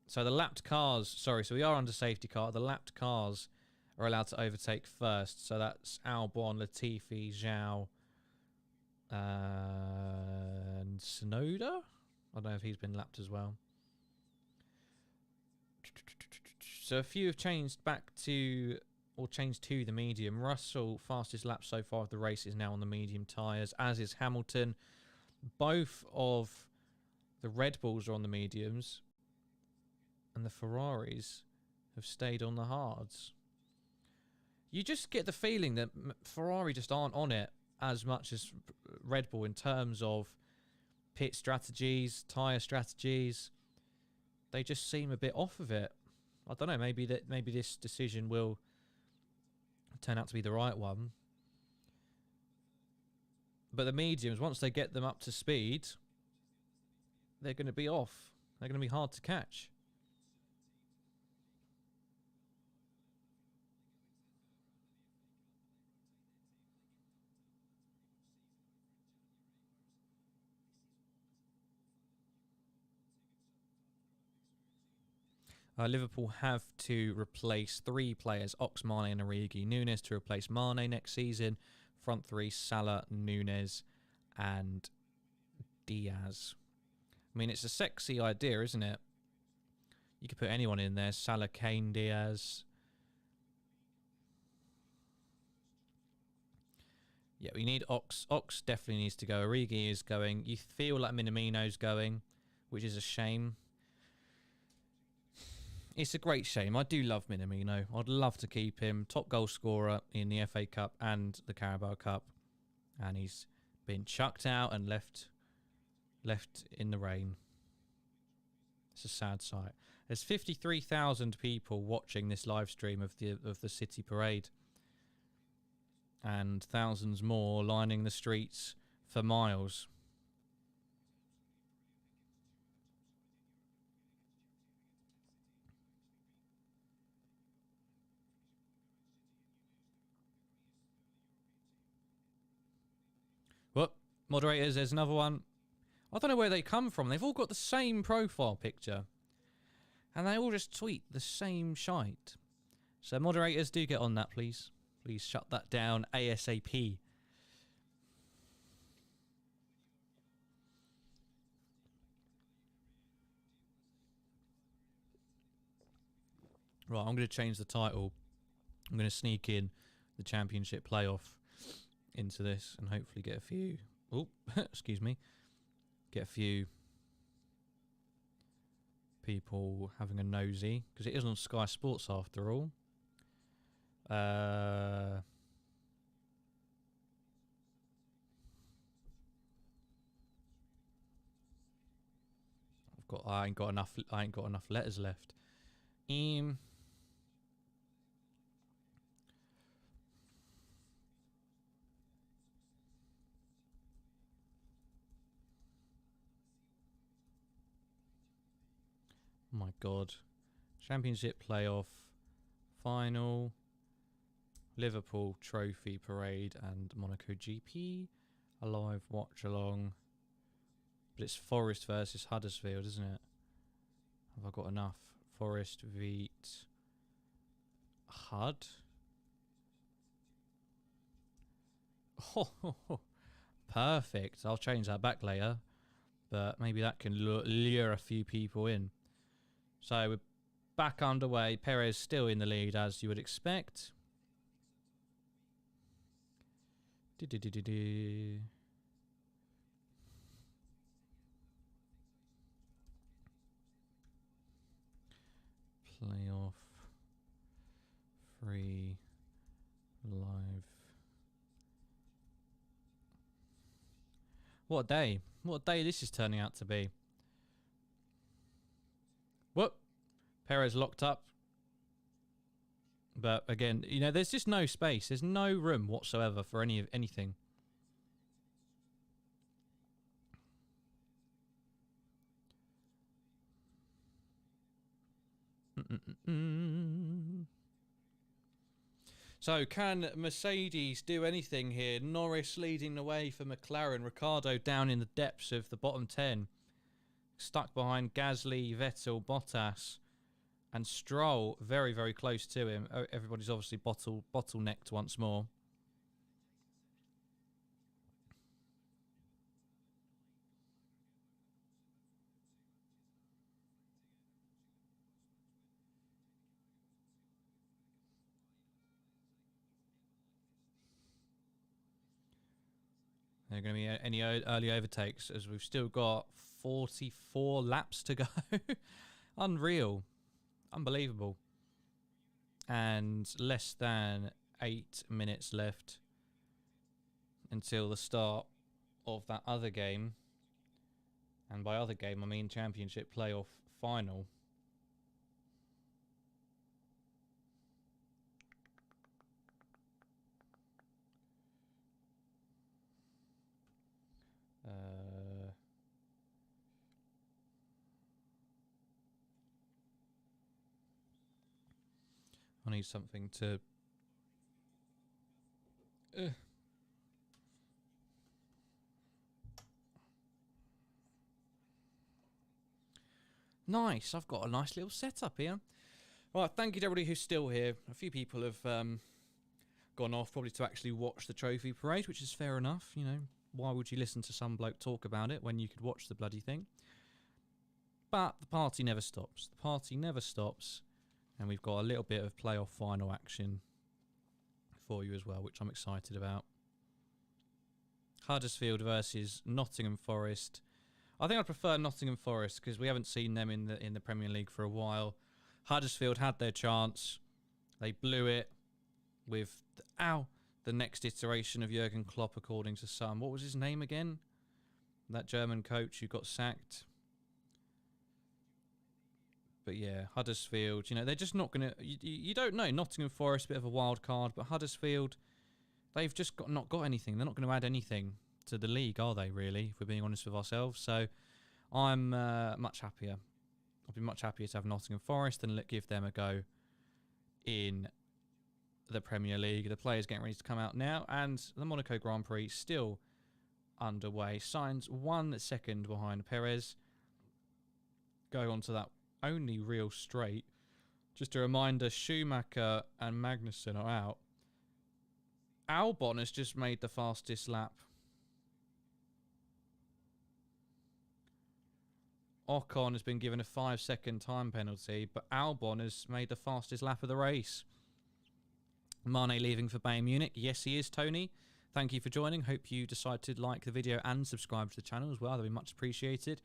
So the lapped cars, sorry, so we are under safety car. The lapped cars are allowed to overtake first. So that's Albon, Latifi, Zhao, and Tsunoda. I don't know if he's been lapped as well. So a few have changed back to, or changed to the medium. Russell, fastest lap so far of the race, is now on the medium tyres, as is Hamilton. Both of the Red Bulls are on the mediums, and the Ferraris have stayed on the hards. You just get the feeling that Ferrari just aren't on it as much as Red Bull in terms of pit strategies, tyre strategies. They just seem a bit off of it. I don't know, maybe this decision will turn out to be the right one. But the mediums, once they get them up to speed, they're going to be off. They're going to be hard to catch. Liverpool have to replace 3 players, Ox, Mané and Origi. Núñez to replace Mané next season. Front 3, Salah, Núñez and Diaz. I mean, it's a sexy idea, isn't it? You could put anyone in there. Salah, Kane, Diaz. Yeah, we need Ox. Ox definitely needs to go. Origi is going. You feel like Minamino's going, which is a shame. It's a great shame. I do love Minamino. I'd love to keep him. Top goal scorer in the FA Cup and the Carabao Cup. And he's been chucked out and left in the rain. It's a sad sight. There's 53,000 people watching this live stream of the City Parade. And thousands more lining the streets for miles. Well, moderators, there's another one. I don't know where they come from. They've all got the same profile picture. And they all just tweet the same shite. So moderators, do get on that, please. Please shut that down ASAP. Right, I'm going to change the title. I'm going to sneak in the championship playoff into this and hopefully get a few... Oh, excuse me. Get a few people having a nosy. Because it is on Sky Sports after all. I ain't got enough letters left. Oh my god. Championship playoff, final, Liverpool trophy parade and Monaco GP, a live watch along. But it's Forrest versus Huddersfield, isn't it? Have I got enough? Forrest beat Hud. Oh, perfect. I'll change that back later. But maybe that can lure a few people in. So we're back underway. Perez still in the lead, as you would expect. Playoff. Free. Live. What a day. What a day this is turning out to be. Whoop. Perez locked up. But again, you know, there's just no space. There's no room whatsoever for anything. So, can Mercedes do anything here? Norris leading the way for McLaren. Ricciardo down in the depths of the bottom 10. Stuck behind Gasly, Vettel, Bottas. And Stroll very, very close to him. Everybody's obviously bottlenecked once more. There are going to be any early overtakes, as we've still got 44 laps to go. Unreal. Unbelievable. And less than 8 minutes left until the start of that other game. And by other game, I mean championship playoff final. I need something to... Nice, I've got a nice little setup here. Right, thank you to everybody who's still here. A few people have gone off probably to actually watch the trophy parade, which is fair enough, you know. Why would you listen to some bloke talk about it when you could watch the bloody thing? But the party never stops. The party never stops. And we've got a little bit of playoff final action for you as well, which I'm excited about. Huddersfield versus Nottingham Forest. I think I prefer Nottingham Forest because we haven't seen them in the Premier League for a while. Huddersfield had their chance. They blew it with the next iteration of Jurgen Klopp, according to some. What was his name again? That German coach who got sacked. But yeah, Huddersfield, you know, they're just not going to... You don't know. Nottingham Forest, a bit of a wild card. But Huddersfield, they've just not got anything. They're not going to add anything to the league, are they, really, if we're being honest with ourselves? So I'm much happier. I'll be much happier to have Nottingham Forest and give them a go in the Premier League. The players getting ready to come out now. And the Monaco Grand Prix still underway. Sainz 1 second behind Perez. Go on to that only real straight. Just a reminder, Schumacher and Magnussen are out. Albon has just made the fastest lap. Ocon has been given a 5-second time penalty, but Albon has made the fastest lap of the race. Mané leaving for Bayern Munich. Yes, he is, Tony. Thank you for joining. Hope you decide to like the video and subscribe to the channel as well. That'd be much appreciated.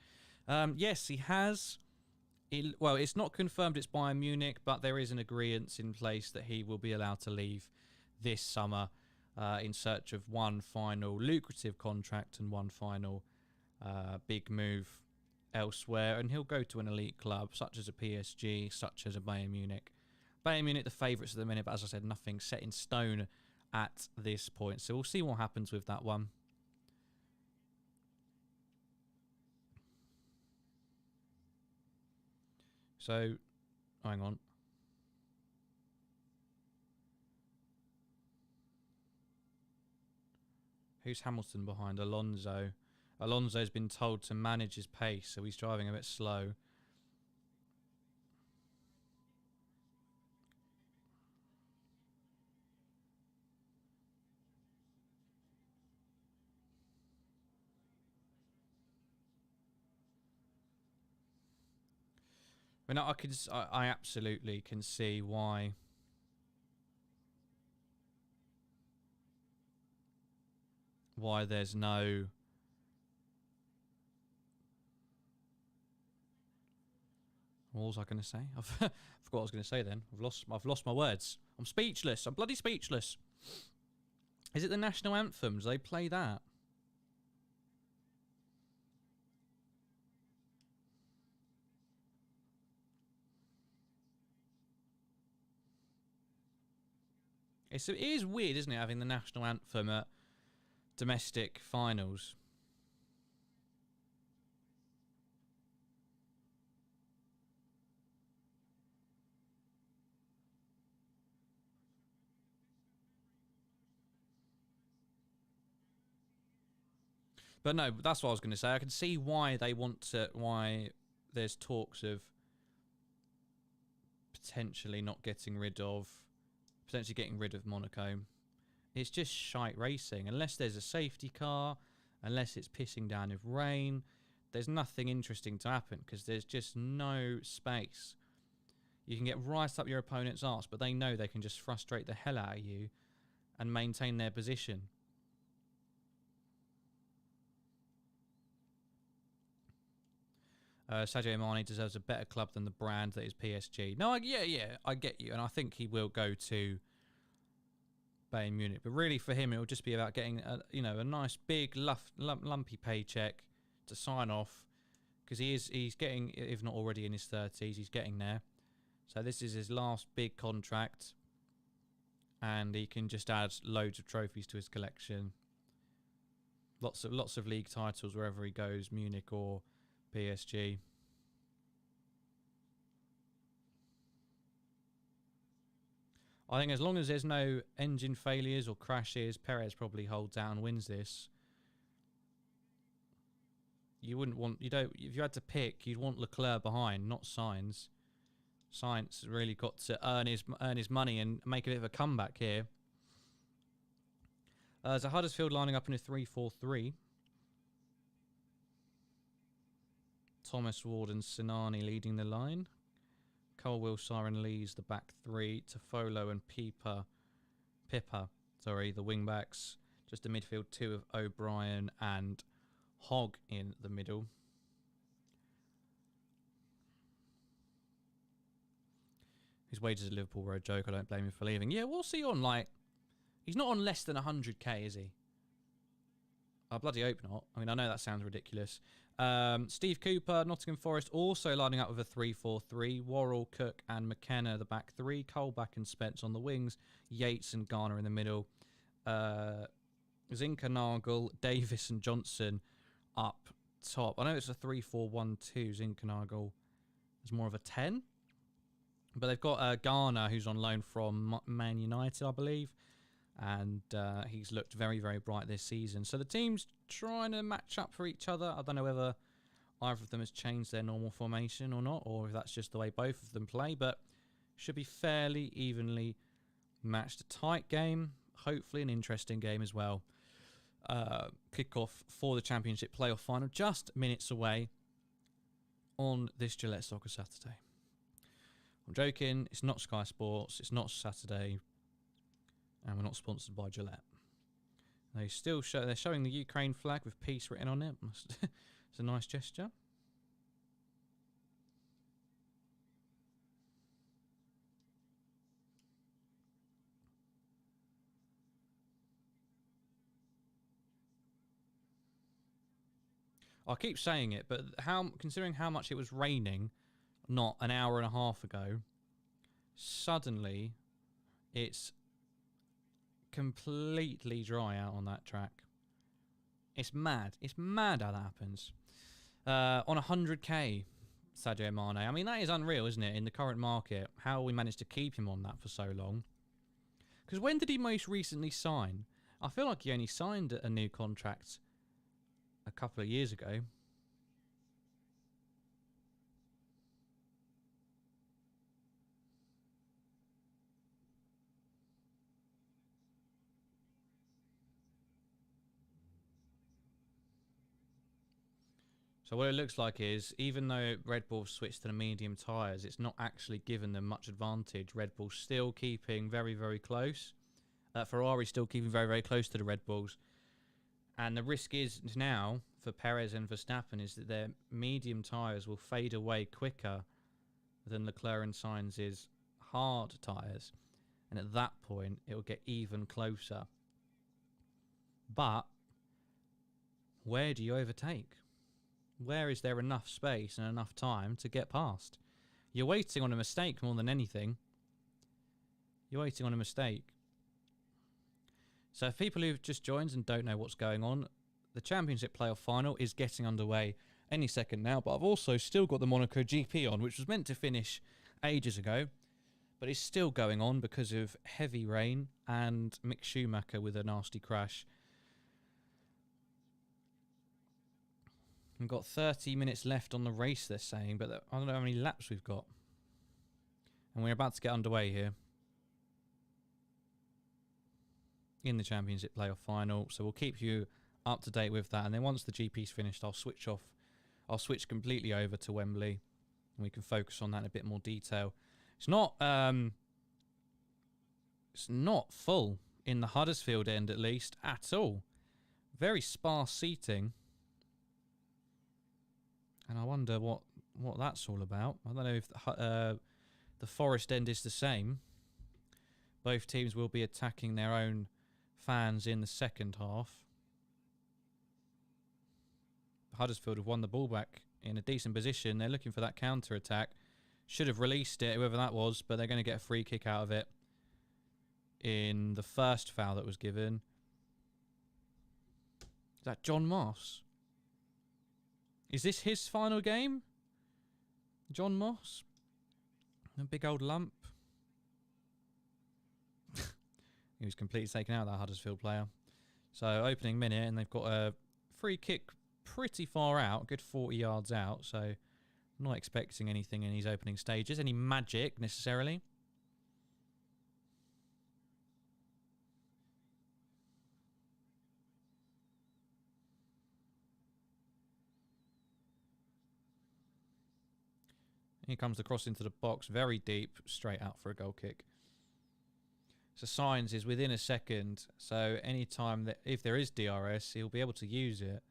Yes, he has. Well, it's not confirmed it's Bayern Munich, but there is an agreement in place that he will be allowed to leave this summer in search of one final lucrative contract and one final big move elsewhere. And he'll go to an elite club such as a PSG, such as a Bayern Munich. Bayern Munich, the favourites at the minute, but as I said, nothing set in stone at this point. So we'll see what happens with that one. So, hang on. Who's Hamilton behind? Alonso. Alonso's been told to manage his pace, so he's driving a bit slow. I mean, I absolutely can see why. Why there's no. What was I going to say? I forgot what I was going to say. Then I've lost my words. I'm speechless. I'm bloody speechless. Is it the national anthems? They play that. It is weird, isn't it, having the national anthem at domestic finals? But no, that's what I was going to say. I can see why they want to, why there's talks of potentially getting rid of Monaco. It's just shite racing. Unless there's a safety car, unless it's pissing down with rain, there's nothing interesting to happen because there's just no space. You can get right up your opponent's arse, but they know they can just frustrate the hell out of you and maintain their position. Sadio Mané deserves a better club than the brand that is PSG. No, yeah, I get you, and I think he will go to Bayern Munich. But really, for him, it will just be about getting a nice big lumpy paycheck to sign off, because he's getting, if not already in his 30s, he's getting there. So this is his last big contract, and he can just add loads of trophies to his collection. Lots of league titles wherever he goes, Munich or PSG. I think as long as there's no engine failures or crashes, Perez probably holds out and wins this. You wouldn't want, if you had to pick, you'd want Leclerc behind, not Sainz. Sainz really got to earn his money and make a bit of a comeback here. So Huddersfield lining up in a 3-4-3. Thomas Ward and Sinani leading the line. Colwell, Siren leads the back three. Tofolo and Pippa, the wing backs. Just a midfield two of O'Brien and Hogg in the middle. His wages at Liverpool were a joke. I don't blame him for leaving. Yeah, what's he on? Like, he's not on less than 100k, is he? I bloody hope not. I mean, I know that sounds ridiculous. Steve Cooper, Nottingham Forest, also lining up with a 3-4-3. Worrell, Cook and McKenna, the back three. Colback and Spence on the wings. Yates and Garner in the middle. Zinkernagel, Davis and Johnson up top. I know it's a 3-4-1-2. Zinkernagel is more of a 10. But they've got Garner, who's on loan from Man United, I believe. And he's looked very, very bright this season. So the team's trying to match up for each other. I don't know whether either of them has changed their normal formation or not, or if that's just the way both of them play. But should be fairly evenly matched. A tight game, hopefully an interesting game as well. Kickoff for the Championship playoff final, just minutes away on this Gillette Soccer Saturday. I'm joking. It's not Sky Sports. It's not Saturday. And we're not sponsored by Gillette. They're showing the Ukraine flag with peace written on it. It's a nice gesture. I keep saying it, but considering how much it was raining not an hour and a half ago, suddenly it's completely dry out on that track. It's mad. It's mad how that happens. On 100k, Sadio Mané. I mean, that is unreal, isn't it, in the current market, how we managed to keep him on that for so long. Because when did he most recently sign? I feel like he only signed a new contract a couple of years ago. So what it looks like is, even though Red Bull switched to the medium tyres, it's not actually given them much advantage. Red Bull's still keeping very, very close. Ferrari's still keeping very, very close to the Red Bulls. And the risk is now, for Perez and Verstappen, is that their medium tyres will fade away quicker than Leclerc and Sainz's hard tyres. And at that point, it will get even closer. But where do you overtake? Where is there enough space and enough time to get past? You're waiting on a mistake more than anything. You're waiting on a mistake. So for people who've just joined and don't know what's going on, the Championship Playoff Final is getting underway any second now, but I've also still got the Monaco GP on, which was meant to finish ages ago, but it's still going on because of heavy rain and Mick Schumacher with a nasty crash. We've got 30 minutes left on the race, they're saying, but I don't know how many laps we've got. And we're about to get underway here in the Championship Playoff Final. So we'll keep you up to date with that. And then once the GP's finished, I'll switch off. I'll switch completely over to Wembley, and we can focus on that in a bit more detail. It's not full in the Huddersfield end, at least, at all. Very sparse seating. And I wonder what that's all about. I don't know if the Forrest end is the same. Both teams will be attacking their own fans in the second half. Huddersfield have won the ball back in a decent position. They're looking for that counter-attack. Should have released it, whoever that was, but they're going to get a free kick out of it in the first foul that was given. Is that John Moss? Is this his final game? John Moss? A big old lump. He was completely taken out, that Huddersfield player. So opening minute, and they've got a free kick pretty far out, good 40 yards out. So not expecting anything in these opening stages, any magic necessarily. Here comes the cross into the box, very deep, straight out for a goal kick. So Sainz is within a second, so any time that if there is DRS, he'll be able to use it.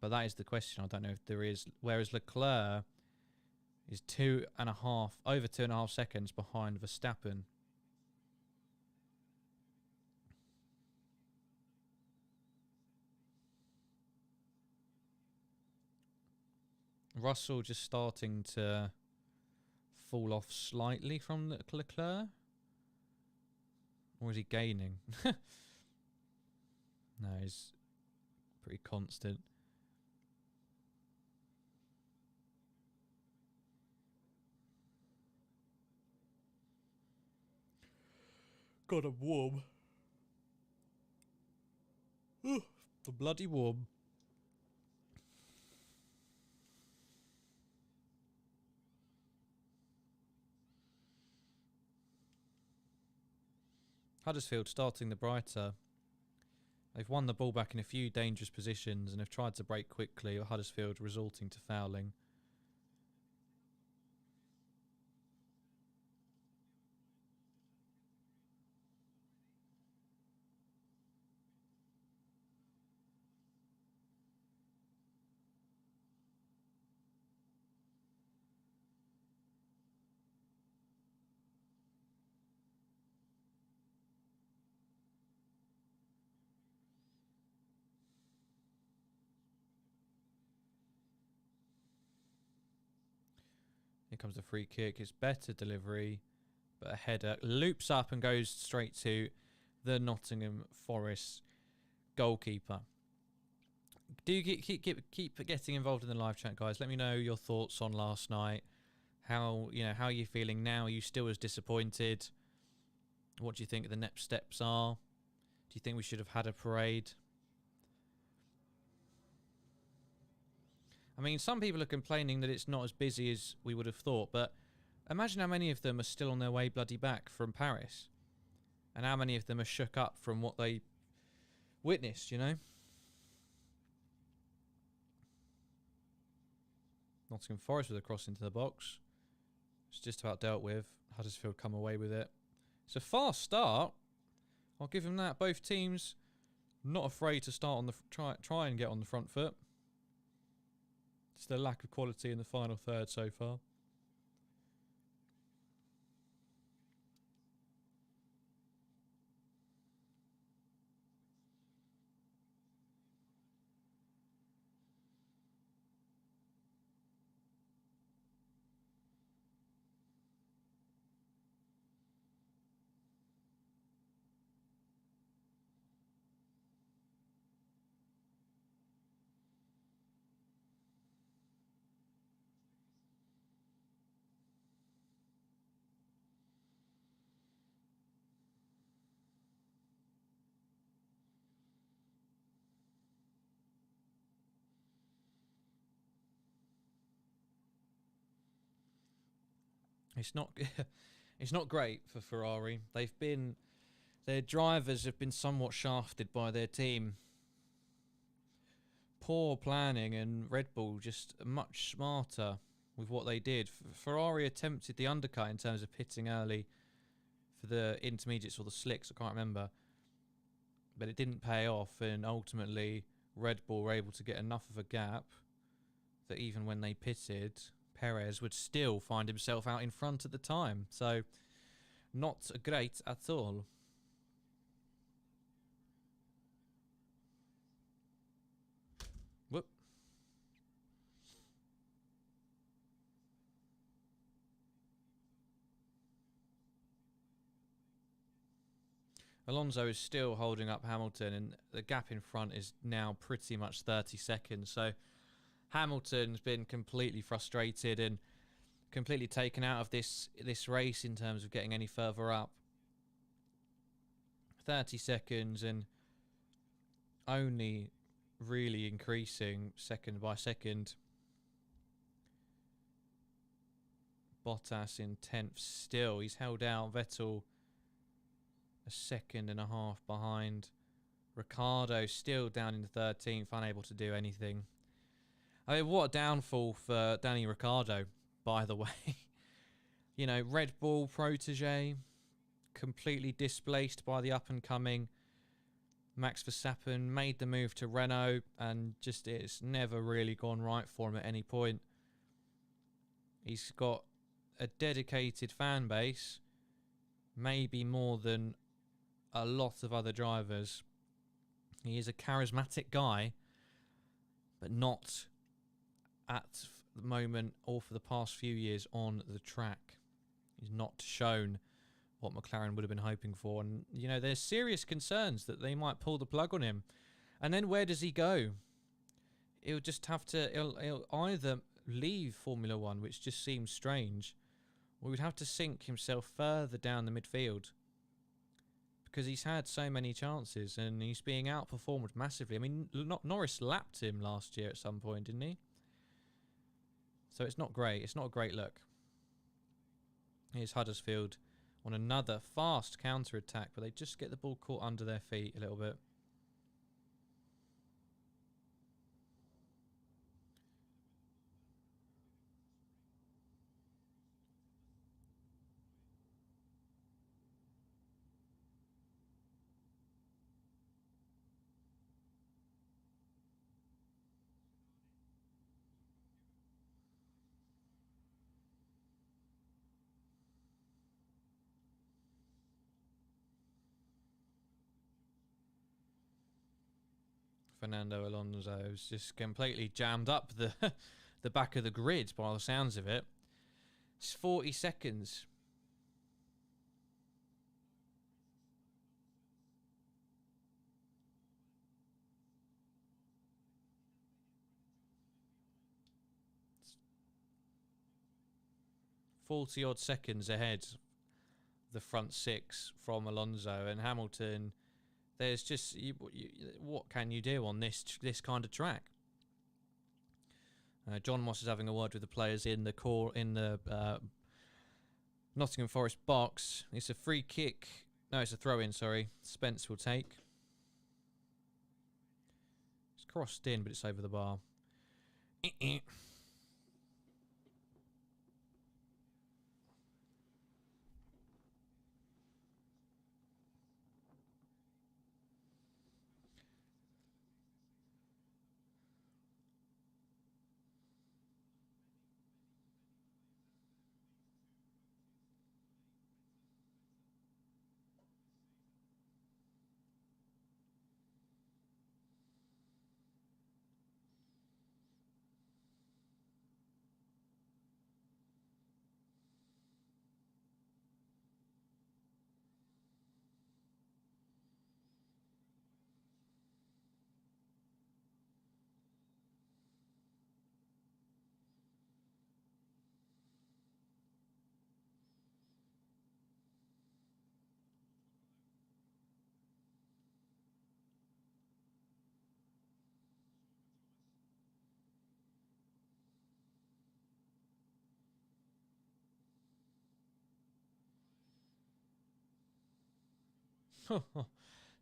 But that is the question. I don't know if there is. Whereas Leclerc is over 2.5 seconds behind Verstappen. Russell just starting to fall off slightly from Leclerc? Or is he gaining? No, he's pretty constant. God, I'm warm. The bloody warm. Huddersfield starting the brighter. They've won the ball back in a few dangerous positions and have tried to break quickly, or Huddersfield resorting to fouling. Here comes the free kick. It's better delivery, but a header loops up and goes straight to the Nottingham Forest goalkeeper. Do keep getting involved in the live chat, guys. Let me know your thoughts on last night. How are you feeling now? Are you still as disappointed? What do you think the next steps are? Do you think we should have had a parade? I mean, some people are complaining that it's not as busy as we would have thought, but imagine how many of them are still on their way bloody back from Paris. And how many of them are shook up from what they witnessed, you know? Nottingham Forest with a cross into the box. It's just about dealt with. Huddersfield come away with it. It's a fast start. I'll give them that. Both teams not afraid to start on the try and get on the front foot. It's the lack of quality in the final third so far. It's not it's not great for Ferrari. Their drivers have been somewhat shafted by their team. Poor planning, and Red Bull just much smarter with what they did. Ferrari attempted the undercut in terms of pitting early for the intermediates or the slicks, I can't remember. But it didn't pay off, and ultimately Red Bull were able to get enough of a gap that even when they pitted, Perez would still find himself out in front at the time. So, not great at all. Whoop. Alonso is still holding up Hamilton, and the gap in front is now pretty much 30 seconds. So, Hamilton's been completely frustrated and completely taken out of this race in terms of getting any further up. 30 seconds and only really increasing second by second. Bottas in 10th still. He's held out. Vettel a second and a half behind. Ricciardo still down in 13th, unable to do anything. I mean, what a downfall for Danny Ricciardo, by the way. You know, Red Bull protege, completely displaced by the up-and-coming Max Verstappen, made the move to Renault, and just it's never really gone right for him at any point. He's got a dedicated fan base, maybe more than a lot of other drivers. He is a charismatic guy, but not at the moment or for the past few years on the track. He's not shown what McLaren would have been hoping for. And, you know, there's serious concerns that they might pull the plug on him. And then where does he go? He'll just have to... He'll either leave Formula One, which just seems strange, or he'd have to sink himself further down the midfield. Because he's had so many chances and he's being outperformed massively. I mean, Norris lapped him last year at some point, didn't he? So it's not great. It's not a great look. Here's Huddersfield on another fast counter-attack, but they just get the ball caught under their feet a little bit. Fernando Alonso's just completely jammed up the the back of the grid by the sounds of it. It's 40 seconds. It's 40 odd seconds ahead the front six from Alonso, and Hamilton. There's just what can you do on this kind of track? John Moss is having a word with the players in the Nottingham Forest box. It's a free kick. No, it's a throw-in, sorry. Spence will take. It's crossed in, but it's over the bar.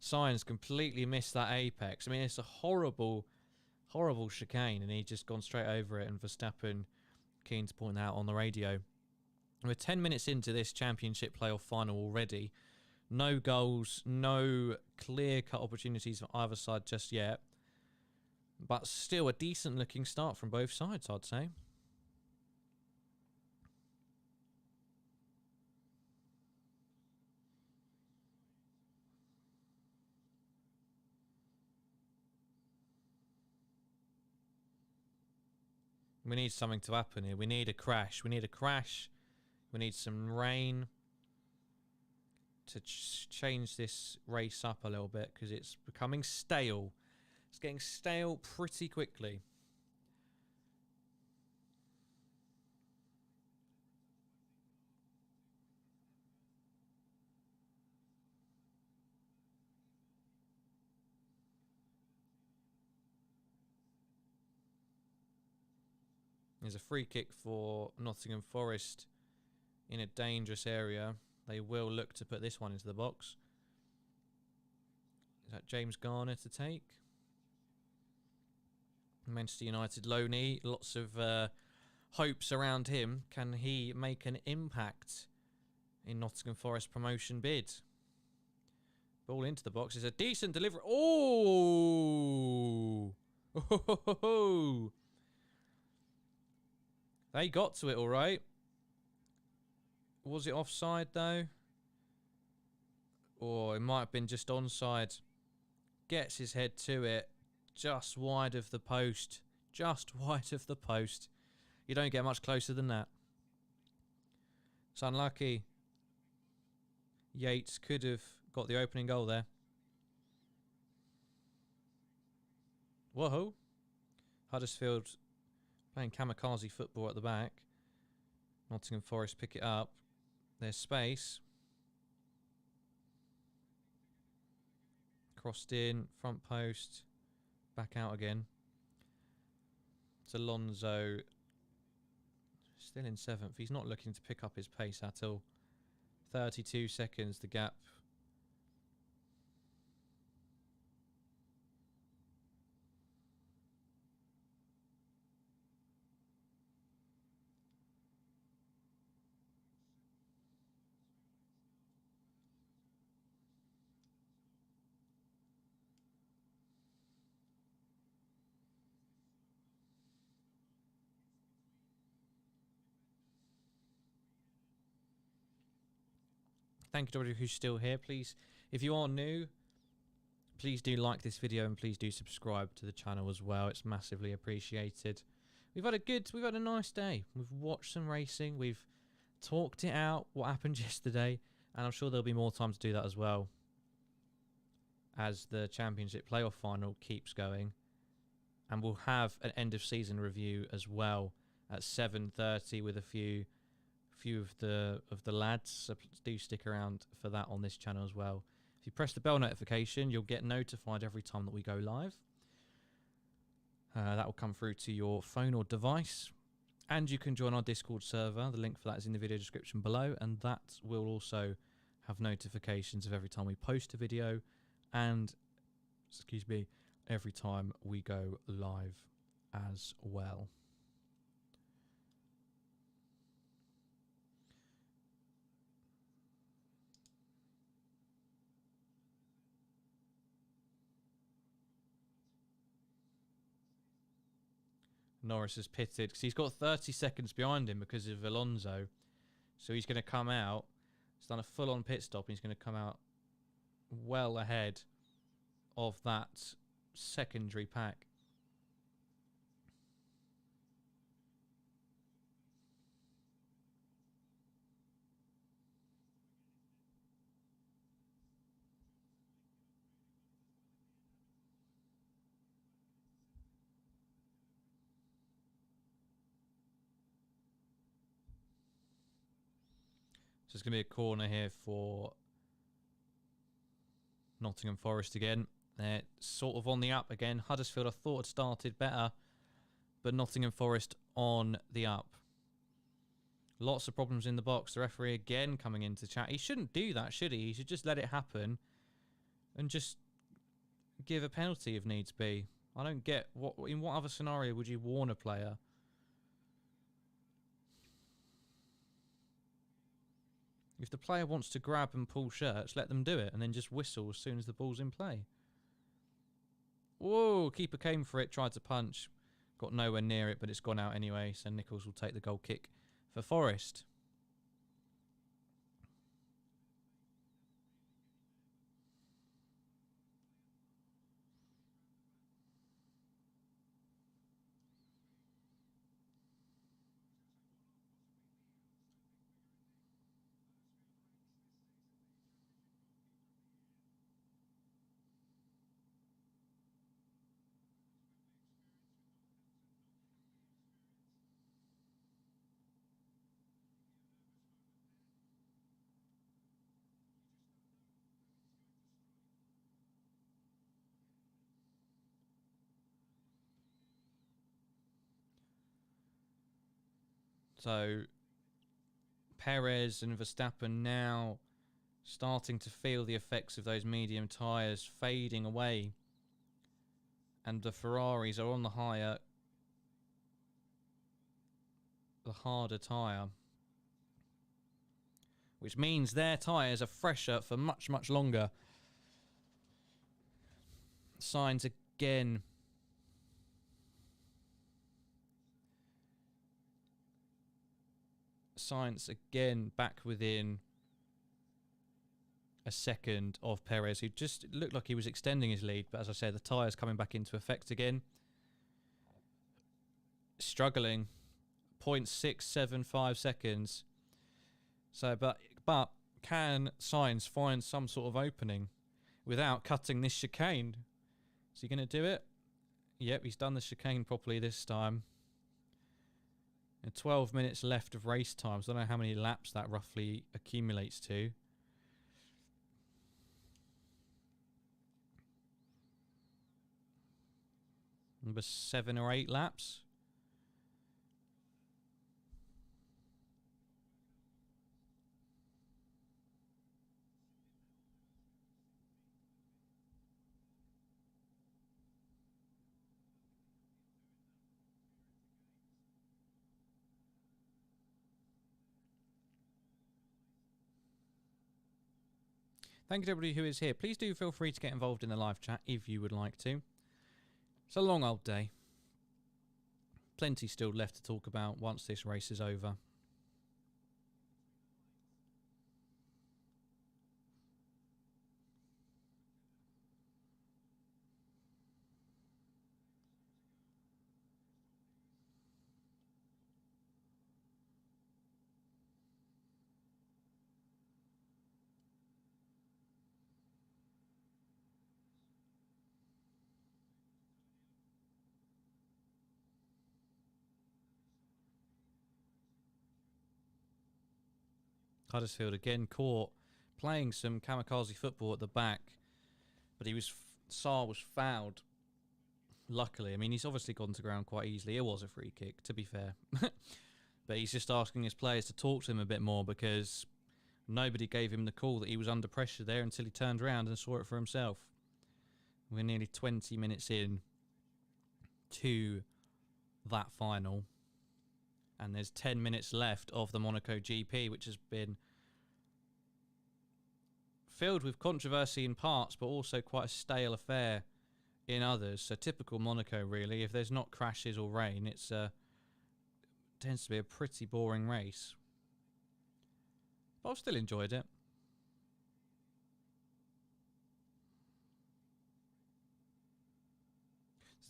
Sainz completely missed that apex. I mean, it's a horrible, horrible chicane, and he just gone straight over it, and Verstappen keen to point that out on the radio. We're 10 minutes into this championship playoff final already. No goals, no clear-cut opportunities for either side just yet. But still a decent-looking start from both sides, I'd say. We need something to happen here. We need a crash. We need a crash. We need some rain to change this race up a little bit, because it's becoming stale. It's getting stale pretty quickly. There's a free kick for Nottingham Forest in a dangerous area. They will look to put this one into the box. Is that James Garner to take? Manchester United loanee. Lots of hopes around him. Can he make an impact in Nottingham Forest promotion bid? Ball into the box. Is a decent delivery. Oh! Oh! They got to it all right. Was it offside though? Or it might have been just onside. Gets his head to it. Just wide of the post. Just wide of the post. You don't get much closer than that. It's unlucky. Yates could have got the opening goal there. Whoa. Huddersfield playing kamikaze football at the back. Nottingham Forest pick it up. There's space. Crossed in, front post, back out again. It's Alonso, still in 7th. He's not looking to pick up his pace at all. 32 seconds, the gap. Thank you to everybody who's still here. Please, if you are new, please do like this video and please do subscribe to the channel as well. It's massively appreciated. We've had a nice day. We've watched some racing. We've talked it out, what happened yesterday, and I'm sure there'll be more time to do that as well as the championship playoff final keeps going. And we'll have an end of season review as well at 7:30 with a few of the lads, so do stick around for that on this channel as well. If you press the bell notification, you'll get notified every time that we go live. That will come through to your phone or device. And you can join our Discord server. The link for that is in the video description below. And that will also have notifications of every time we post a video. And, excuse me, every time we go live as well. Norris has pitted because he's got 30 seconds behind him because of Alonso. So he's going to come out. He's done a full-on pit stop. And he's going to come out well ahead of that secondary pack. So it's going to be a corner here for Nottingham Forest again. They're sort of on the up again. Huddersfield, I thought, had started better, but Nottingham Forest on the up. Lots of problems in the box. The referee again coming into chat. He shouldn't do that, should he? He should just let it happen and just give a penalty if needs be. I don't get in what other scenario would you warn a player? If the player wants to grab and pull shirts, let them do it and then just whistle as soon as the ball's in play. Whoa, keeper came for it, tried to punch. Got nowhere near it, but it's gone out anyway. So Nichols will take the goal kick for Forrest. So Perez and Verstappen now starting to feel the effects of those medium tyres fading away. And the Ferraris are on the harder tyre. Which means their tyres are fresher for much, much longer. Sainz again. Sainz again back within a second of Perez, who just looked like he was extending his lead. But as I said, the tyres coming back into effect again. Struggling. 0.675 seconds. So, but can Sainz find some sort of opening without cutting this chicane? Is he going to do it? Yep, he's done the chicane properly this time. And 12 minutes left of race time. So I don't know how many laps that roughly accumulates to. Number 7 or 8 laps. Thank you to everybody who is here. Please do feel free to get involved in the live chat if you would like to. It's a long old day. Plenty still left to talk about once this race is over. Huddersfield again caught playing some kamikaze football at the back, but Sarr was fouled Luckily, I mean, he's obviously gone to ground quite easily. It was a free kick, to be fair. But he's just asking his players to talk to him a bit more because nobody gave him the call that he was under pressure there until he turned around and saw it for himself. We're nearly 20 minutes in to that final. And there's 10 minutes left of the Monaco GP, which has been filled with controversy in parts, but also quite a stale affair in others. So typical Monaco, really. If there's not crashes or rain, it's tends to be a pretty boring race. But I've still enjoyed it.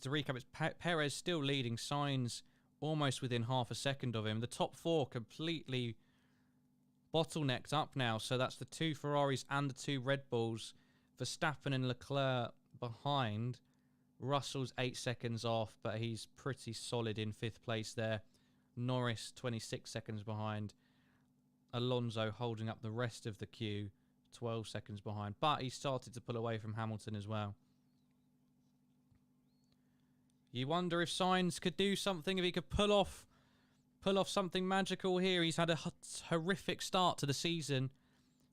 To recap, it's Perez still leading, Sainz almost within half a second of him. The top four completely bottlenecked up now, so that's the 2 Ferraris and the 2 Red Bulls. Verstappen and Leclerc behind. Russell's 8 seconds off, but he's pretty solid in 5th place there. Norris 26 seconds behind. Alonso holding up the rest of the queue, 12 seconds behind. But he started to pull away from Hamilton as well. You wonder if Sainz could do something, if he could pull off something magical here. He's had a horrific start to the season,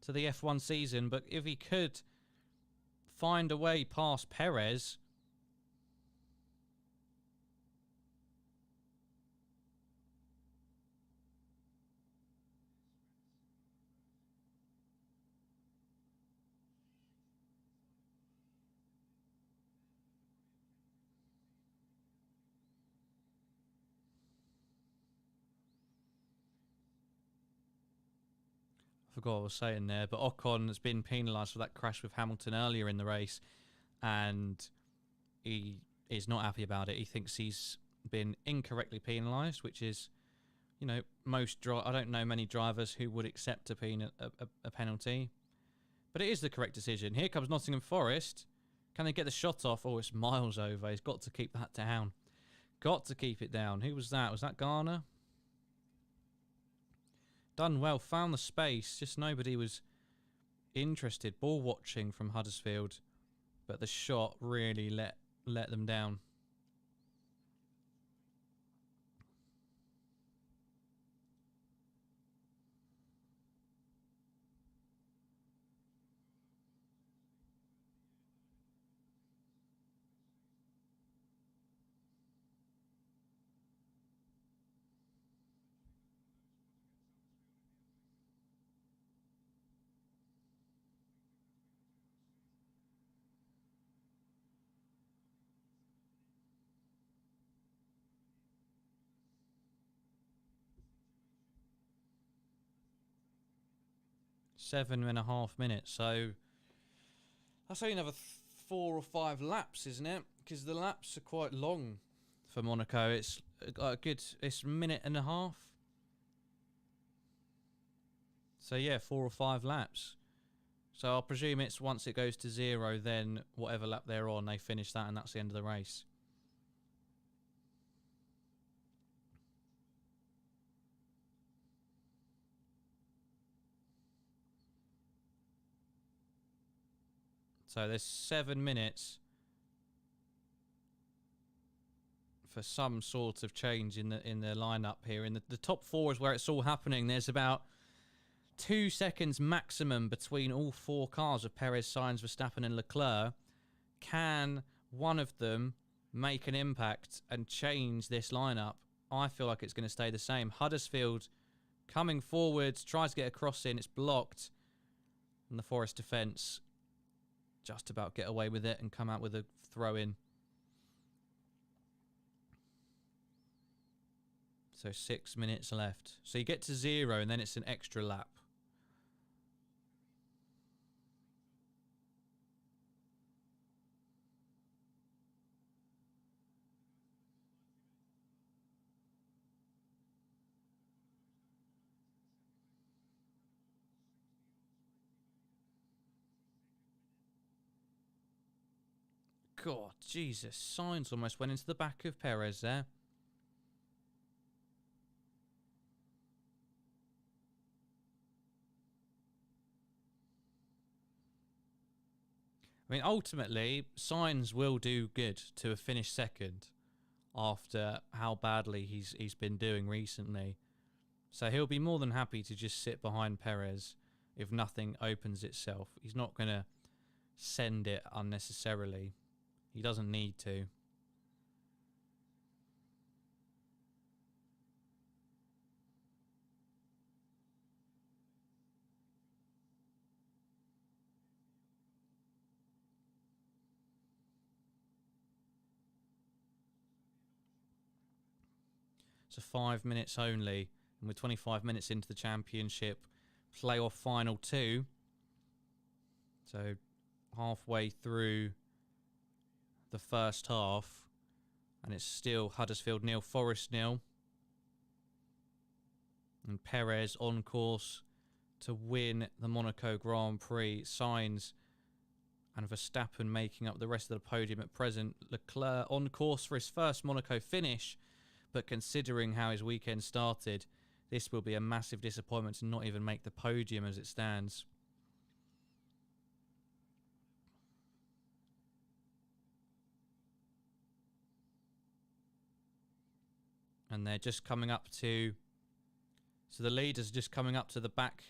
to the F1 season. But if he could find a way past Perez... I forgot what I was saying there, but Ocon has been penalised for that crash with Hamilton earlier in the race, and he is not happy about it. He thinks he's been incorrectly penalised, which is, you know, I don't know many drivers who would accept a penalty, but it is the correct decision. Here comes Nottingham Forest. Can they get the shot off? Oh, it's miles over. He's got to keep that down. Got to keep it down. Who was that? Was that Garner? Done well, found the space, just nobody was interested. Ball watching from Huddersfield, but the shot really let them down. Seven and a half minutes, so that's only another 4 or 5 laps, isn't it? Because the laps are quite long for Monaco. It's it's a minute and a half. So yeah, 4 or 5 laps. So I'll presume it's once it goes to 0, then whatever lap they're on, they finish that, and that's the end of the race. So there's 7 minutes for some sort of change in the lineup here. In the top 4 is where it's all happening. There's about 2 seconds maximum between all 4 cars of Perez, Sainz, Verstappen and Leclerc. Can one of them make an impact and change this lineup? I feel like it's going to stay the same. Huddersfield coming forwards, tries to get a cross in, it's blocked. And the Forrest defence just about get away with it and come out with a throw in. So 6 minutes left. So you get to 0 and then it's an extra lap. God, Jesus. Sainz almost went into the back of Perez there. I mean, ultimately, Sainz will do good to have finished second after how badly he's been doing recently. So he'll be more than happy to just sit behind Perez if nothing opens itself. He's not going to send it unnecessarily. He doesn't need to. So 5 minutes only, and we're 25 minutes into the championship playoff final 2. So halfway through the first half, and it's still Huddersfield 0, Forrest 0. And Perez on course to win the Monaco Grand Prix. Sainz and Verstappen making up the rest of the podium at present. Leclerc on course for his first Monaco finish, but considering how his weekend started, this will be a massive disappointment to not even make the podium as it stands. And they're just coming up to... So the leaders are just coming up to the back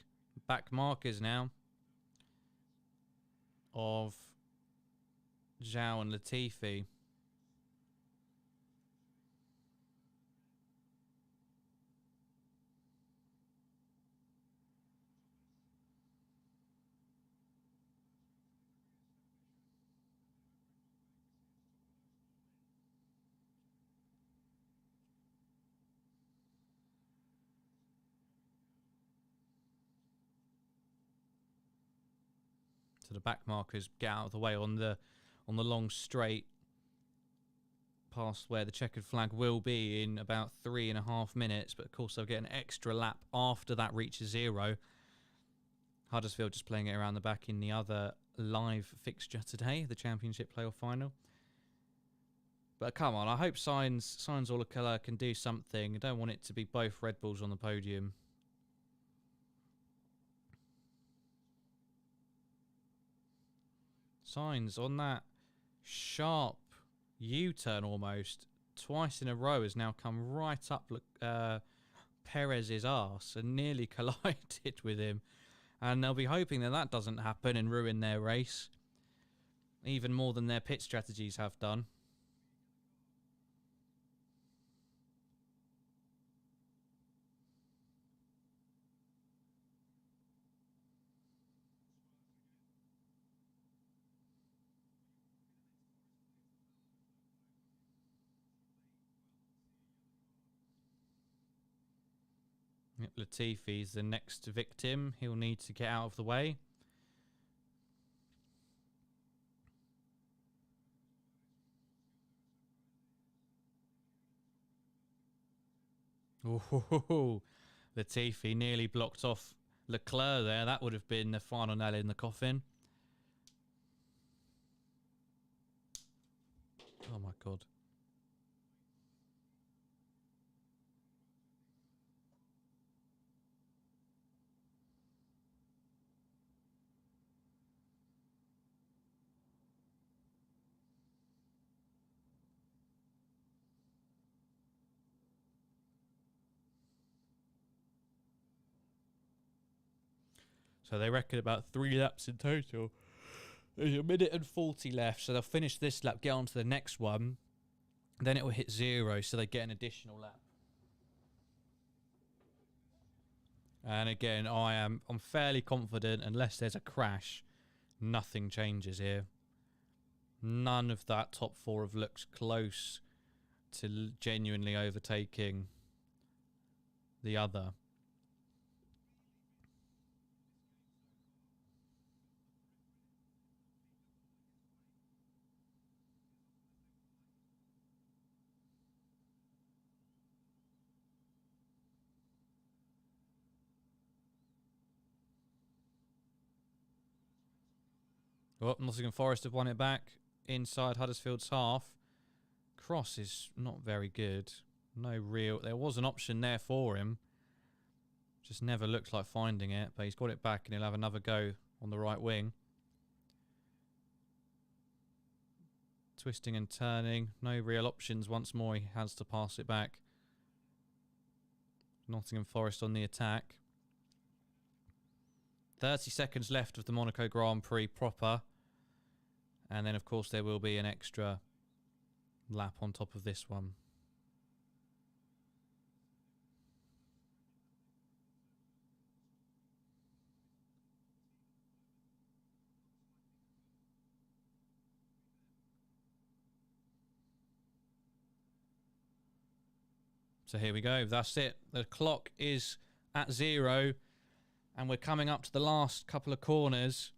markers now of Zhou and Latifi. So the back markers get out of the way on the long straight past where the checkered flag will be in about 3.5 minutes. But of course they'll get an extra lap after that reaches 0. Huddersfield just playing it around the back in the other live fixture today, the championship playoff final. But come on, I hope Sainz or Leclerc can do something. I don't want it to be both Red Bulls on the podium. Sainz on that sharp U-turn almost twice in a row has now come right up Perez's arse and nearly collided with him. And they'll be hoping that that doesn't happen and ruin their race even more than their pit strategies have done. Latifi's the next victim. He'll need to get out of the way. Ooh, Latifi nearly blocked off Leclerc there. That would have been the final nail in the coffin. Oh my God. So they reckon about 3 laps in total. There's 1:40 left, so they'll finish this lap, get on to the next one. Then it will hit 0, so they get an additional lap. And again, I'm fairly confident, unless there's a crash, nothing changes here. None of that top 4 have looked close to genuinely overtaking the other. Well, Nottingham Forest have won it back inside Huddersfield's half. Cross is not very good. No real... There was an option there for him. Just never looked like finding it. But he's got it back and he'll have another go on the right wing. Twisting and turning. No real options once more. He has to pass it back. Nottingham Forest on the attack. 30 seconds left of the Monaco Grand Prix proper. And then, of course, there will be an extra lap on top of this one. So here we go. That's it. The clock is at 0. And we're coming up to the last couple of corners.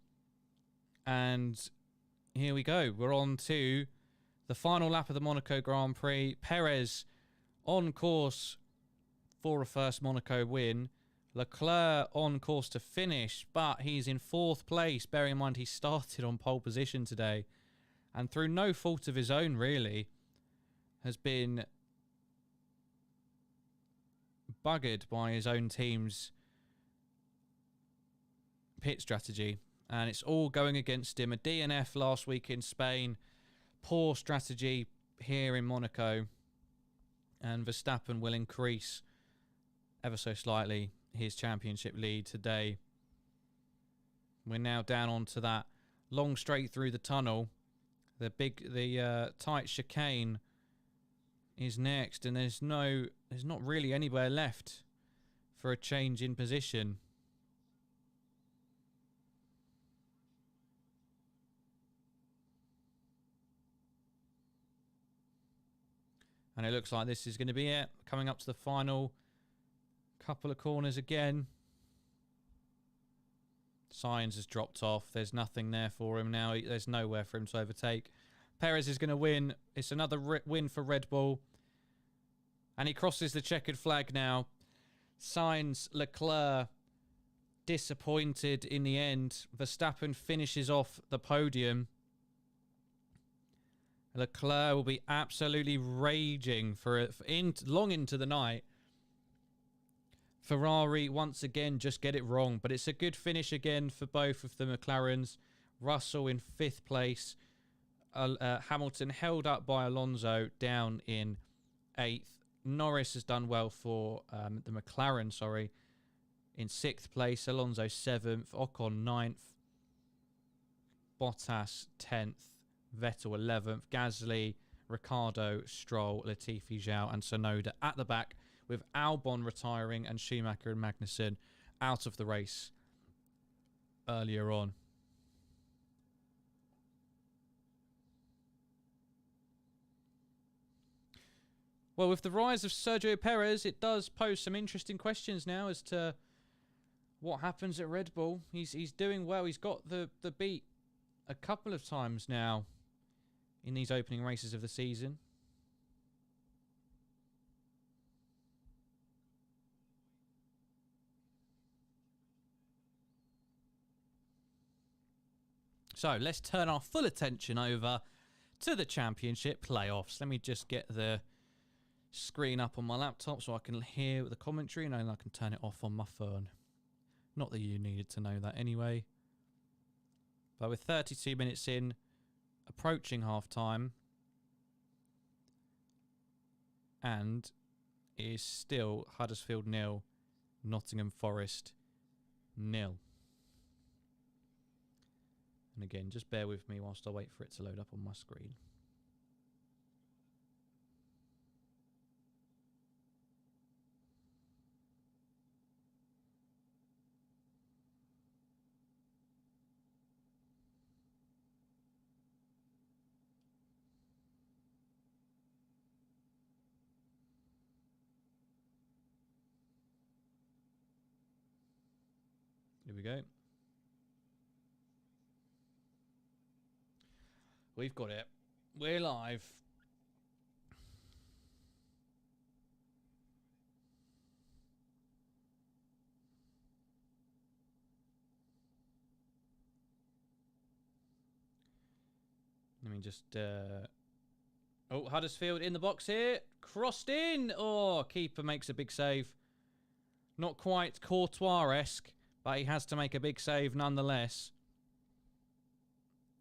And here we go. We're on to the final lap of the Monaco Grand Prix. Perez on course for a first Monaco win. Leclerc on course to finish, but he's in 4th place. Bearing in mind he started on pole position today. And through no fault of his own, really, has been buggered by his own team's pit strategy. And it's all going against him. A DNF last week in Spain. Poor strategy here in Monaco. And Verstappen will increase ever so slightly his championship lead today. We're now down onto that long straight through the tunnel. The tight chicane is next, and there's not really anywhere left for a change in position. And it looks like this is going to be it. Coming up to the final couple of corners again. Sainz has dropped off. There's nothing there for him now. There's nowhere for him to overtake. Perez is going to win. It's another win for Red Bull. And he crosses the checkered flag now. Sainz, Leclerc, disappointed in the end. Verstappen finishes off the podium. Leclerc will be absolutely raging long into the night. Ferrari, once again, just get it wrong. But it's a good finish again for both of the McLarens. Russell in 5th place. Hamilton held up by Alonso down in 8th. Norris has done well for the McLaren, in 6th place. Alonso 7th. Ocon 9th. Bottas 10th. Vettel 11th. Gasly, Ricciardo, Stroll, Latifi, Zhou and Tsunoda at the back, with Albon retiring and Schumacher and Magnussen out of the race earlier on. Well, with the rise of Sergio Perez, it does pose some interesting questions now as to what happens at Red Bull. He's doing well. He's got the beat a couple of times now in these opening races of the season. So let's turn our full attention over to the championship playoffs. Let me just get the screen up on my laptop so I can hear the commentary, and then I can turn it off on my phone. Not that you needed to know that anyway. But with 32 minutes in, approaching half-time, and it is still Huddersfield 0, Nottingham Forest 0. And again, just bear with me whilst I wait for it to load up on my screen. Here we go. We've got it. We're live. Let me just... Oh, Huddersfield in the box here. Crossed in. Oh, keeper makes a big save. Not quite Courtois-esque, but he has to make a big save nonetheless.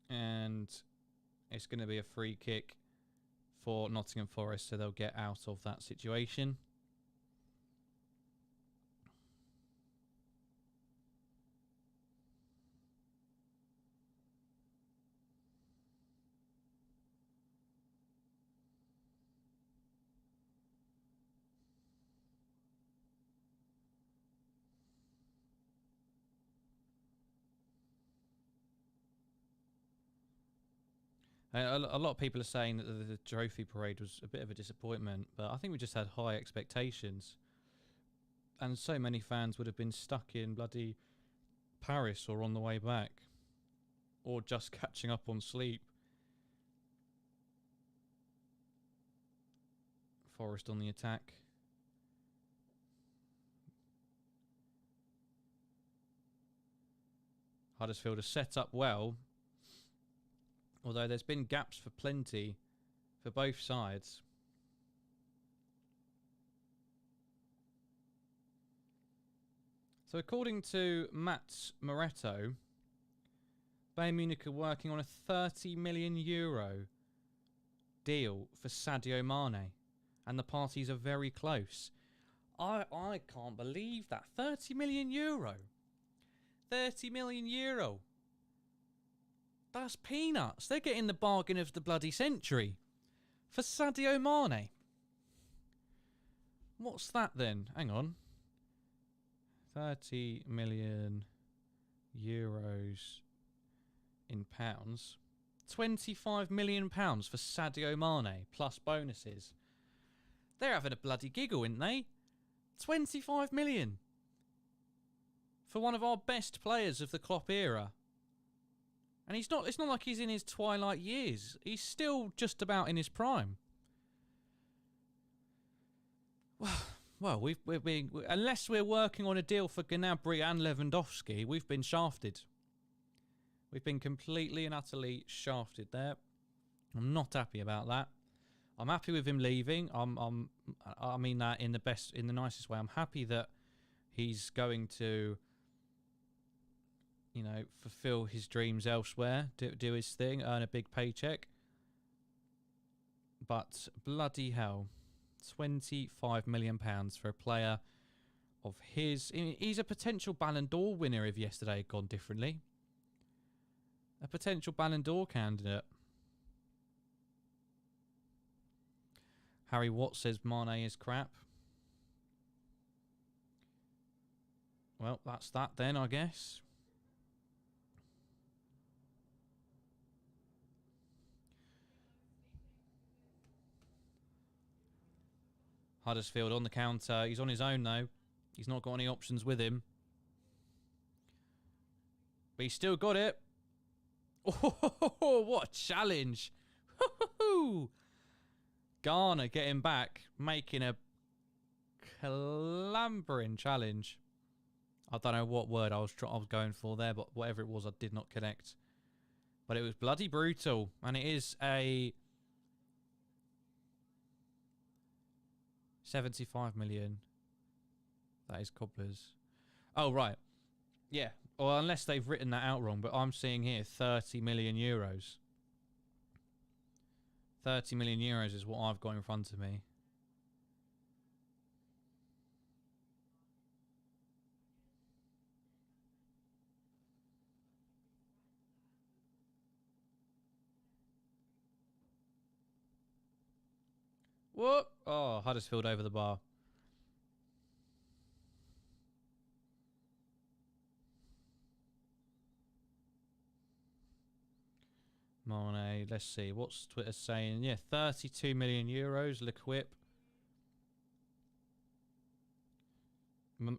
And It's going to be a free kick for Nottingham Forest, so they'll get out of that situation. A lot of people are saying that the trophy parade was a bit of a disappointment, but I think we just had high expectations. And so many fans would have been stuck in bloody Paris or on the way back. Or just catching up on sleep. Forrest on the attack. Huddersfield are set up well. Although there's been gaps for plenty for both sides. So according to Matt Moretto, Bayern Munich are working on a €30 million deal for Sadio Mané. And the parties are very close. I can't believe that. €30 million. €30 million. That's peanuts. They're getting the bargain of the bloody century for Sadio Mané. What's that then? Hang on. €30 million in pounds. £25 million for Sadio Mané plus bonuses. They're having a bloody giggle, aren't they? 25 million for one of our best players of the Klopp era. And it's not like he's in his twilight years. He's still just about in his prime. Well, we're being, unless we're working on a deal for Gnabry and Lewandowski, we've been shafted. We've been completely and utterly shafted there. I'm not happy about that. I'm happy with him leaving. I mean that in the nicest way. I'm happy that he's going to, you know, fulfill his dreams elsewhere, do his thing, earn a big paycheck. But bloody hell, £25 million for a player of his... He's a potential Ballon d'Or winner if yesterday had gone differently. A potential Ballon d'Or candidate. Harry Watt says Mané is crap. Well, that's that then, I guess. Huddersfield on the counter. He's on his own, though. He's not got any options with him. But he's still got it. Oh, what a challenge. Garner getting back, making a clambering challenge. I don't know what word I was going for there, but whatever it was, I did not connect. But it was bloody brutal. And it is a... 75 million. That is Cobblers. Oh, right. Yeah. Well, unless they've written that out wrong, but I'm seeing here 30 million euros. 30 million euros is what I've got in front of me. What? Oh, Huddersfield over the bar. Mané, let's see. What's Twitter saying? Yeah, 32 million euros, L'Equipe.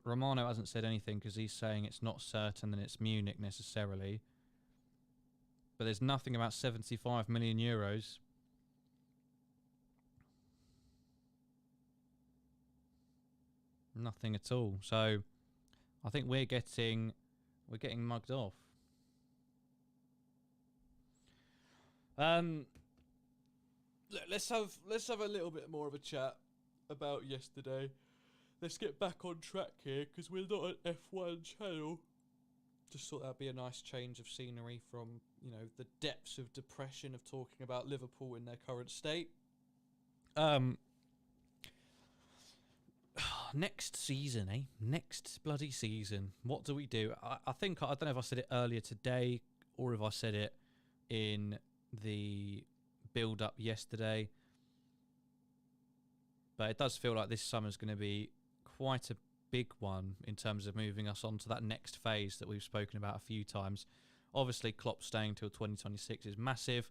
Romano hasn't said anything because he's saying it's not certain that it's Munich necessarily. But there's nothing about 75 million euros. Nothing at all. So I think we're getting mugged off. Let's have a little bit more of a chat about yesterday. Let's get back on track here because we're not an F1 channel. Just thought that'd be a nice change of scenery from, you know, the depths of depression of talking about Liverpool in their current state. Next season, eh? Next bloody season. What do we do? I think, I don't know if I said it earlier today or if I said it in the build-up yesterday, but it does feel like this summer's going to be quite a big one in terms of moving us on to that next phase that we've spoken about a few times. Obviously, Klopp staying till 2026 is massive,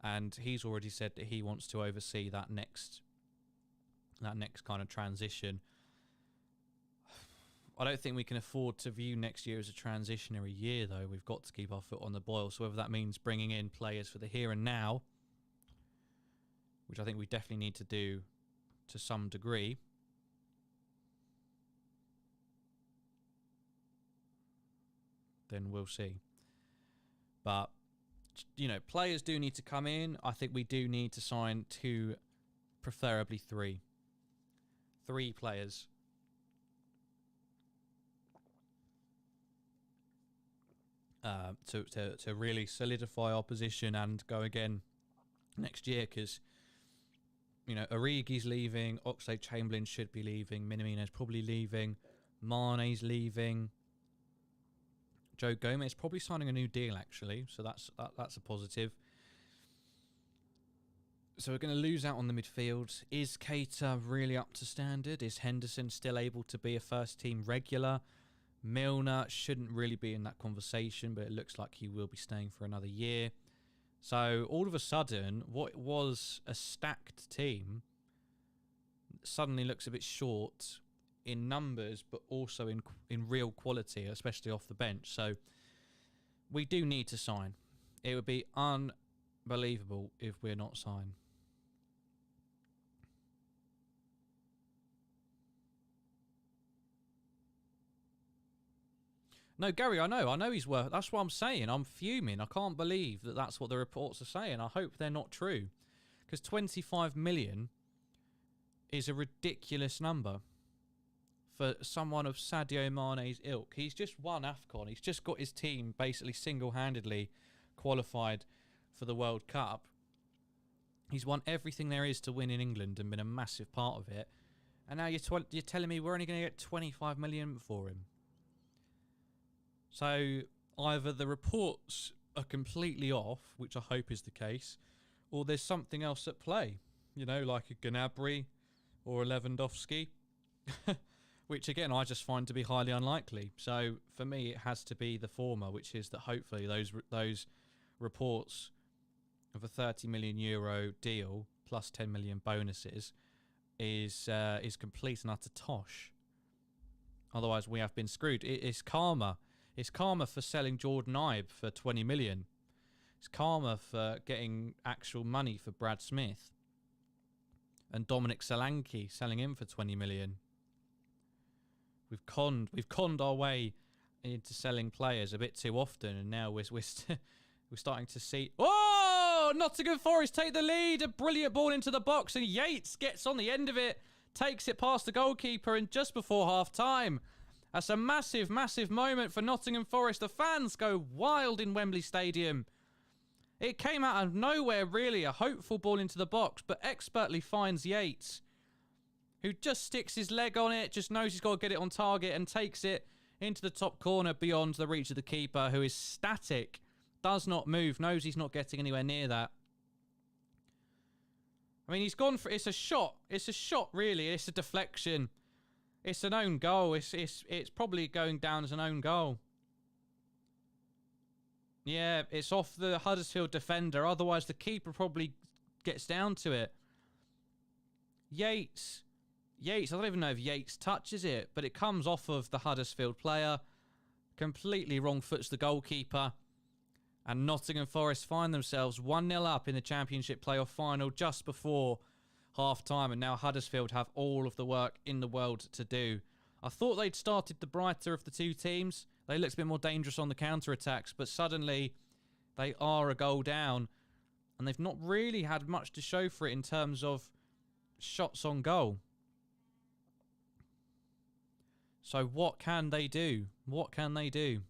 and he's already said that he wants to oversee that next kind of transition. I don't think we can afford to view next year as a transitionary year, though. We've got to keep our foot on the boil. So whether that means bringing in players for the here and now, which I think we definitely need to do to some degree, then we'll see. But, you know, players do need to come in. I think we do need to sign 2, preferably 3. 3 players. To really solidify our position and go again next year, because, you know, Origi's leaving, Oxlade-Chamberlain should be leaving, Minamino's probably leaving, Mane's leaving, Joe Gomez probably signing a new deal actually, so that's a positive. So we're going to lose out on the midfield. Is Keita really up to standard? Is Henderson still able to be a first team regular? Milner shouldn't really be in that conversation, but it looks like he will be staying for another year. So all of a sudden, what was a stacked team suddenly looks a bit short in numbers, but also in real quality, especially off the bench. So we do need to sign. It would be unbelievable if we're not signed. No, Gary, I know he's worth. That's what I'm saying. I'm fuming. I can't believe that that's what the reports are saying. I hope they're not true, because 25 million is a ridiculous number for someone of Sadio Mane's ilk. He's just won AFCON. He's just got his team basically single-handedly qualified for the World Cup. He's won everything there is to win in England and been a massive part of it. And now you're telling me we're only going to get 25 million for him. So either the reports are completely off, which I hope is the case, or there's something else at play. You know, like a Gnabry or a Lewandowski, which again I just find to be highly unlikely. So for me, it has to be the former, which is that hopefully those reports of a 30 million euro deal plus 10 million bonuses is complete and utter tosh. Otherwise, we have been screwed. It's karma. It's karma for selling Jordan Ibe for 20 million. It's karma for getting actual money for Brad Smith. And Dominic Solanke, selling him for 20 million. We've conned our way into selling players a bit too often, and now we're starting to see. Oh, Nottingham Forest take the lead. A brilliant ball into the box, and Yates gets on the end of it, takes it past the goalkeeper, and just before half time. That's a massive, massive moment for Nottingham Forest. The fans go wild in Wembley Stadium. It came out of nowhere, really. A hopeful ball into the box, but expertly finds Yates, who just sticks his leg on it, just knows he's got to get it on target, and takes it into the top corner beyond the reach of the keeper, who is static, does not move, knows he's not getting anywhere near that. I mean, he's gone for... It's a shot. It's a shot, really. It's a deflection. It's an own goal. It's probably going down as an own goal. Yeah, it's off the Huddersfield defender. Otherwise, the keeper probably gets down to it. Yates, I don't even know if Yates touches it, but it comes off of the Huddersfield player. Completely wrong foots the goalkeeper. And Nottingham Forest find themselves 1-0 up in the Championship playoff final just before half-time, and now Huddersfield have all of the work in the world to do. I thought they'd started the brighter of the two teams. They looked a bit more dangerous on the counter-attacks, but suddenly they are a goal down, and they've not really had much to show for it in terms of shots on goal. So what can they do? What can they do?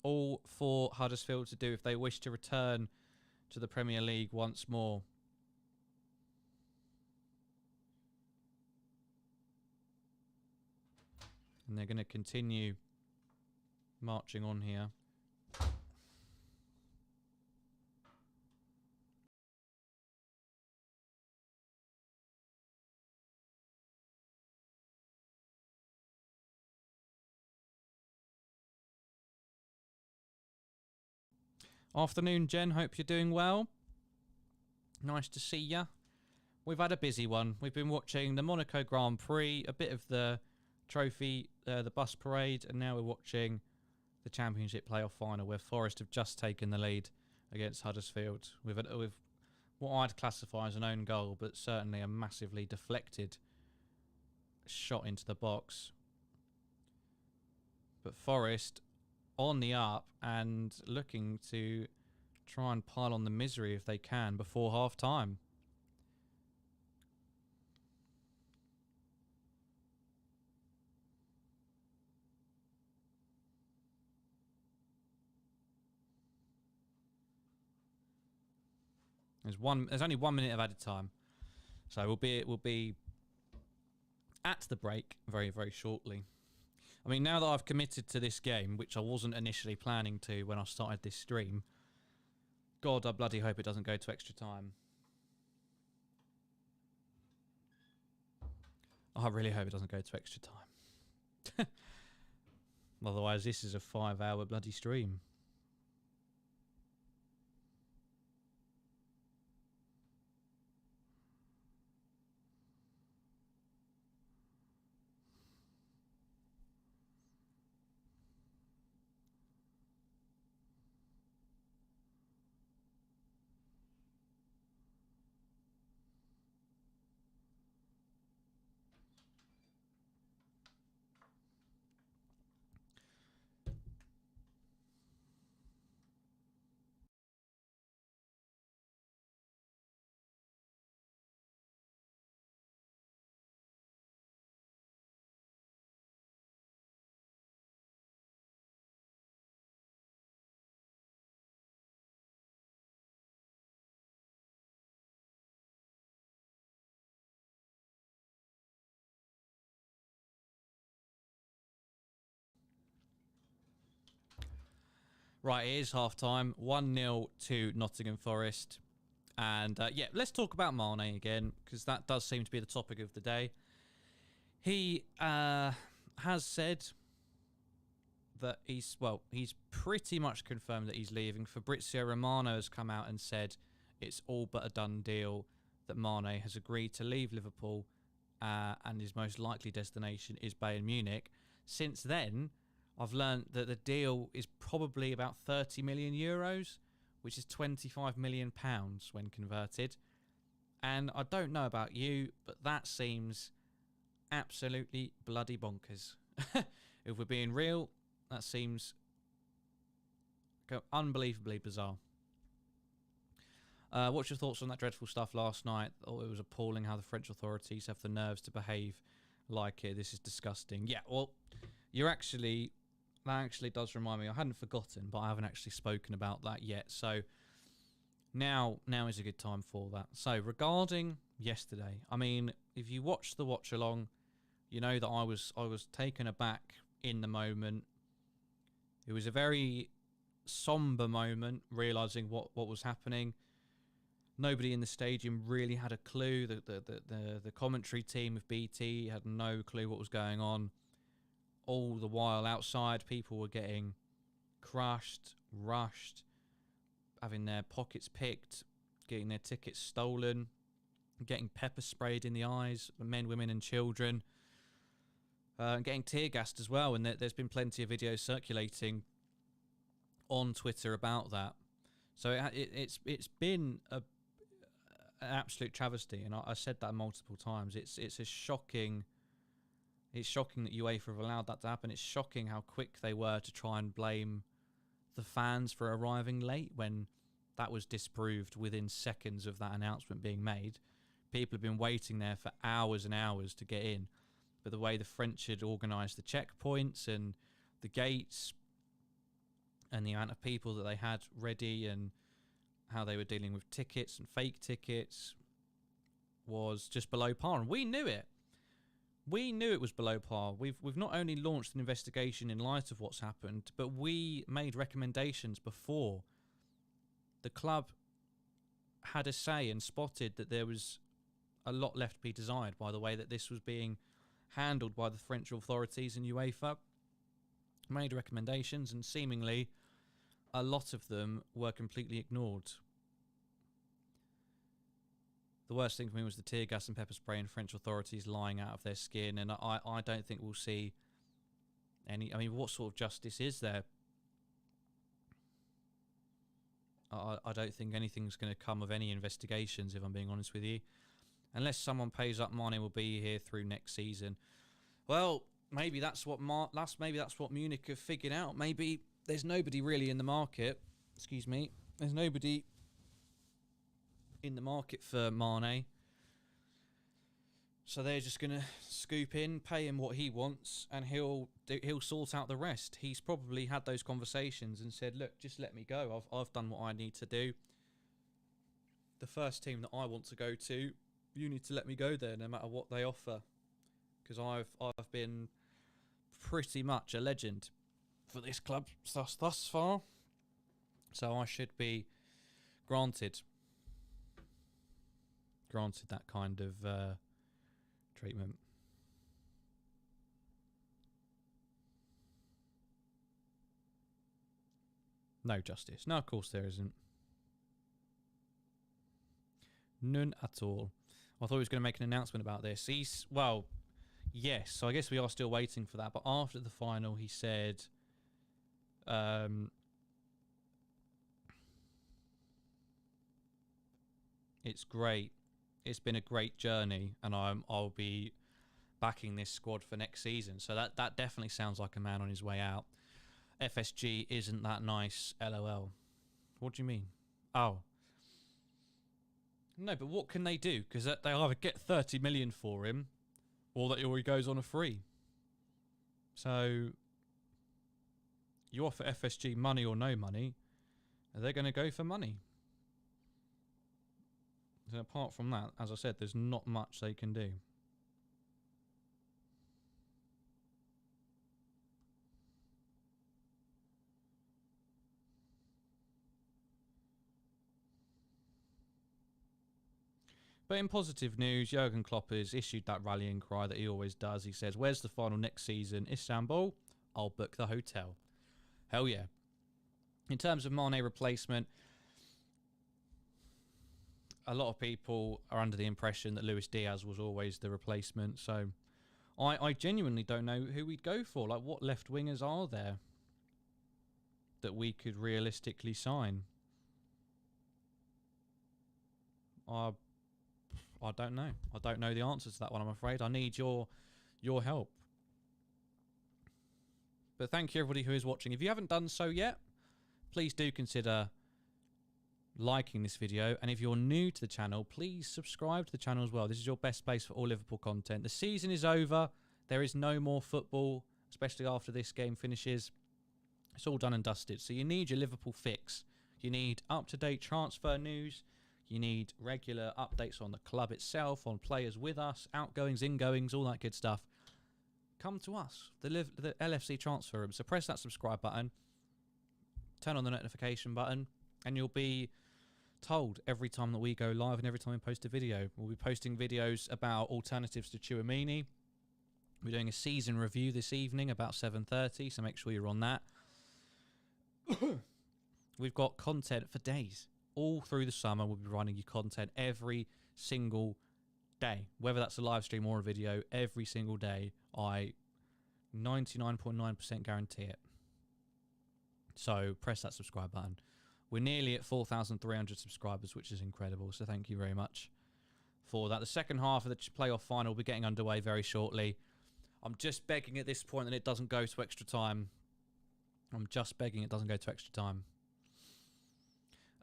all for Huddersfield to do if they wish to return to the Premier League once more. And they're going to continue marching on here. Afternoon, Jen. Hope you're doing well. Nice to see ya. We've had a busy one. We've been watching the Monaco Grand Prix, a bit of the trophy, the bus parade, and now we're watching the Championship playoff final where Forrest have just taken the lead against Huddersfield with what I'd classify as an own goal, but certainly a massively deflected shot into the box. But Forrest on the up and looking to try and pile on the misery if they can before half time. There's only 1 minute of added time, so we'll be at the break very, very shortly. I mean, now that I've committed to this game, which I wasn't initially planning to when I started this stream, God, I bloody hope it doesn't go to extra time. I really hope it doesn't go to extra time. Otherwise, this is a 5-hour bloody stream. Right, it is half-time. 1-0 to Nottingham Forest. And, yeah, let's talk about Mané again, because that does seem to be the topic of the day. He has said that he's pretty much confirmed that he's leaving. Fabrizio Romano has come out and said it's all but a done deal, that Mané has agreed to leave Liverpool and his most likely destination is Bayern Munich. Since then, I've learned that the deal is probably about 30 million euros, which is 25 million pounds when converted. And I don't know about you, but that seems absolutely bloody bonkers. If we're being real, that seems unbelievably bizarre. What's your thoughts on that dreadful stuff last night? Oh, it was appalling how the French authorities have the nerves to behave like it. This is disgusting. Yeah, well, that actually does remind me. I hadn't forgotten, but I haven't actually spoken about that yet. So now is a good time for that. So regarding yesterday, I mean, if you watched the watch-along, you know that I was taken aback in the moment. It was a very somber moment, realising what was happening. Nobody in the stadium really had a clue. The commentary team of BT had no clue what was going on. All the while outside, people were getting crushed, rushed, having their pockets picked, getting their tickets stolen, getting pepper sprayed in the eyes, men, women and children, getting tear gassed as well. And there's been plenty of videos circulating on Twitter about that. So it's been an absolute travesty, and I said that multiple times. It's a shocking. It's shocking that UEFA have allowed that to happen. It's shocking how quick they were to try and blame the fans for arriving late when that was disproved within seconds of that announcement being made. People have been waiting there for hours and hours to get in. But the way the French had organised the checkpoints and the gates and the amount of people that they had ready and how they were dealing with tickets and fake tickets was just below par, and we knew it. We knew it was below par. We've not only launched an investigation in light of what's happened, but we made recommendations before the club had a say and spotted that there was a lot left to be desired by the way that this was being handled by the French authorities and UEFA. Made recommendations, and seemingly a lot of them were completely ignored. The worst thing for me was the tear gas and pepper spray and French authorities lying out of their skin, and I don't think we'll see any... I mean, what sort of justice is there? I don't think anything's going to come of any investigations, if I'm being honest with you. Unless someone pays up, Mané will be here through next season. Well, maybe that's what Munich have figured out. Maybe there's nobody really in the market. Excuse me. There's nobody in the market for Mané. So they're just going to scoop in, pay him what he wants, and he'll sort out the rest. He's probably had those conversations and said, look, just let me go. I've done what I need to do. The first team that I want to go to, you need to let me go there no matter what they offer. Because I've been pretty much a legend for this club thus far. So I should be granted that kind of treatment. No justice. No, of course there isn't. None at all. I thought he was going to make an announcement about this. Well, yes, so I guess we are still waiting for that. But after the final, he said... it's great. It's been a great journey, and I'll be backing this squad for next season. So that definitely sounds like a man on his way out. FSG isn't that nice, LOL. What do you mean? Oh. No, but what can they do? Because they either get 30 million for him, or he goes on a free. So you offer FSG money or no money, they're going to go for money. So apart from that, as I said, there's not much they can do. But in positive news, Jurgen Klopp has issued that rallying cry that he always does. He says, where's the final next season? Istanbul? I'll book the hotel. Hell yeah. In terms of Mané replacement, a lot of people are under the impression that Luis Diaz was always the replacement. So I genuinely don't know who we'd go for. Like, what left wingers are there that we could realistically sign? I don't know. I don't know the answer to that one, I'm afraid. I need your help. But thank you, everybody who is watching. If you haven't done so yet, please do consider liking this video. And if you're new to the channel, please subscribe to the channel as well. This is your best place for all Liverpool content. The season is over. There is no more football, especially after this game finishes. It's all done and dusted. So you need your Liverpool fix. You need up-to-date transfer news. You need regular updates on the club itself, on players with us, outgoings, ingoings, all that good stuff. Come to us, the LFC transfer room. So press that subscribe button, turn on the notification button, and you'll be told every time that we go live and every time we post a video. We'll be posting videos about alternatives to Tchouaméni. We're doing a season review this evening about 7:30, so make sure you're on that. We've got content for days. All through the summer, we'll be running you content every single day. Whether that's a live stream or a video, every single day. I 99.9% guarantee it. So press that subscribe button. We're nearly at 4,300 subscribers, which is incredible. So thank you very much for that. The second half of the playoff final will be getting underway very shortly. I'm just begging at this point that it doesn't go to extra time. I'm just begging it doesn't go to extra time.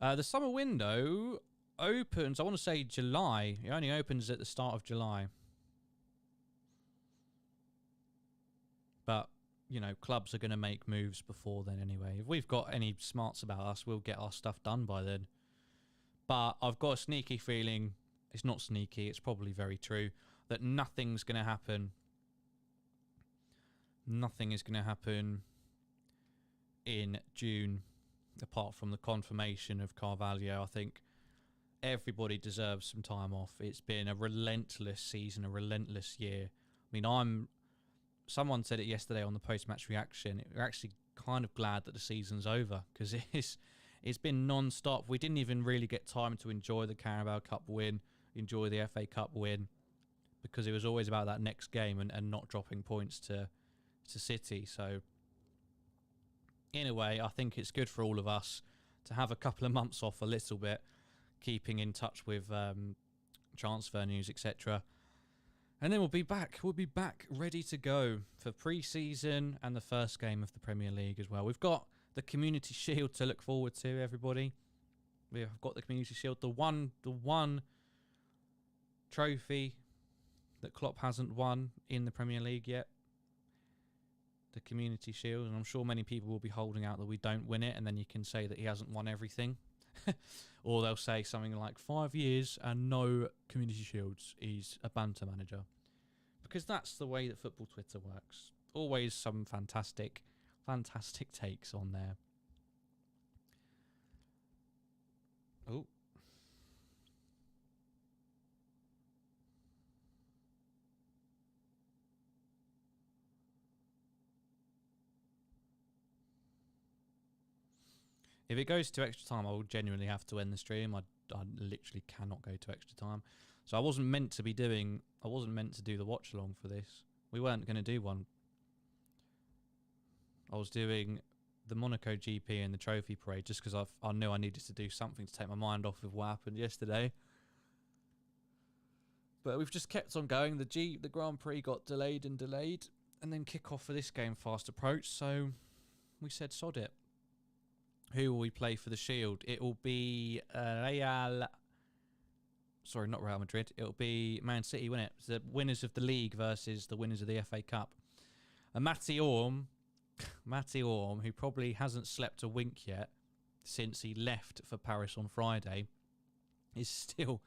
The summer window opens, I want to say July. It only opens at the start of July. But clubs are going to make moves before then anyway. If we've got any smarts about us, we'll get our stuff done by then. But I've got a sneaky feeling, it's not sneaky, it's probably very true, that nothing's going to happen. Nothing is going to happen in June, apart from the confirmation of Carvalho. I think everybody deserves some time off. It's been a relentless season, a relentless year. I mean, someone said it yesterday on the post-match reaction. We're actually kind of glad that the season's over, because it's been non-stop. We didn't even really get time to enjoy the Carabao Cup win, enjoy the FA Cup win, because it was always about that next game and not dropping points to City. So in a way, I think it's good for all of us to have a couple of months off a little bit, keeping in touch with transfer news, etc. And then we'll be back. We'll be back ready to go for pre-season and the first game of the Premier League as well. We've got the Community Shield to look forward to, everybody. We've got the Community Shield, the one trophy that Klopp hasn't won in the Premier League yet. The Community Shield, and I'm sure many people will be holding out that we don't win it, and then you can say that he hasn't won everything. Or they'll say something like 5 years and no Community Shields. He's a banter manager. Because that's the way that football Twitter works. Always some fantastic takes on there. Oh. If it goes to extra time, I will genuinely have to end the stream. I literally cannot go to extra time. So I wasn't meant to do the watch along for this. We weren't going to do one. I was doing the Monaco GP and the trophy parade just because I knew I needed to do something to take my mind off of what happened yesterday. But we've just kept on going. The Grand Prix got delayed, and then kickoff for this game fast approached. So we said sod it. Who will we play for the Shield? It will be not Real Madrid. It will be Man City, won't it? It's the winners of the league versus the winners of the FA Cup. And Matty Orm, who probably hasn't slept a wink yet since he left for Paris on Friday, is still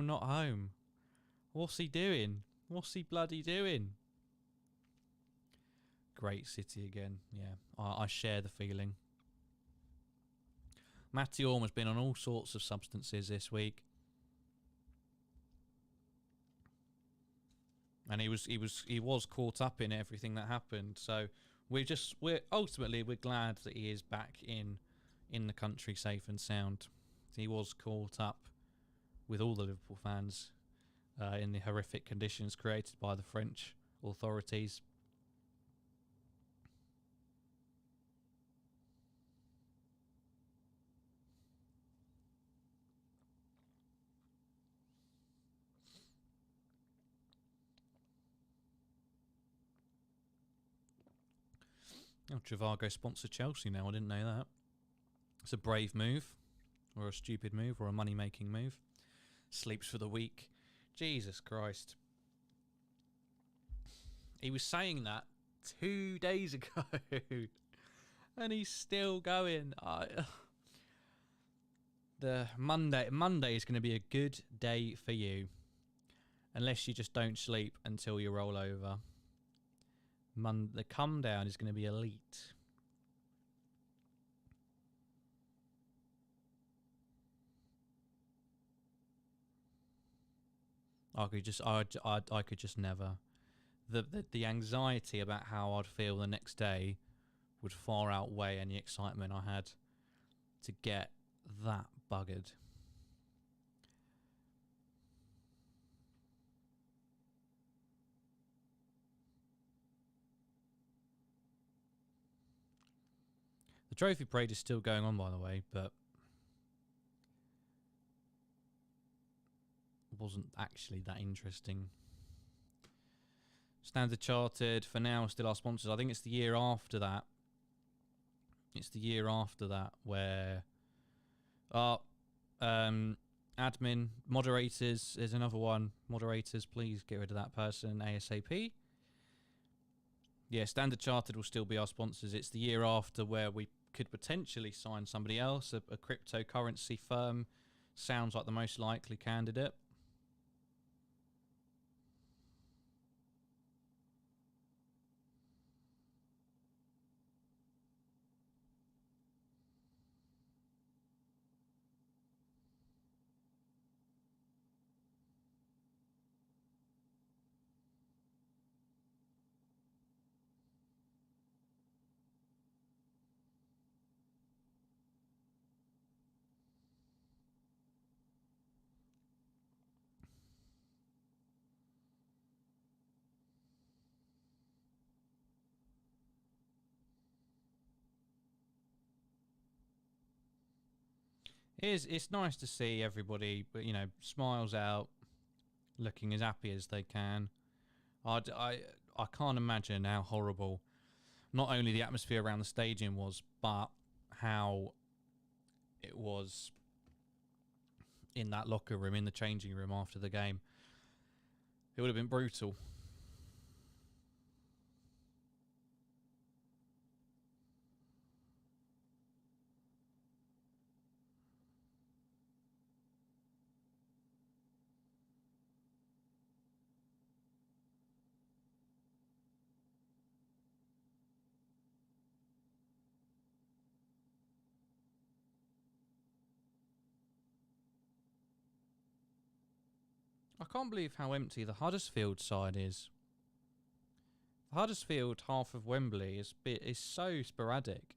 not home. What's he doing? What's he bloody doing? Great City again. Yeah, I share the feeling. Matty Orm has been on all sorts of substances this week, and he was caught up in everything that happened. So we're glad that he is back in the country safe and sound. He was caught up with all the Liverpool fans in the horrific conditions created by the French authorities. Oh, Trivago sponsor Chelsea now. I didn't know that. It's a brave move, or a stupid move, or a money-making move. Sleeps for the week. Jesus Christ. He was saying that 2 days ago, and he's still going. The Monday is going to be a good day for you, unless you just don't sleep until you roll over. The come down is going to be elite. I could just never. The anxiety about how I'd feel the next day would far outweigh any excitement I had to get that buggered. The trophy parade is still going on, by the way, but wasn't actually that interesting. Standard Chartered, for now, still our sponsors. I think it's the year after that. It's the year after that where admin, moderators, there's another one. Moderators, please get rid of that person ASAP. Yeah, Standard Chartered will still be our sponsors. It's the year after where we could potentially sign somebody else. A cryptocurrency firm sounds like the most likely candidate. It's nice to see everybody, you know, smiles out, looking as happy as they can. I can't imagine how horrible not only the atmosphere around the stadium was, but how it was in that locker room, in the changing room after the game. It would have been brutal. I can't believe how empty the Huddersfield side is. The Huddersfield half of Wembley is so sporadic.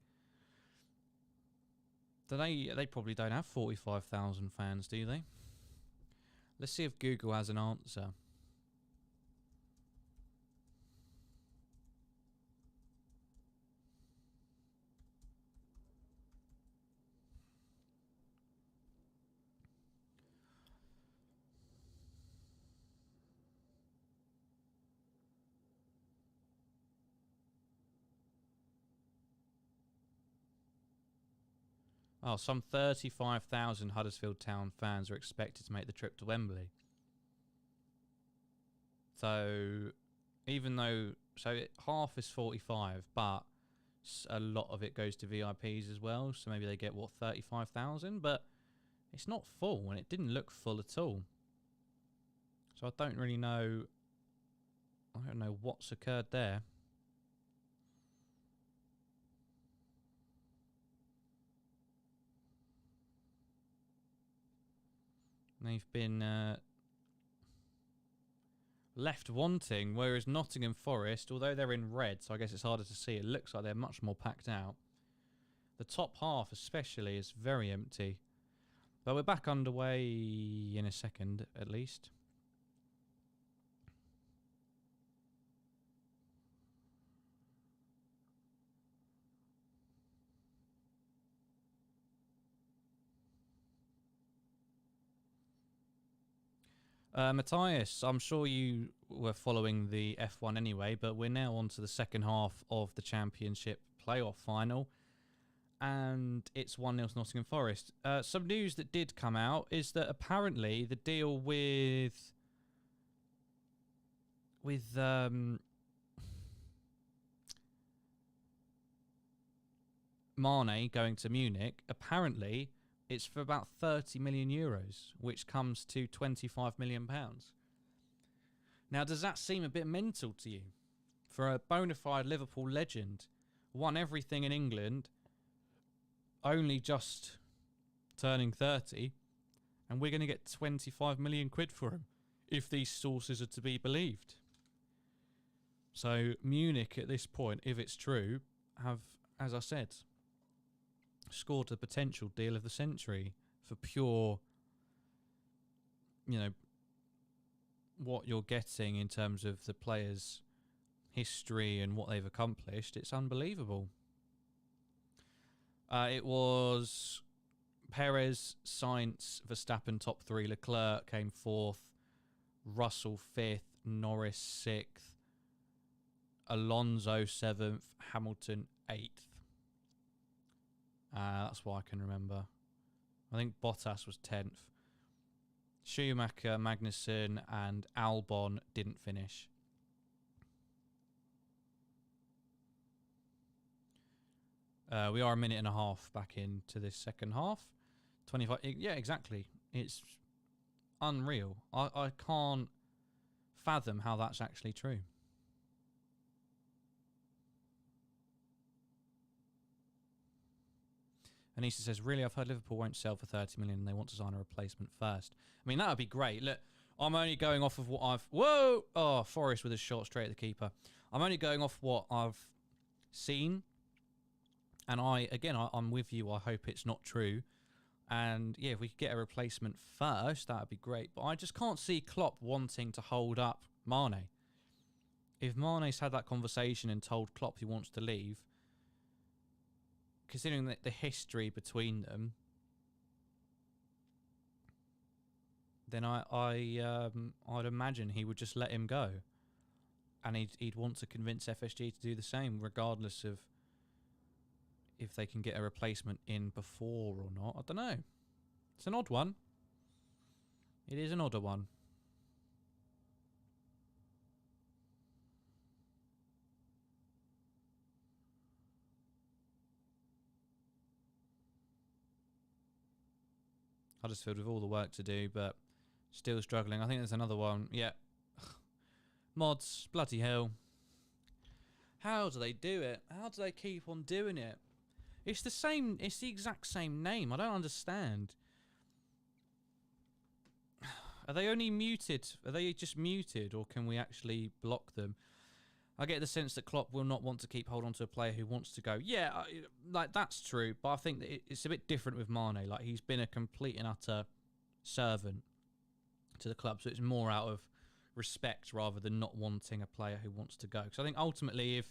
They probably don't have 45,000 fans, do they? Let's see if Google has an answer. Oh, some 35,000 Huddersfield Town fans are expected to make the trip to Wembley. So, even though... So, half is 45, but a lot of it goes to VIPs as well. So, maybe they get, 35,000? But it's not full, and it didn't look full at all. So, I don't really know... I don't know what's occurred there. They've been left wanting, whereas Nottingham Forest, although they're in red, so I guess it's harder to see, it looks like they're much more packed out. The top half especially is very empty. But we're back underway in a second, at least. Matthias, I'm sure you were following the F1 anyway, but we're now on to the second half of the Championship playoff final. And it's 1-0 to Nottingham Forest. Some news that did come out is that apparently the deal with Mané going to Munich, apparently it's for about 30 million euros, which comes to 25 million pounds. Now, does that seem a bit mental to you? For a bona fide Liverpool legend, won everything in England, only just turning 30, and we're going to get 25 million quid for him, if these sources are to be believed. So Munich at this point, if it's true, have, as I said, scored a potential deal of the century for pure, you know, what you're getting in terms of the players' history and what they've accomplished. It's unbelievable. It was Perez, Sainz, Verstappen top three, Leclerc came fourth, Russell fifth, Norris sixth, Alonso seventh, Hamilton eighth. That's what I can remember. I think Bottas was 10th. Schumacher, Magnussen and Albon didn't finish. We are a minute and a half back into this second half. 25. Yeah, exactly. It's unreal. I can't fathom how that's actually true. Anissa says, really, I've heard Liverpool won't sell for 30 million and they want to sign a replacement first. I mean, that would be great. Look, I'm only going off of what I've... Whoa! Oh, Forrest with a shot straight at the keeper. I'm only going off what I've seen. And I'm with you. I hope it's not true. And, yeah, if we could get a replacement first, that would be great. But I just can't see Klopp wanting to hold up Mané. If Mané's had that conversation and told Klopp he wants to leave... Considering the history between them, then I'd imagine he would just let him go, and he'd want to convince FSG to do the same, regardless of if they can get a replacement in before or not. I don't know. It's an odd one. It is an odder one. Huddersfield with all the work to do, but still struggling. I think there's another one. Yeah. Mods, bloody hell. How do they do it? How do they keep on doing it? It's the same, it's the exact same name. I don't understand. Are they only muted? Are they just muted, or can we actually block them? I get the sense that Klopp will not want to keep hold on to a player who wants to go. Yeah, like that's true, but I think that it's a bit different with Mané. Like he's been a complete and utter servant to the club, so it's more out of respect rather than not wanting a player who wants to go. Because I think ultimately,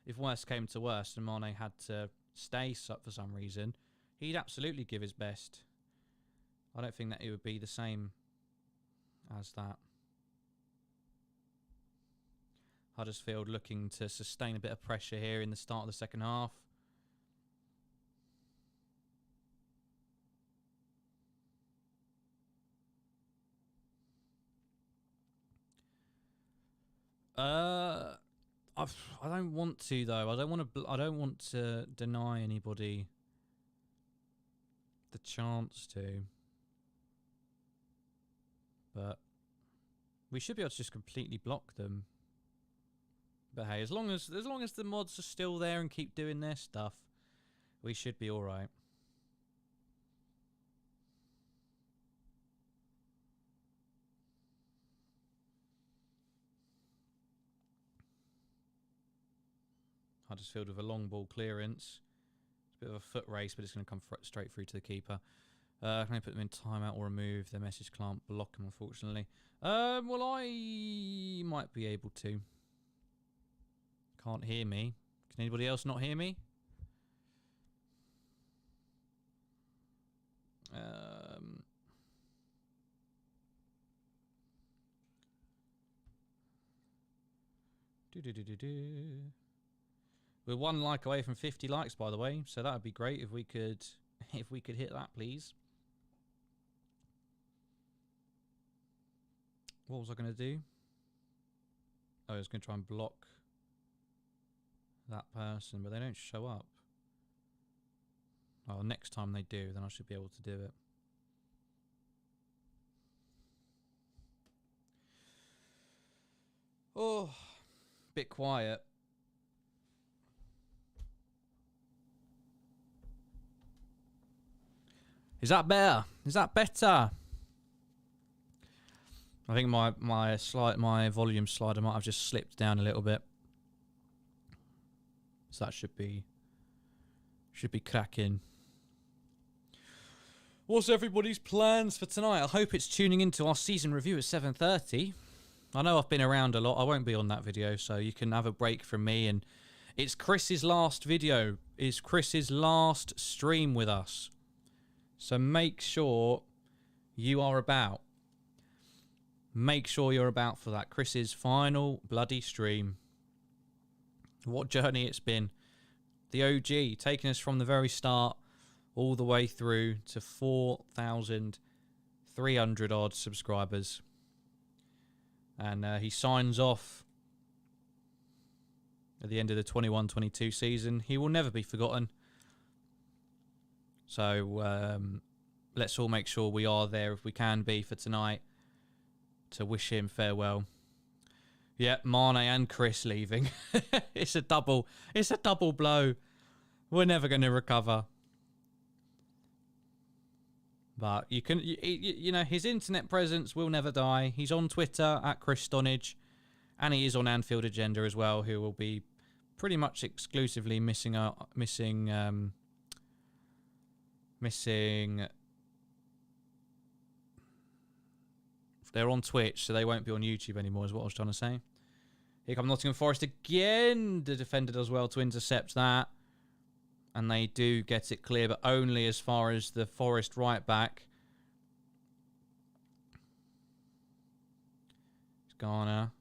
if worst came to worst and Mané had to stay for some reason, he'd absolutely give his best. I don't think that it would be the same as that. Huddersfield looking to sustain a bit of pressure here in the start of the second half. I don't want to though. I don't want to deny anybody the chance to. But we should be able to just completely block them. But hey, as long as the mods are still there and keep doing their stuff, we should be all right. Huddersfield with a long ball clearance. It's a bit of a foot race, but it's going to come straight through to the keeper. Can I put them in timeout or remove? Their message can't block them, unfortunately. Well, I might be able to. Can't hear me. Can anybody else not hear me? We're 1 like away from 50 likes, by the way, so that would be great if we could hit that, please. What was I going to do? Oh, I was going to try and block that person, but they don't show up. Oh, next time they do, then I should be able to do it. Oh, bit quiet. Is that better? Is that better? I think my volume slider might have just slipped down a little bit. So that should be cracking. What's everybody's plans for tonight? I hope it's tuning into our season review at 7:30. I know I've been around a lot. I won't be on that video, so you can have a break from me. And it's Chris's last video. It's Chris's last stream with us. So make sure you are about. Make sure you're about for that. Chris's final bloody stream. What journey it's been. The OG taking us from the very start all the way through to 4,300 odd subscribers. And he signs off at the end of the 21-22 season. He will never be forgotten. So let's all make sure we are there if we can be for tonight to wish him farewell. Yeah, Mané and Kris leaving. It's a double blow. We're never going to recover. But you know, his internet presence will never die. He's on Twitter at Kris Stonage, and he is on Anfield Agenda as well, who will be pretty much exclusively missing. They're on Twitch, so they won't be on YouTube anymore, is what I was trying to say. Here come Nottingham Forest again. The defender does well to intercept that. And they do get it clear, but only as far as the Forest right back. It's Garner.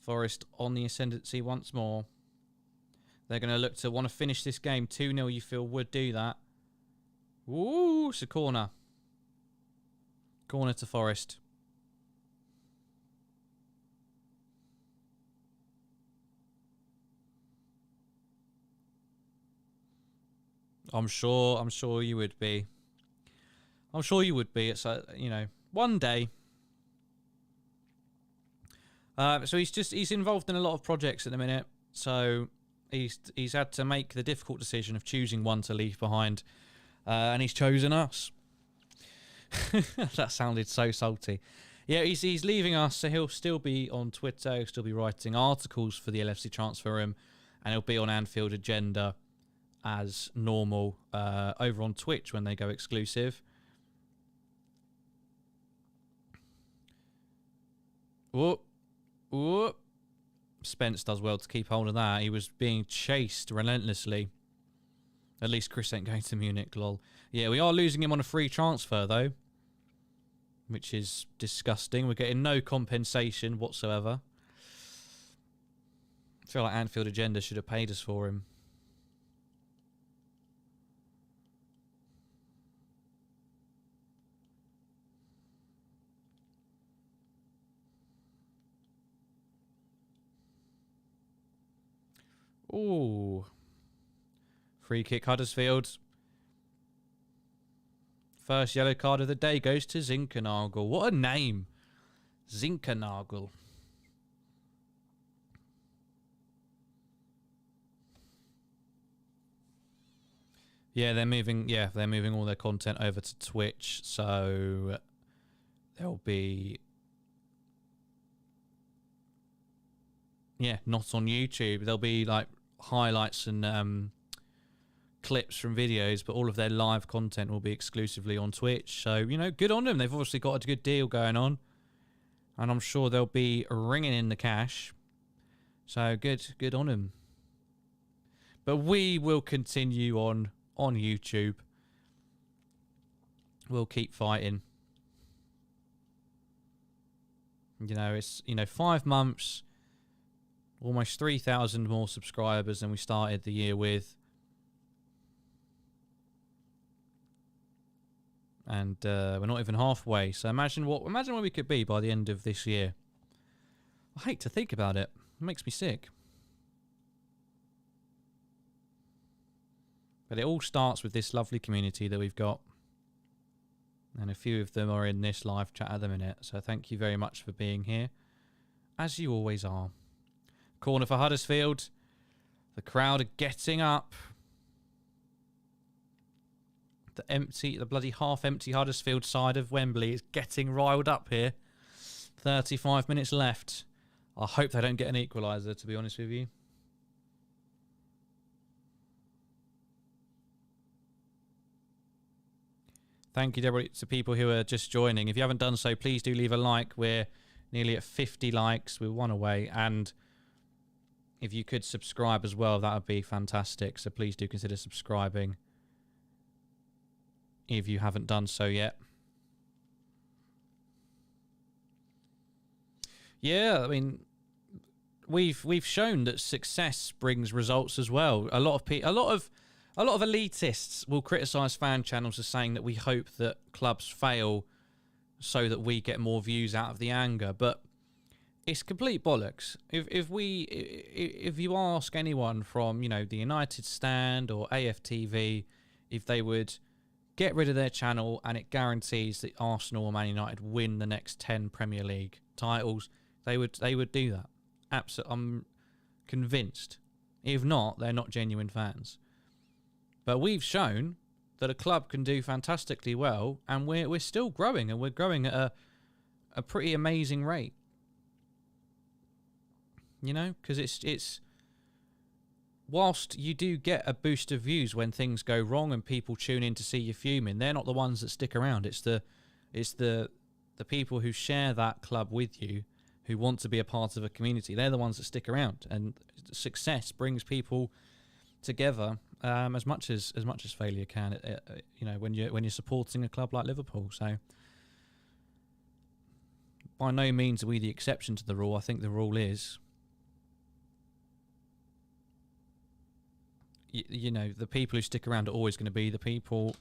Forest on the ascendancy once more. They're going to look to want to finish this game. 2-0, you feel, would do that. Ooh, it's a corner. Corner to Forest. I'm sure you would be. I'm sure you would be. It's you know, one day. So he's involved in a lot of projects at the minute. So he's had to make the difficult decision of choosing one to leave behind, and he's chosen us. That sounded so salty. Yeah, he's leaving us, so he'll still be on Twitter. He'll still be writing articles for the LFC Transfer Room, and he'll be on Anfield Agenda as normal over on Twitch when they go exclusive. Whoop, whoop. Spence does well to keep hold of that. He was being chased relentlessly. At least Kris ain't going to Munich, lol. Yeah, we are losing him on a free transfer, though, which is disgusting. We're getting no compensation whatsoever. I feel like Anfield Agenda should have paid us for him. Ooh. Free kick, Huddersfield. First yellow card of the day goes to Zinkernagel. What a name. Zinkernagel. Yeah, they're moving all their content over to Twitch, so there'll be not on YouTube. There'll be like highlights and clips from videos, but all of their live content will be exclusively on Twitch. So, you know, good on them. They've obviously got a good deal going on, and I'm sure they'll be ringing in the cash. So good on them. But we will continue on YouTube. We'll keep fighting. You know, it's 5 months, almost 3,000 more subscribers than we started the year with. And we're not even halfway. So imagine where we could be by the end of this year. I hate to think about it. It makes me sick. But it all starts with this lovely community that we've got. And a few of them are in this live chat at the minute. So thank you very much for being here, as you always are. Corner for Huddersfield. The crowd are getting up. The bloody half-empty Huddersfield side of Wembley is getting riled up here. 35 minutes left. I hope they don't get an equaliser, to be honest with you. Thank you to people who are just joining. If you haven't done so, please do leave a like. We're nearly at 50 likes. We're one away. And if you could subscribe as well, that would be fantastic. So please do consider subscribing if you haven't done so yet. Yeah, I mean, we've shown that success brings results as well. A lot of elitists will criticise fan channels as saying that we hope that clubs fail so that we get more views out of the anger, but it's complete bollocks. If you ask anyone from, you know, the United Stand or AFTV, if they would get rid of their channel and it guarantees that Arsenal or Man United win the next 10 Premier League titles, they would do that. Absolutely, I'm convinced. If not, they're not genuine fans. But we've shown that a club can do fantastically well, and we're still growing, and we're growing at a pretty amazing rate. You know, because it's whilst you do get a boost of views when things go wrong and people tune in to see you fuming, they're not the ones that stick around. It's the people who share that club with you, who want to be a part of a community. They're the ones that stick around, and success brings people together as much as failure can. You know, when you're supporting a club like Liverpool. So by no means are we the exception to the rule. I think the rule is, you know, the people who stick around are always going to be the people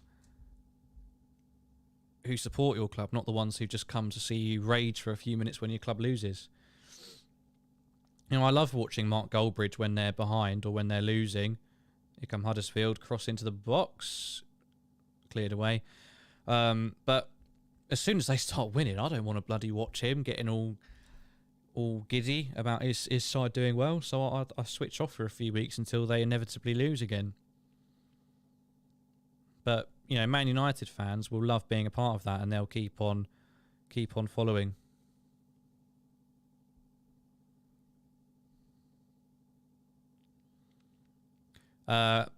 who support your club, not the ones who just come to see you rage for a few minutes when your club loses. You know, I love watching Mark Goldbridge when they're behind or when they're losing. Here come Huddersfield, cross into the box, cleared away. But as soon as they start winning, I don't want to bloody watch him getting all giddy about his side doing well. So I switch off for a few weeks until they inevitably lose again. But you know, Man United fans will love being a part of that, and they'll keep on following.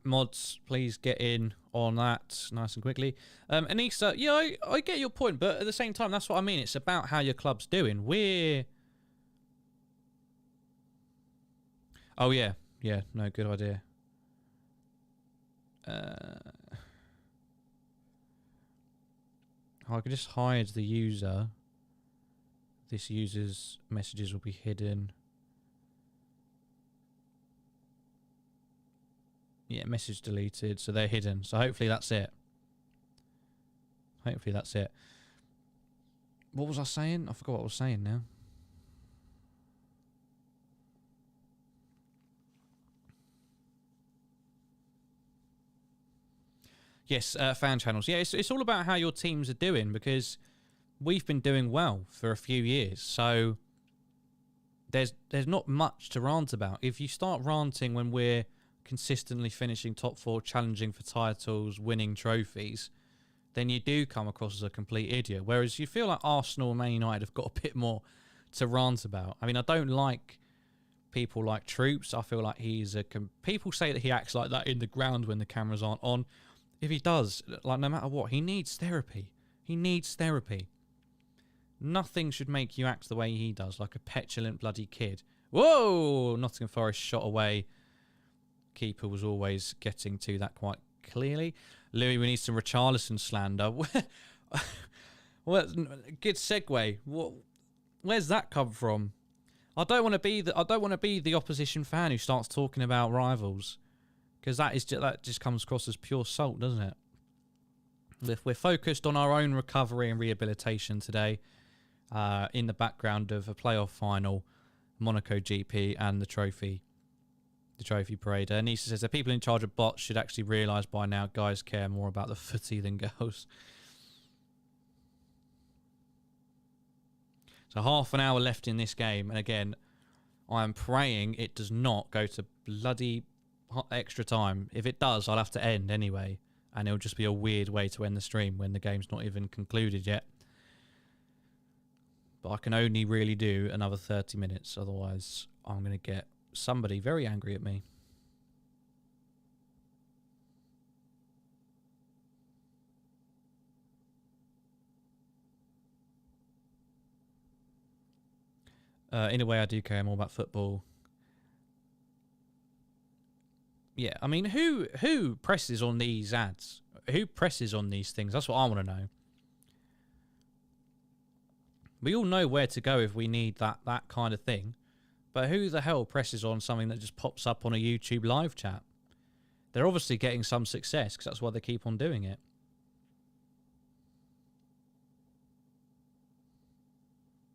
Mods, please get in on that nice and quickly. Anissa, yeah, I get your point, but at the same time, that's what I mean. It's about how your club's doing. Oh yeah, no, good idea. I could just hide the user. This user's messages will be hidden. Yeah, message deleted, so they're hidden. So hopefully that's it. Hopefully that's it. What was I saying? I forgot what I was saying now. Yes, fan channels. Yeah, it's all about how your teams are doing, because we've been doing well for a few years. So there's not much to rant about. If you start ranting when we're consistently finishing top 4, challenging for titles, winning trophies, then you do come across as a complete idiot. Whereas you feel like Arsenal and Man United have got a bit more to rant about. I mean, I don't like people like Troops. I feel like people say that he acts like that in the ground when the cameras aren't on. If he does, like, no matter what, he needs therapy. He needs therapy. Nothing should make you act the way he does, like a petulant bloody kid. Whoa! Nottingham Forest shot away. Keeper was always getting to that quite clearly. Louis, we need some Richarlison slander. Well, good segue. Where's that come from? I don't want to be the opposition fan who starts talking about rivals, because that just comes across as pure salt, doesn't it? If we're focused on our own recovery and rehabilitation today, in the background of a playoff final, Monaco GP, and the trophy parade. Nisa says the people in charge of bots should actually realise by now guys care more about the footy than girls. So half an hour left in this game, and again, I am praying it does not go to bloody extra time. If it does, I'll have to end anyway, and it'll just be a weird way to end the stream when the game's not even concluded yet. But I can only really do another 30 minutes, otherwise I'm going to get somebody very angry at me. In a way, I do care more about football. Yeah, I mean, who presses on these ads? Who presses on these things? That's what I want to know. We all know where to go if we need that kind of thing. But who the hell presses on something that just pops up on a YouTube live chat? They're obviously getting some success, because that's why they keep on doing it.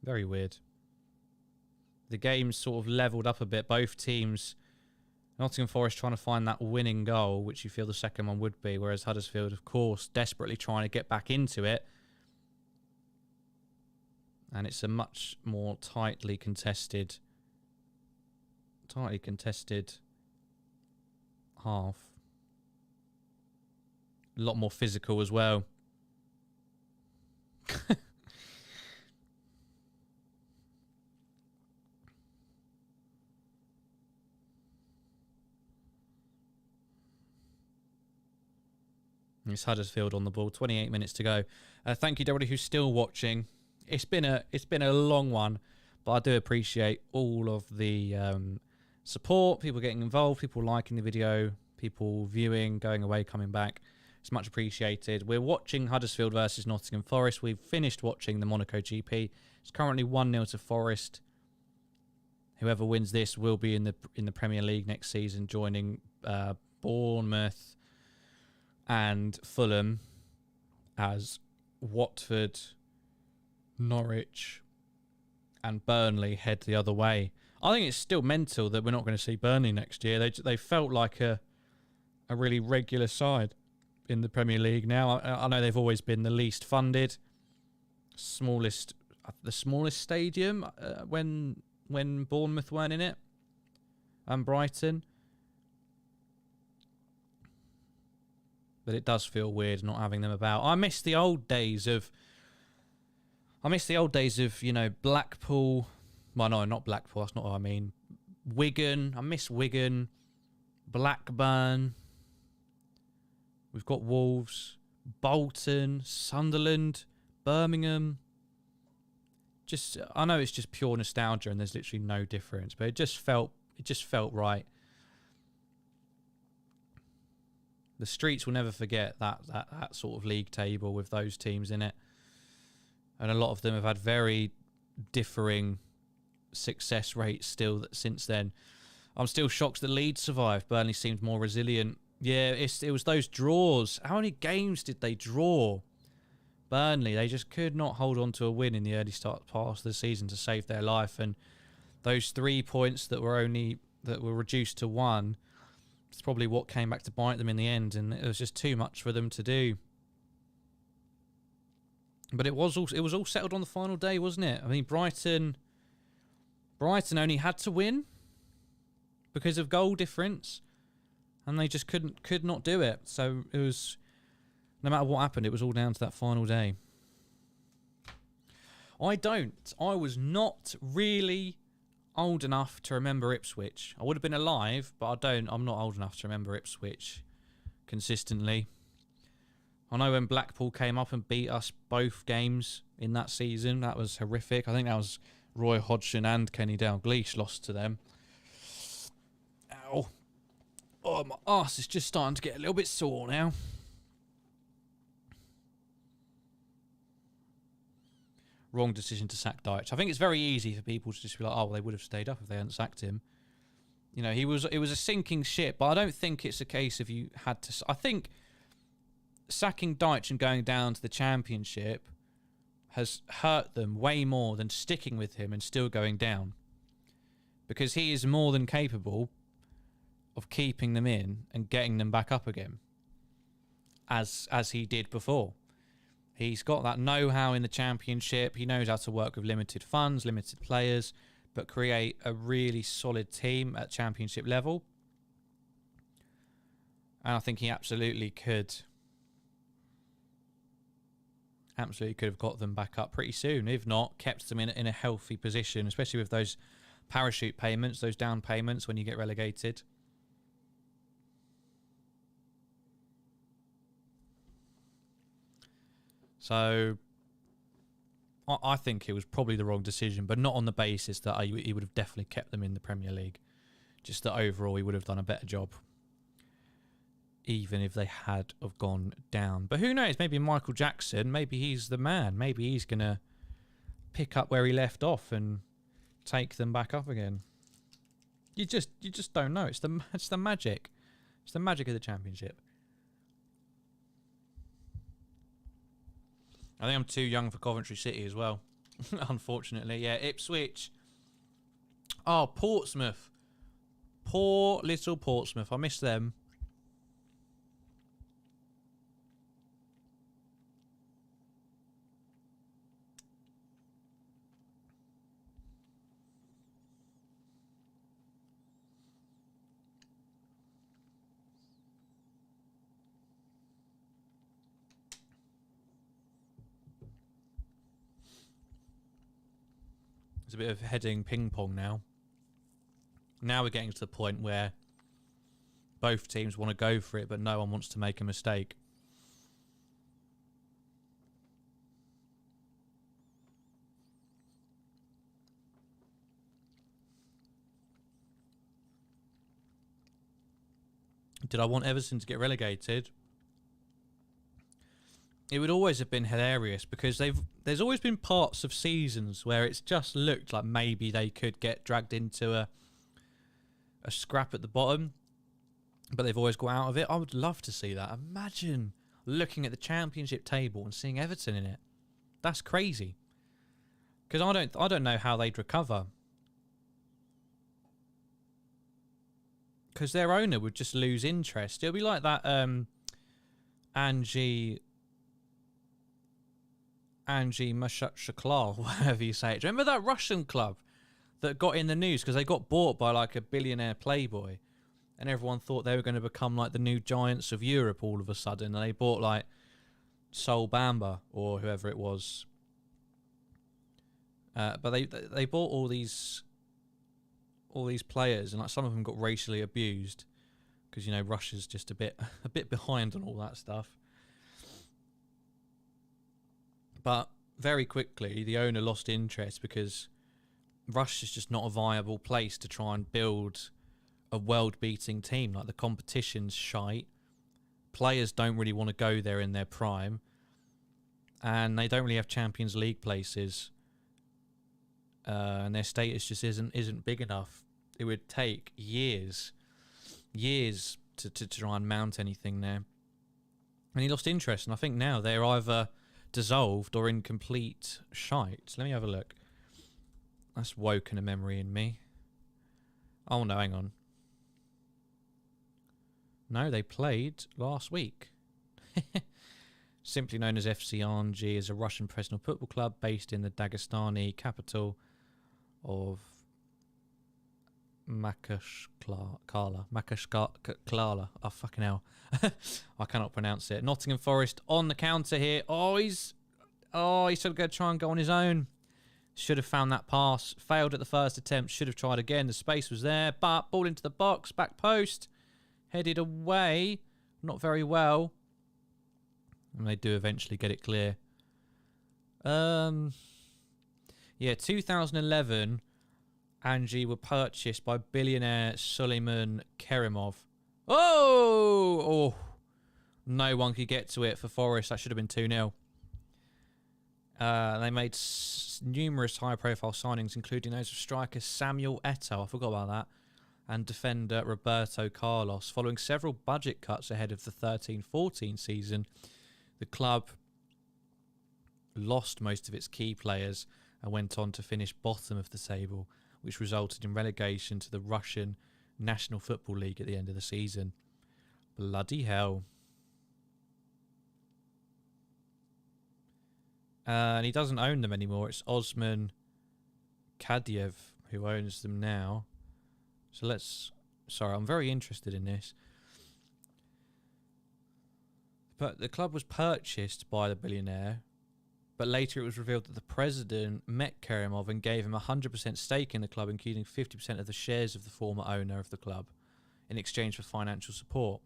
Very weird. The game's sort of leveled up a bit. Both teams Nottingham Forest trying to find that winning goal, which you feel the second one would be, whereas Huddersfield, of course, desperately trying to get back into it. And it's a much more tightly contested half. A lot more physical as well. It's Huddersfield on the ball. 28 minutes to go. Thank you to everybody who's still watching. It's been a long one, but I do appreciate all of the support, people getting involved, people liking the video, people viewing, going away, coming back. It's much appreciated. We're watching Huddersfield versus Nottingham Forest. We've finished watching the Monaco GP. It's currently 1-0 to Forest. Whoever wins this will be in the Premier League next season, joining Bournemouth and Fulham, as Watford, Norwich and Burnley head the other way. I think it's still mental that we're not going to see Burnley next year. They felt like a really regular side in the Premier League now. I know they've always been the least funded, the smallest stadium when Bournemouth weren't in it, and Brighton. But it does feel weird not having them about. I miss the old days of, Blackpool. Well, no, not Blackpool. That's not what I mean. Wigan. I miss Wigan. Blackburn. We've got Wolves. Bolton. Sunderland. Birmingham. I know it's just pure nostalgia and there's literally no difference, but it just felt right. The streets will never forget that sort of league table with those teams in it. And a lot of them have had very differing success rates still since then. I'm still shocked that Leeds survived. Burnley seemed more resilient. Yeah, it was those draws. How many games did they draw? Burnley, they just could not hold on to a win in the early part of the season to save their life. And those 3 points that were reduced to 1, it's probably what came back to bite them in the end, and it was just too much for them to do. But it was all settled on the final day, wasn't it? I mean, Brighton only had to win because of goal difference, and they just could not do it. So it was, no matter what happened, it was all down to that final day. I was not really old enough to remember Ipswich. I would have been alive, but I'm not old enough to remember Ipswich consistently. I know when Blackpool came up and beat us both games in that season, that was horrific. I think that was Roy Hodgson and Kenny Dalglish lost to them. Ow. Oh, my arse is just starting to get a little bit sore now. Wrong decision to sack Dyche. I think it's very easy for people to just be like, oh, well, they would have stayed up if they hadn't sacked him. You know, it was a sinking ship, but I don't think it's a case of you had to. I think sacking Dyche and going down to the Championship has hurt them way more than sticking with him and still going down, because he is more than capable of keeping them in and getting them back up again, as he did before. He's got that know-how in the Championship. He knows how to work with limited funds, limited players, but create a really solid team at Championship level. And I think he absolutely could have got them back up pretty soon. If not, kept them in a healthy position, especially with those parachute payments, those down payments when you get relegated. So I think it was probably the wrong decision, but not on the basis that he would have definitely kept them in the Premier League. Just that overall he would have done a better job, even if they had have gone down. But who knows? Maybe Michael Jackson, maybe he's the man. Maybe he's going to pick up where he left off and take them back up again. You just don't know. It's the magic. It's the magic of the Championship. I think I'm too young for Coventry City as well. Unfortunately. Yeah, Ipswich. Oh, Portsmouth. Poor little Portsmouth. I miss them. It's a bit of heading ping pong now. Now we're getting to the point where both teams want to go for it, but no one wants to make a mistake. Did I want Everton to get relegated? It would always have been hilarious because there's always been parts of seasons where it's just looked like maybe they could get dragged into a scrap at the bottom, but they've always got out of it. I would love to see that. Imagine looking at the championship table and seeing Everton in it. That's crazy. Because I don't know how they'd recover. Because their owner would just lose interest. It'll be like that Angie Mashaklar, whatever you say it. Do you remember that Russian club that got in the news because they got bought by like a billionaire playboy, and everyone thought they were going to become like the new giants of Europe all of a sudden, and they bought like Sol Bamba or whoever it was. But they bought all these players, and like some of them got racially abused because, you know, Russia's just a bit behind on all that stuff. But very quickly, the owner lost interest because Russia's just not a viable place to try and build a world-beating team. Like, the competition's shite. Players don't really want to go there in their prime. And they don't really have Champions League places. And their status just isn't big enough. It would take years to try and mount anything there. And he lost interest. And I think now they're either dissolved or in complete shite. Let me have a look. That's woken a memory in me. Oh no, hang on. No, they played last week. Simply known as FC Anji, is a Russian professional football club based in the Dagestani capital of Makashkala. Oh, fucking hell. I cannot pronounce it. Nottingham Forest on the counter here. He's sort of going to try and go on his own. Should have found that pass. Failed at the first attempt. Should have tried again. The space was there. But ball into the box. Back post. Headed away. Not very well. And they do eventually get it clear. Yeah, 2011, Angie were purchased by billionaire Suleiman Kerimov. Oh! No one could get to it for Forest. That should have been 2-0. They made numerous high-profile signings, including those of striker Samuel Eto'o, I forgot about that, and defender Roberto Carlos. Following several budget cuts ahead of the 13-14 season, the club lost most of its key players and went on to finish bottom of the table, which resulted in relegation to the Russian National Football League at the end of the season. Bloody hell. And he doesn't own them anymore. It's Osman Kadyev who owns them now. So sorry, I'm very interested in this. But the club was purchased by the billionaire, but later it was revealed that the president met Kerimov and gave him 100% stake in the club, including 50% of the shares of the former owner of the club, in exchange for financial support.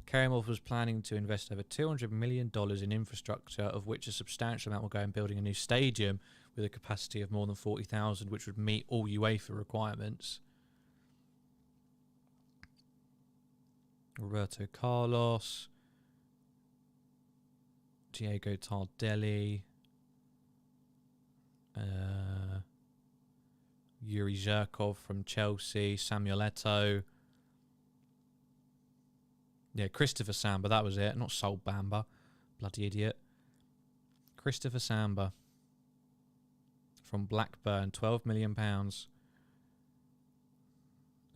Kerimov was planning to invest over $200 million in infrastructure, of which a substantial amount will go in building a new stadium with a capacity of more than 40,000, which would meet all UEFA requirements. Roberto Carlos, Diego Tardelli, Yuri Zhirkov from Chelsea, Samuel Eto'o. Yeah, Christopher Samba, that was it. Not Sol Bamba. Bloody idiot. Christopher Samba from Blackburn, £12 million.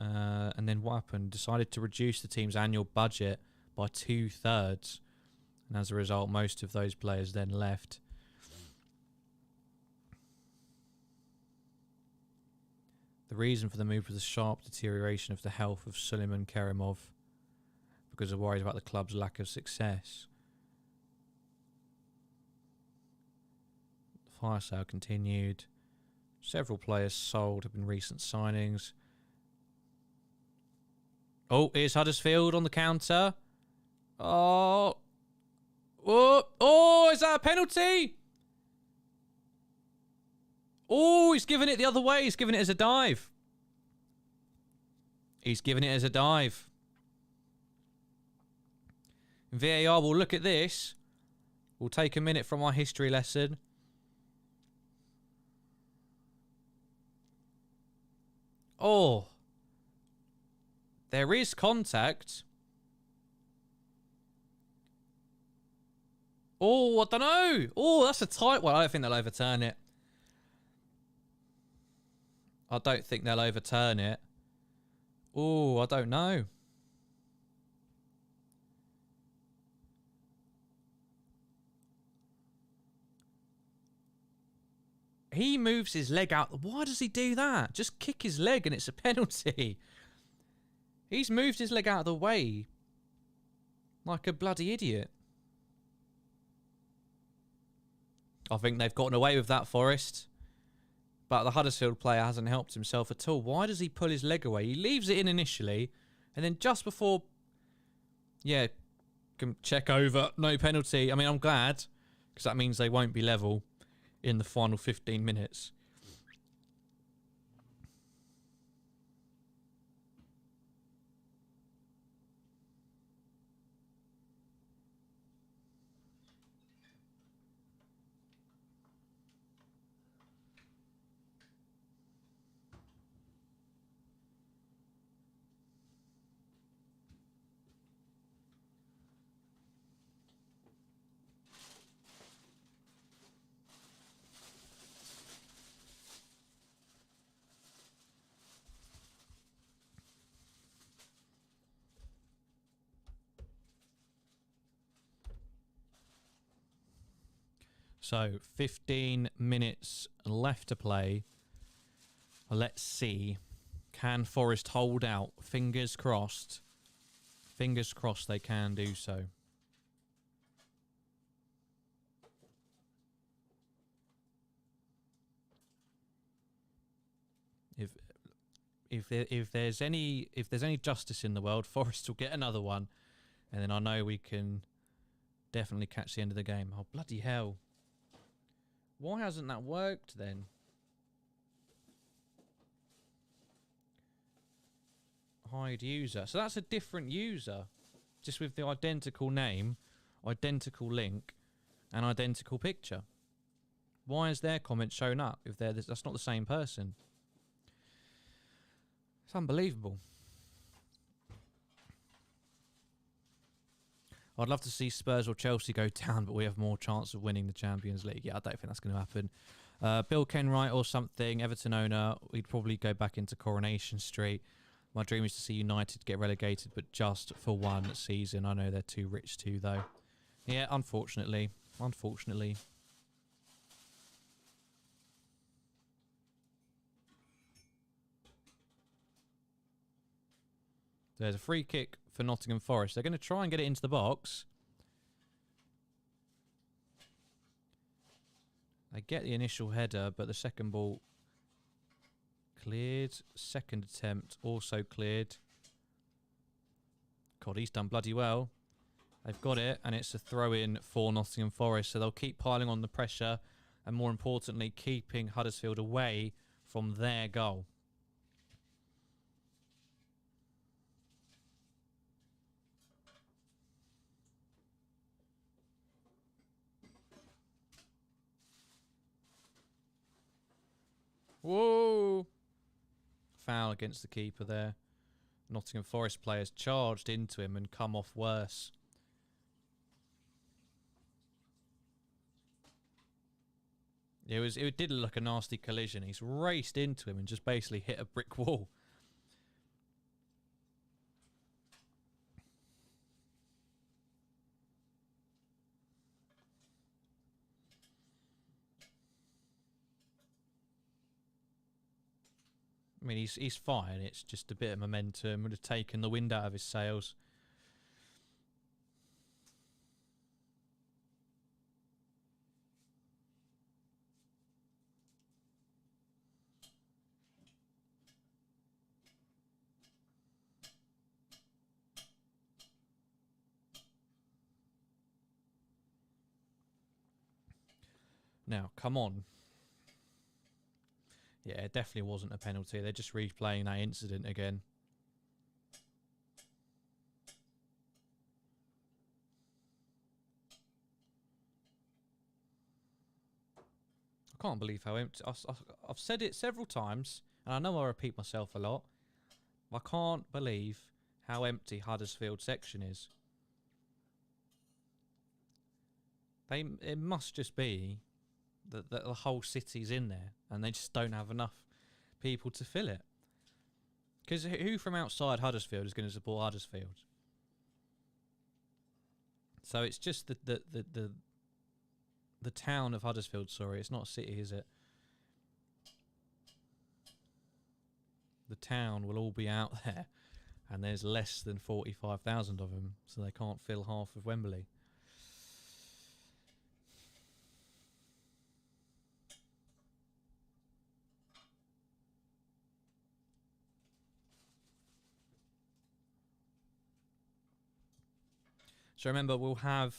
And then what happened? Decided to reduce the team's annual budget by 2/3. And as a result, most of those players then left. The reason for the move was the sharp deterioration of the health of Suleiman Kerimov because of worries about the club's lack of success. The fire sale continued. Several players sold have been recent signings. Oh, here's Huddersfield on the counter. Oh. Oh, is that a penalty? Oh, he's giving it the other way. He's giving it as a dive. He's giving it as a dive. VAR will look at this. We'll take a minute from our history lesson. Oh. There is contact. Oh, I don't know. Oh, that's a tight one. I don't think they'll overturn it. I don't think they'll overturn it. Oh, I don't know. He moves his leg out. Why does he do that? Just kick his leg and it's a penalty. He's moved his leg out of the way like a bloody idiot. I think they've gotten away with that, Forrest. But the Huddersfield player hasn't helped himself at all. Why does he pull his leg away? He leaves it in initially. And then just before... Yeah, can check over. No penalty. I mean, I'm glad. Because that means they won't be level in the final 15 minutes. So, 15 minutes left to play. Let's see. Can Forrest hold out? Fingers crossed. Fingers crossed they can do so. If there's any justice in the world, Forrest will get another one. And then I know we can definitely catch the end of the game. Oh, bloody hell. Why hasn't that worked then? Hide user. So that's a different user. Just with the identical name, identical link, and identical picture. Why is their comment shown up if that's not the same person? It's unbelievable. I'd love to see Spurs or Chelsea go down, but we have more chance of winning the Champions League. Yeah, I don't think that's going to happen. Bill Kenwright or something, Everton owner, we'd probably go back into Coronation Street. My dream is to see United get relegated, but just for one season. I know they're too rich too, though. Yeah, unfortunately. Unfortunately. There's a free kick for Nottingham Forest. They're going to try and get it into the box. They get the initial header, but the second ball cleared. Second attempt also cleared. God, he's done bloody well. They've got it, and it's a throw-in for Nottingham Forest. So they'll keep piling on the pressure, and more importantly, keeping Huddersfield away from their goal. Whoa! Foul against the keeper there. Nottingham Forest players charged into him and come off worse. It did look like a nasty collision. He's raced into him and just basically hit a brick wall. I mean, he's fine. It's just a bit of momentum. Would have taken the wind out of his sails. Now, come on. Yeah, it definitely wasn't a penalty. They're just replaying that incident again. I can't believe how empty... I've said it several times, and I know I repeat myself a lot. I can't believe how empty Huddersfield section is. It must just be that the whole city's in there, and they just don't have enough people to fill it. Because who from outside Huddersfield is going to support Huddersfield? So it's just the town of Huddersfield. Sorry, it's not a city, is it? The town will all be out there, and there's less than 45,000 of them, so they can't fill half of Wembley. So remember, we'll have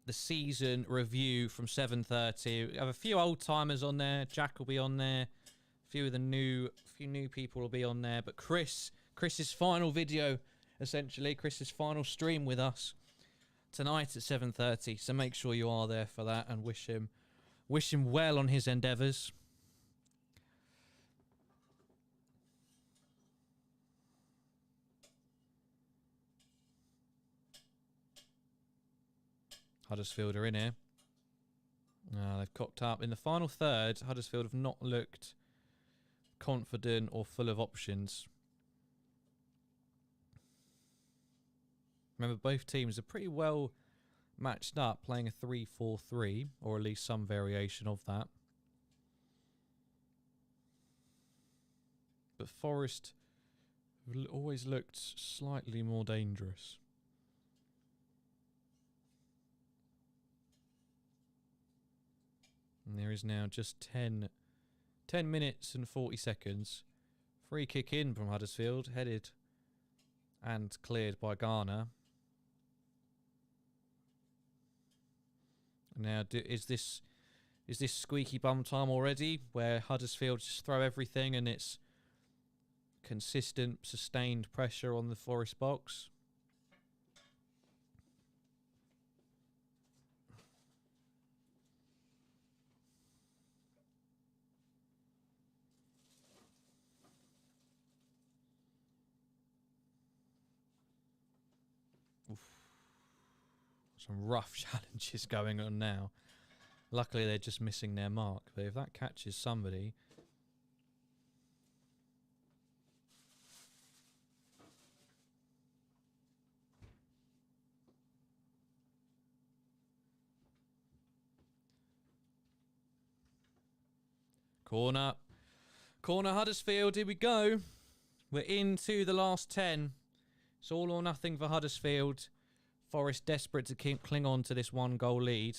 the season review from 7:30. We have a few old timers on there. Jack will be on there. A few new people will be on there. But Chris's final video, essentially, Chris's final stream with us tonight at 7:30. So make sure you are there for that and wish him well on his endeavours. Huddersfield are in here. They've cocked up. In the final third, Huddersfield have not looked confident or full of options. Remember, both teams are pretty well matched up, playing a 3-4-3, or at least some variation of that. But Forrest have always looked slightly more dangerous. And there is now just 10 minutes and 40 seconds. Free kick in from Huddersfield, headed and cleared by Garner. Now, is this squeaky bum time already, where Huddersfield just throw everything and it's consistent, sustained pressure on the Forest box? Some rough challenges going on now. Luckily, they're just missing their mark. But if that catches somebody... Corner Huddersfield, here we go. We're into the last 10. It's all or nothing for Huddersfield. Forrest desperate to cling on to this 1-goal lead.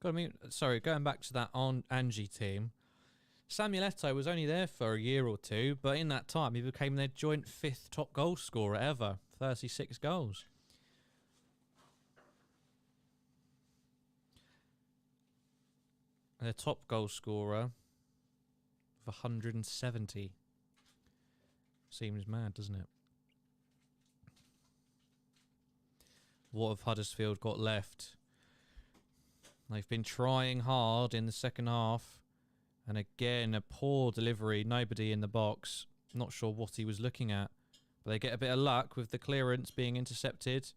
God, I mean, sorry, going back to that Angie team, Samuel Eto'o was only there for a year or two, but in that time he became their joint 5th top goal scorer ever, 36 goals. Their top goal scorer with 170. Seems mad, doesn't it? What have Huddersfield got left? They've been trying hard in the second half. And again, a poor delivery. Nobody in the box. Not sure what he was looking at. But they get a bit of luck with the clearance being intercepted.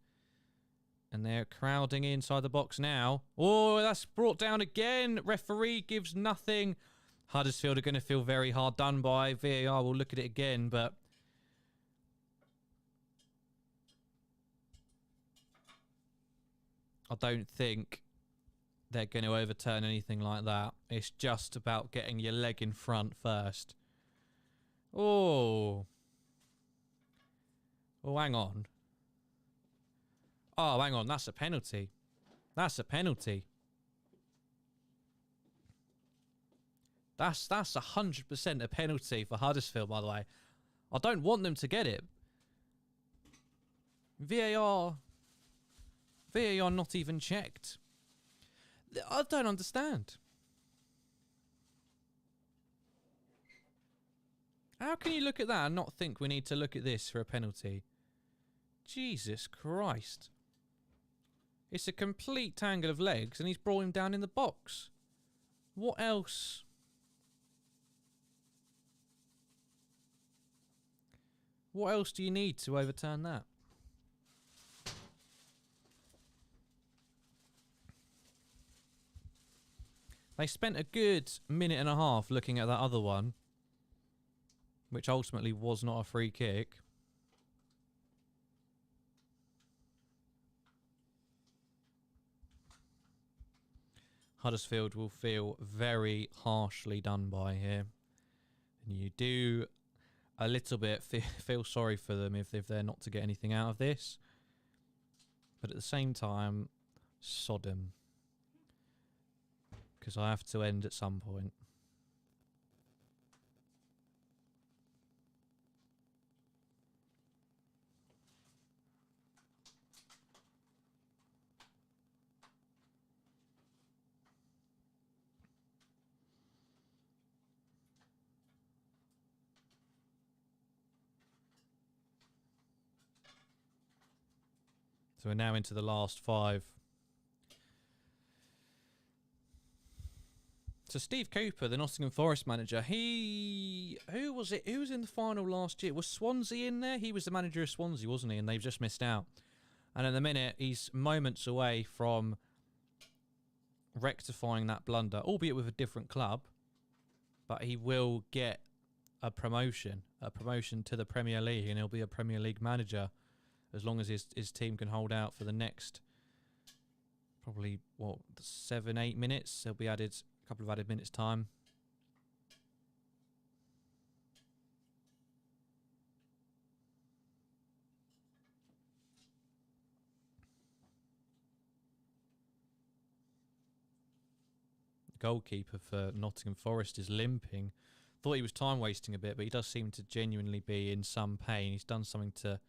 And they're crowding inside the box now. Oh, that's brought down again. Referee gives nothing. Huddersfield are going to feel very hard done by. VAR will look at it again, but... I don't think they're going to overturn anything like that. It's just about getting your leg in front first. Oh. Oh, hang on. Oh, hang on. That's a penalty. That's a penalty. That's 100% a penalty for Huddersfield, by the way. I don't want them to get it. VAR not even checked. I don't understand. How can you look at that and not think we need to look at this for a penalty? Jesus Christ. It's a complete tangle of legs and he's brought him down in the box. What else? What else do you need to overturn that? They spent a good minute and a half looking at that other one, which ultimately was not a free kick. Huddersfield will feel very harshly done by here. And you do a little bit feel sorry for them if they're not to get anything out of this. But at the same time, sod 'em. Because I have to end at some point. So we're now into the last 5. So Steve Cooper, the Nottingham Forest manager, who was it? Who was in the final last year? Was Swansea in there? He was the manager of Swansea, wasn't he? And they've just missed out. And in a minute, he's moments away from rectifying that blunder, albeit with a different club. But he will get a promotion to the Premier League, and he'll be a Premier League manager as long as his team can hold out for the next probably, 7-8 minutes. He'll be added... couple of added minutes time. The goalkeeper for Nottingham Forest is limping. Thought he was time wasting a bit, but he does seem to genuinely be in some pain. He's done something to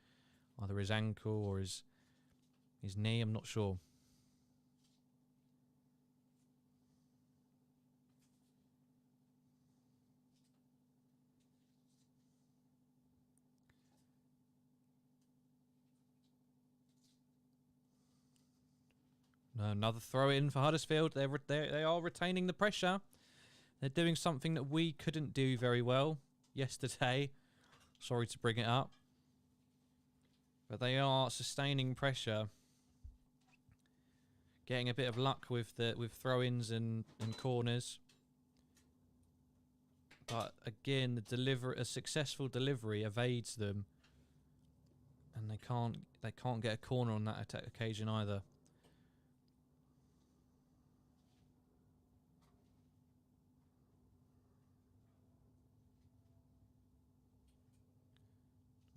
either his ankle or his knee, I'm not sure. Another throw in for Huddersfield. They are retaining the pressure. They're doing something that we couldn't do very well yesterday. Sorry to bring it up. But they are sustaining pressure. Getting a bit of luck with throw-ins and corners. But again, a successful delivery evades them. And they can't get a corner on that occasion either.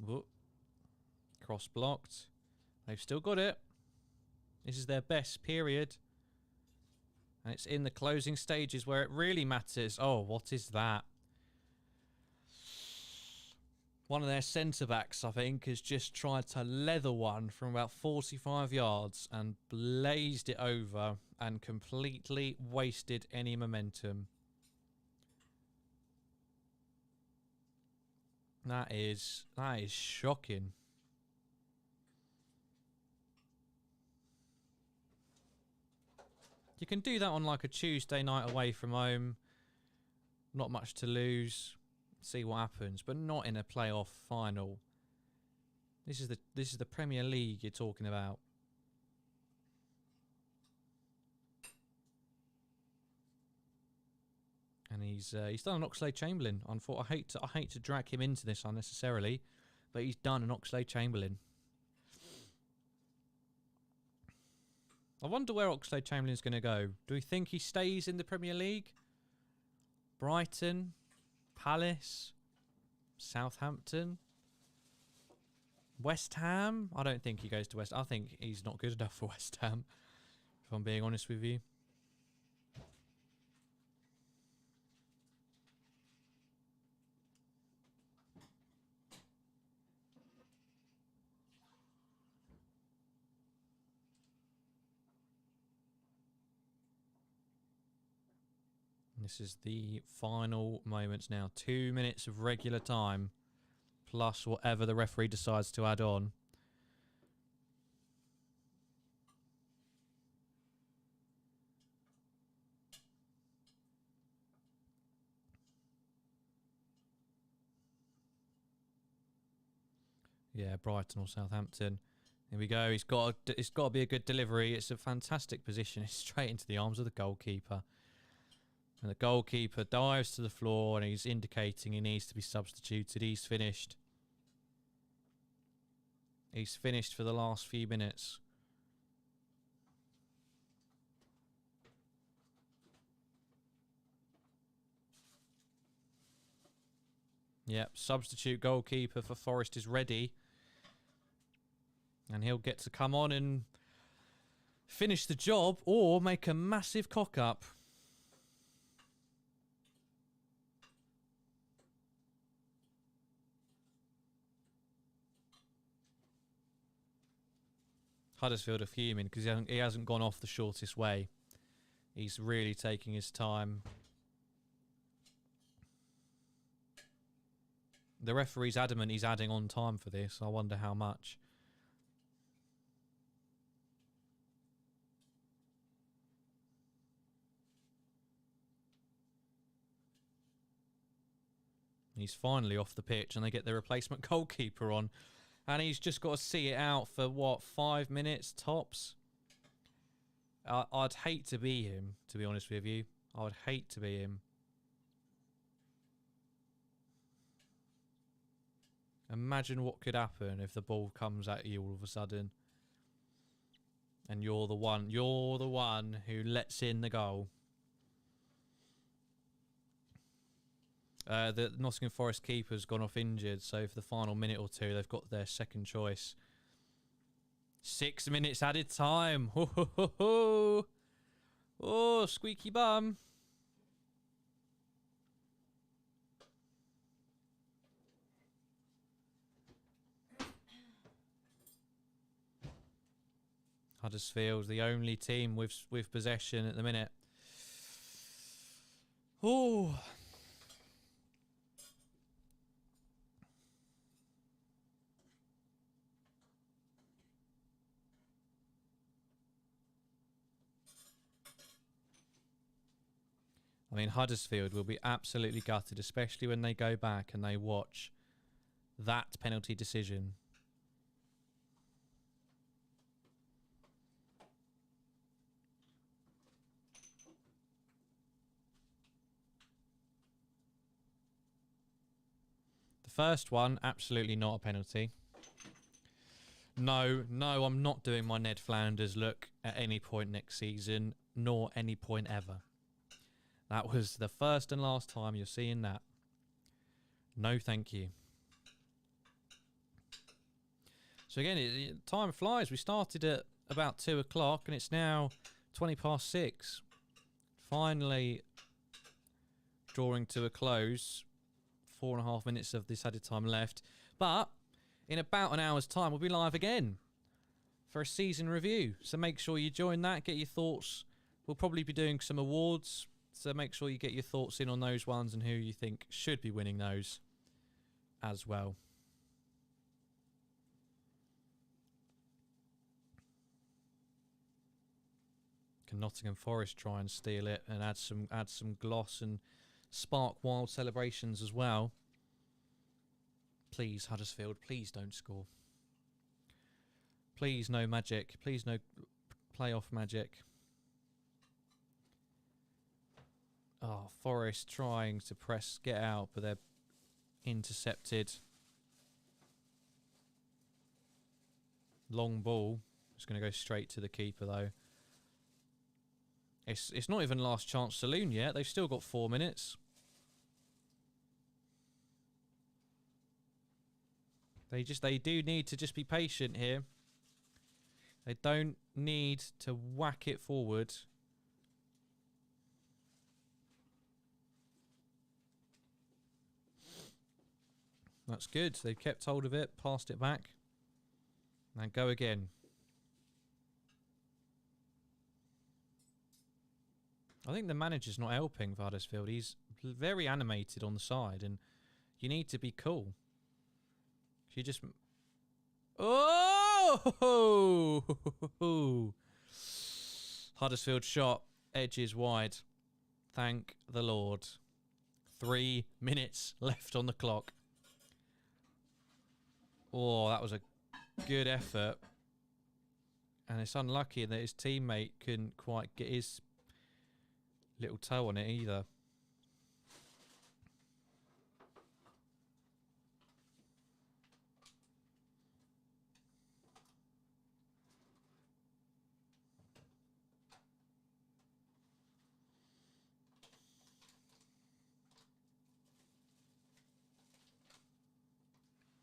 Whoop. Cross blocked. They've still got it. This is their best period. And it's in the closing stages where it really matters. Oh, what is that? One of their centre-backs, I think, has just tried to leather one from about 45 yards and blazed it over and completely wasted any momentum. That is shocking. You can do that on like a Tuesday night away from home. Not much to lose. See what happens, but not in a playoff final. This is the Premier League you're talking about. And he's done an Oxlade-Chamberlain. I hate to drag him into this unnecessarily, but he's done an Oxlade-Chamberlain. I wonder where Oxlade-Chamberlain's going to go. Do we think he stays in the Premier League? Brighton, Palace, Southampton, West Ham? I don't think he goes to West. I think he's not good enough for West Ham, if I'm being honest with you. This is the final moments now. 2 minutes of regular time, plus whatever the referee decides to add on. Yeah, Brighton or Southampton. Here we go. It's got to be a good delivery. It's a fantastic position. It's straight into the arms of the goalkeeper. And the goalkeeper dives to the floor and he's indicating he needs to be substituted. He's finished. He's finished for the last few minutes. Yep, substitute goalkeeper for Forrest is ready. And he'll get to come on and finish the job or make a massive cock-up. Huddersfield are fuming because he hasn't gone off the shortest way. He's really taking his time. The referee's adamant he's adding on time for this. I wonder how much. He's finally off the pitch and they get the replacement goalkeeper on. And he's just got to see it out for, what, 5 minutes tops? I'd hate to be him, to be honest with you. I would hate to be him. Imagine what could happen if the ball comes at you all of a sudden. And you're the one who lets in the goal. The Nottingham Forest keeper's gone off injured, so for the final minute or two, they've got their second choice. 6 minutes added time. Ho, ho, ho, ho. Oh, squeaky bum. Huddersfield, the only team with possession at the minute. Oh. I mean, Huddersfield will be absolutely gutted, especially when they go back and they watch that penalty decision. The first one, absolutely not a penalty. No, I'm not doing my Ned Flanders look at any point next season, nor any point ever. That was the first and last time you're seeing that. No, thank you. So again, time flies. We started at about 2 o'clock and it's now 20 past 6. Finally drawing to a close. 4.5 minutes of this added time left. But in about an hour's time, we'll be live again for a season review. So make sure you join that, get your thoughts. We'll probably be doing some awards, so make sure you get your thoughts in on those ones and who you think should be winning those as well. Can Nottingham Forest try and steal it and add some gloss and spark wild celebrations as well? Please, Huddersfield, please don't score. Please, no magic. Please, no playoff magic. Oh, Forrest trying to get out, but they're intercepted. Long ball. It's going to go straight to the keeper, though. It's not even last chance saloon yet. They've still got 4 minutes. They do need to just be patient here. They don't need to whack it forward. That's good. They've kept hold of it, passed it back. And go again. I think the manager's not helping for Huddersfield. He's very animated on the side, and you need to be cool. You just... Oh! Huddersfield shot, edges wide. Thank the Lord. 3 minutes left on the clock. Oh, that was a good effort. And it's unlucky that his teammate couldn't quite get his little toe on it either.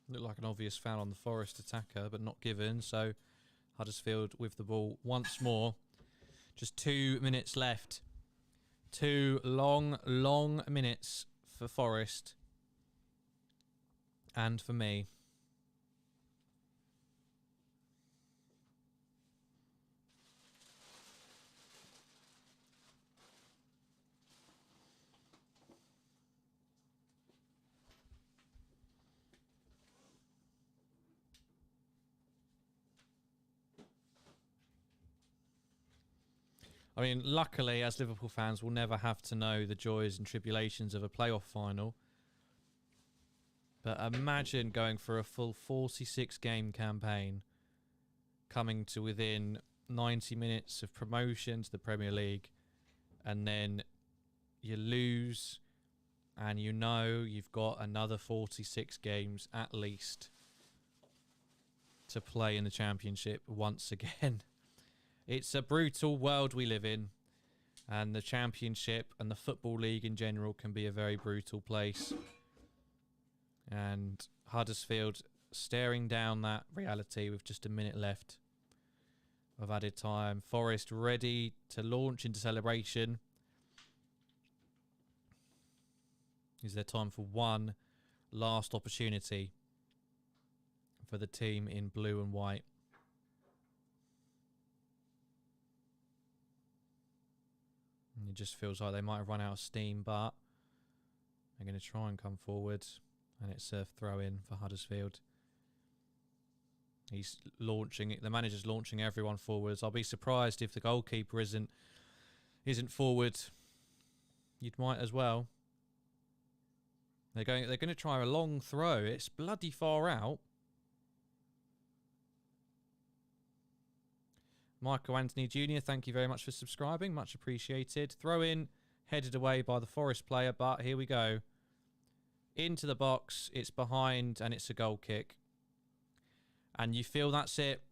Looked like an obvious foul on the Forest attacker, but not given. So Huddersfield with the ball once more. Just 2 minutes left. 2 long, long minutes for Forest. And for me. I mean, luckily, as Liverpool fans, we'll never have to know the joys and tribulations of a playoff final. But imagine going for a full 46-game campaign, coming to within 90 minutes of promotion to the Premier League, and then you lose, and you know you've got another 46 games at least to play in the Championship once again. It's a brutal world we live in, and the Championship and the Football League in general can be a very brutal place. And Huddersfield staring down that reality with just a minute left of added time. Forrest ready to launch into celebration. Is there time for one last opportunity for the team in blue and white? And it just feels like they might have run out of steam, but they're going to try and come forward. And it's a throw in for Huddersfield. He's launching it. The manager's launching everyone forwards. I'll be surprised if the goalkeeper isn't forward. You might as well. They're going to try a long throw. It's bloody far out. Michael Anthony Jr., thank you very much for subscribing. Much appreciated. Throw in, headed away by the Forest player, but here we go. Into the box, it's behind, and it's a goal kick. And you feel that's it.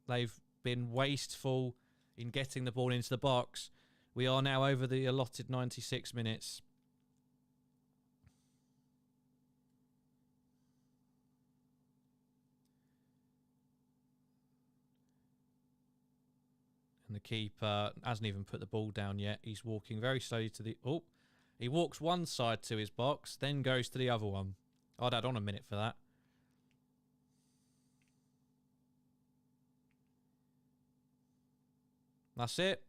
They've been wasteful in getting the ball into the box. We are now over the allotted 96 minutes. And the keeper hasn't even put the ball down yet. He's walking very slowly to the... Oh, He walks one side to his box, then goes to the other one. I'd add on a minute for that. That's it.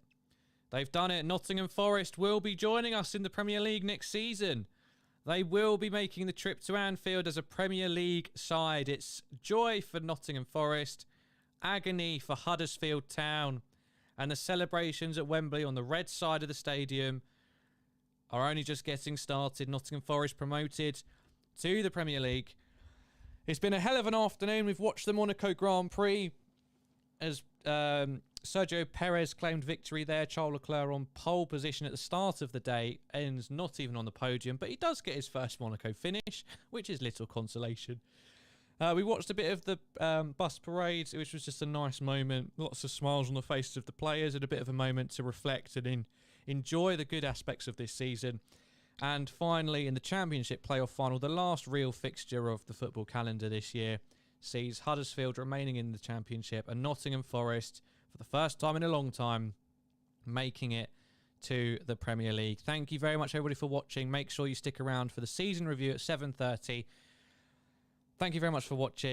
They've done it. Nottingham Forest will be joining us in the Premier League next season. They will be making the trip to Anfield as a Premier League side. It's joy for Nottingham Forest, agony for Huddersfield Town, and the celebrations at Wembley on the red side of the stadium are only just getting started. Nottingham Forest promoted to the Premier League. It's been a hell of an afternoon. We've watched the Monaco Grand Prix as Sergio Perez claimed victory there. Charles Leclerc on pole position at the start of the day, ends not even on the podium, but he does get his first Monaco finish, which is little consolation. We watched a bit of the bus parade, which was just a nice moment. Lots of smiles on the faces of the players and a bit of a moment to reflect and enjoy the good aspects of this season. And finally, in the Championship playoff final, the last real fixture of the football calendar this year sees Huddersfield remaining in the Championship and Nottingham Forest, for the first time in a long time, making it to the Premier League. Thank you very much, everybody, for watching. Make sure you stick around for the season review at 7:30. Thank you very much for watching.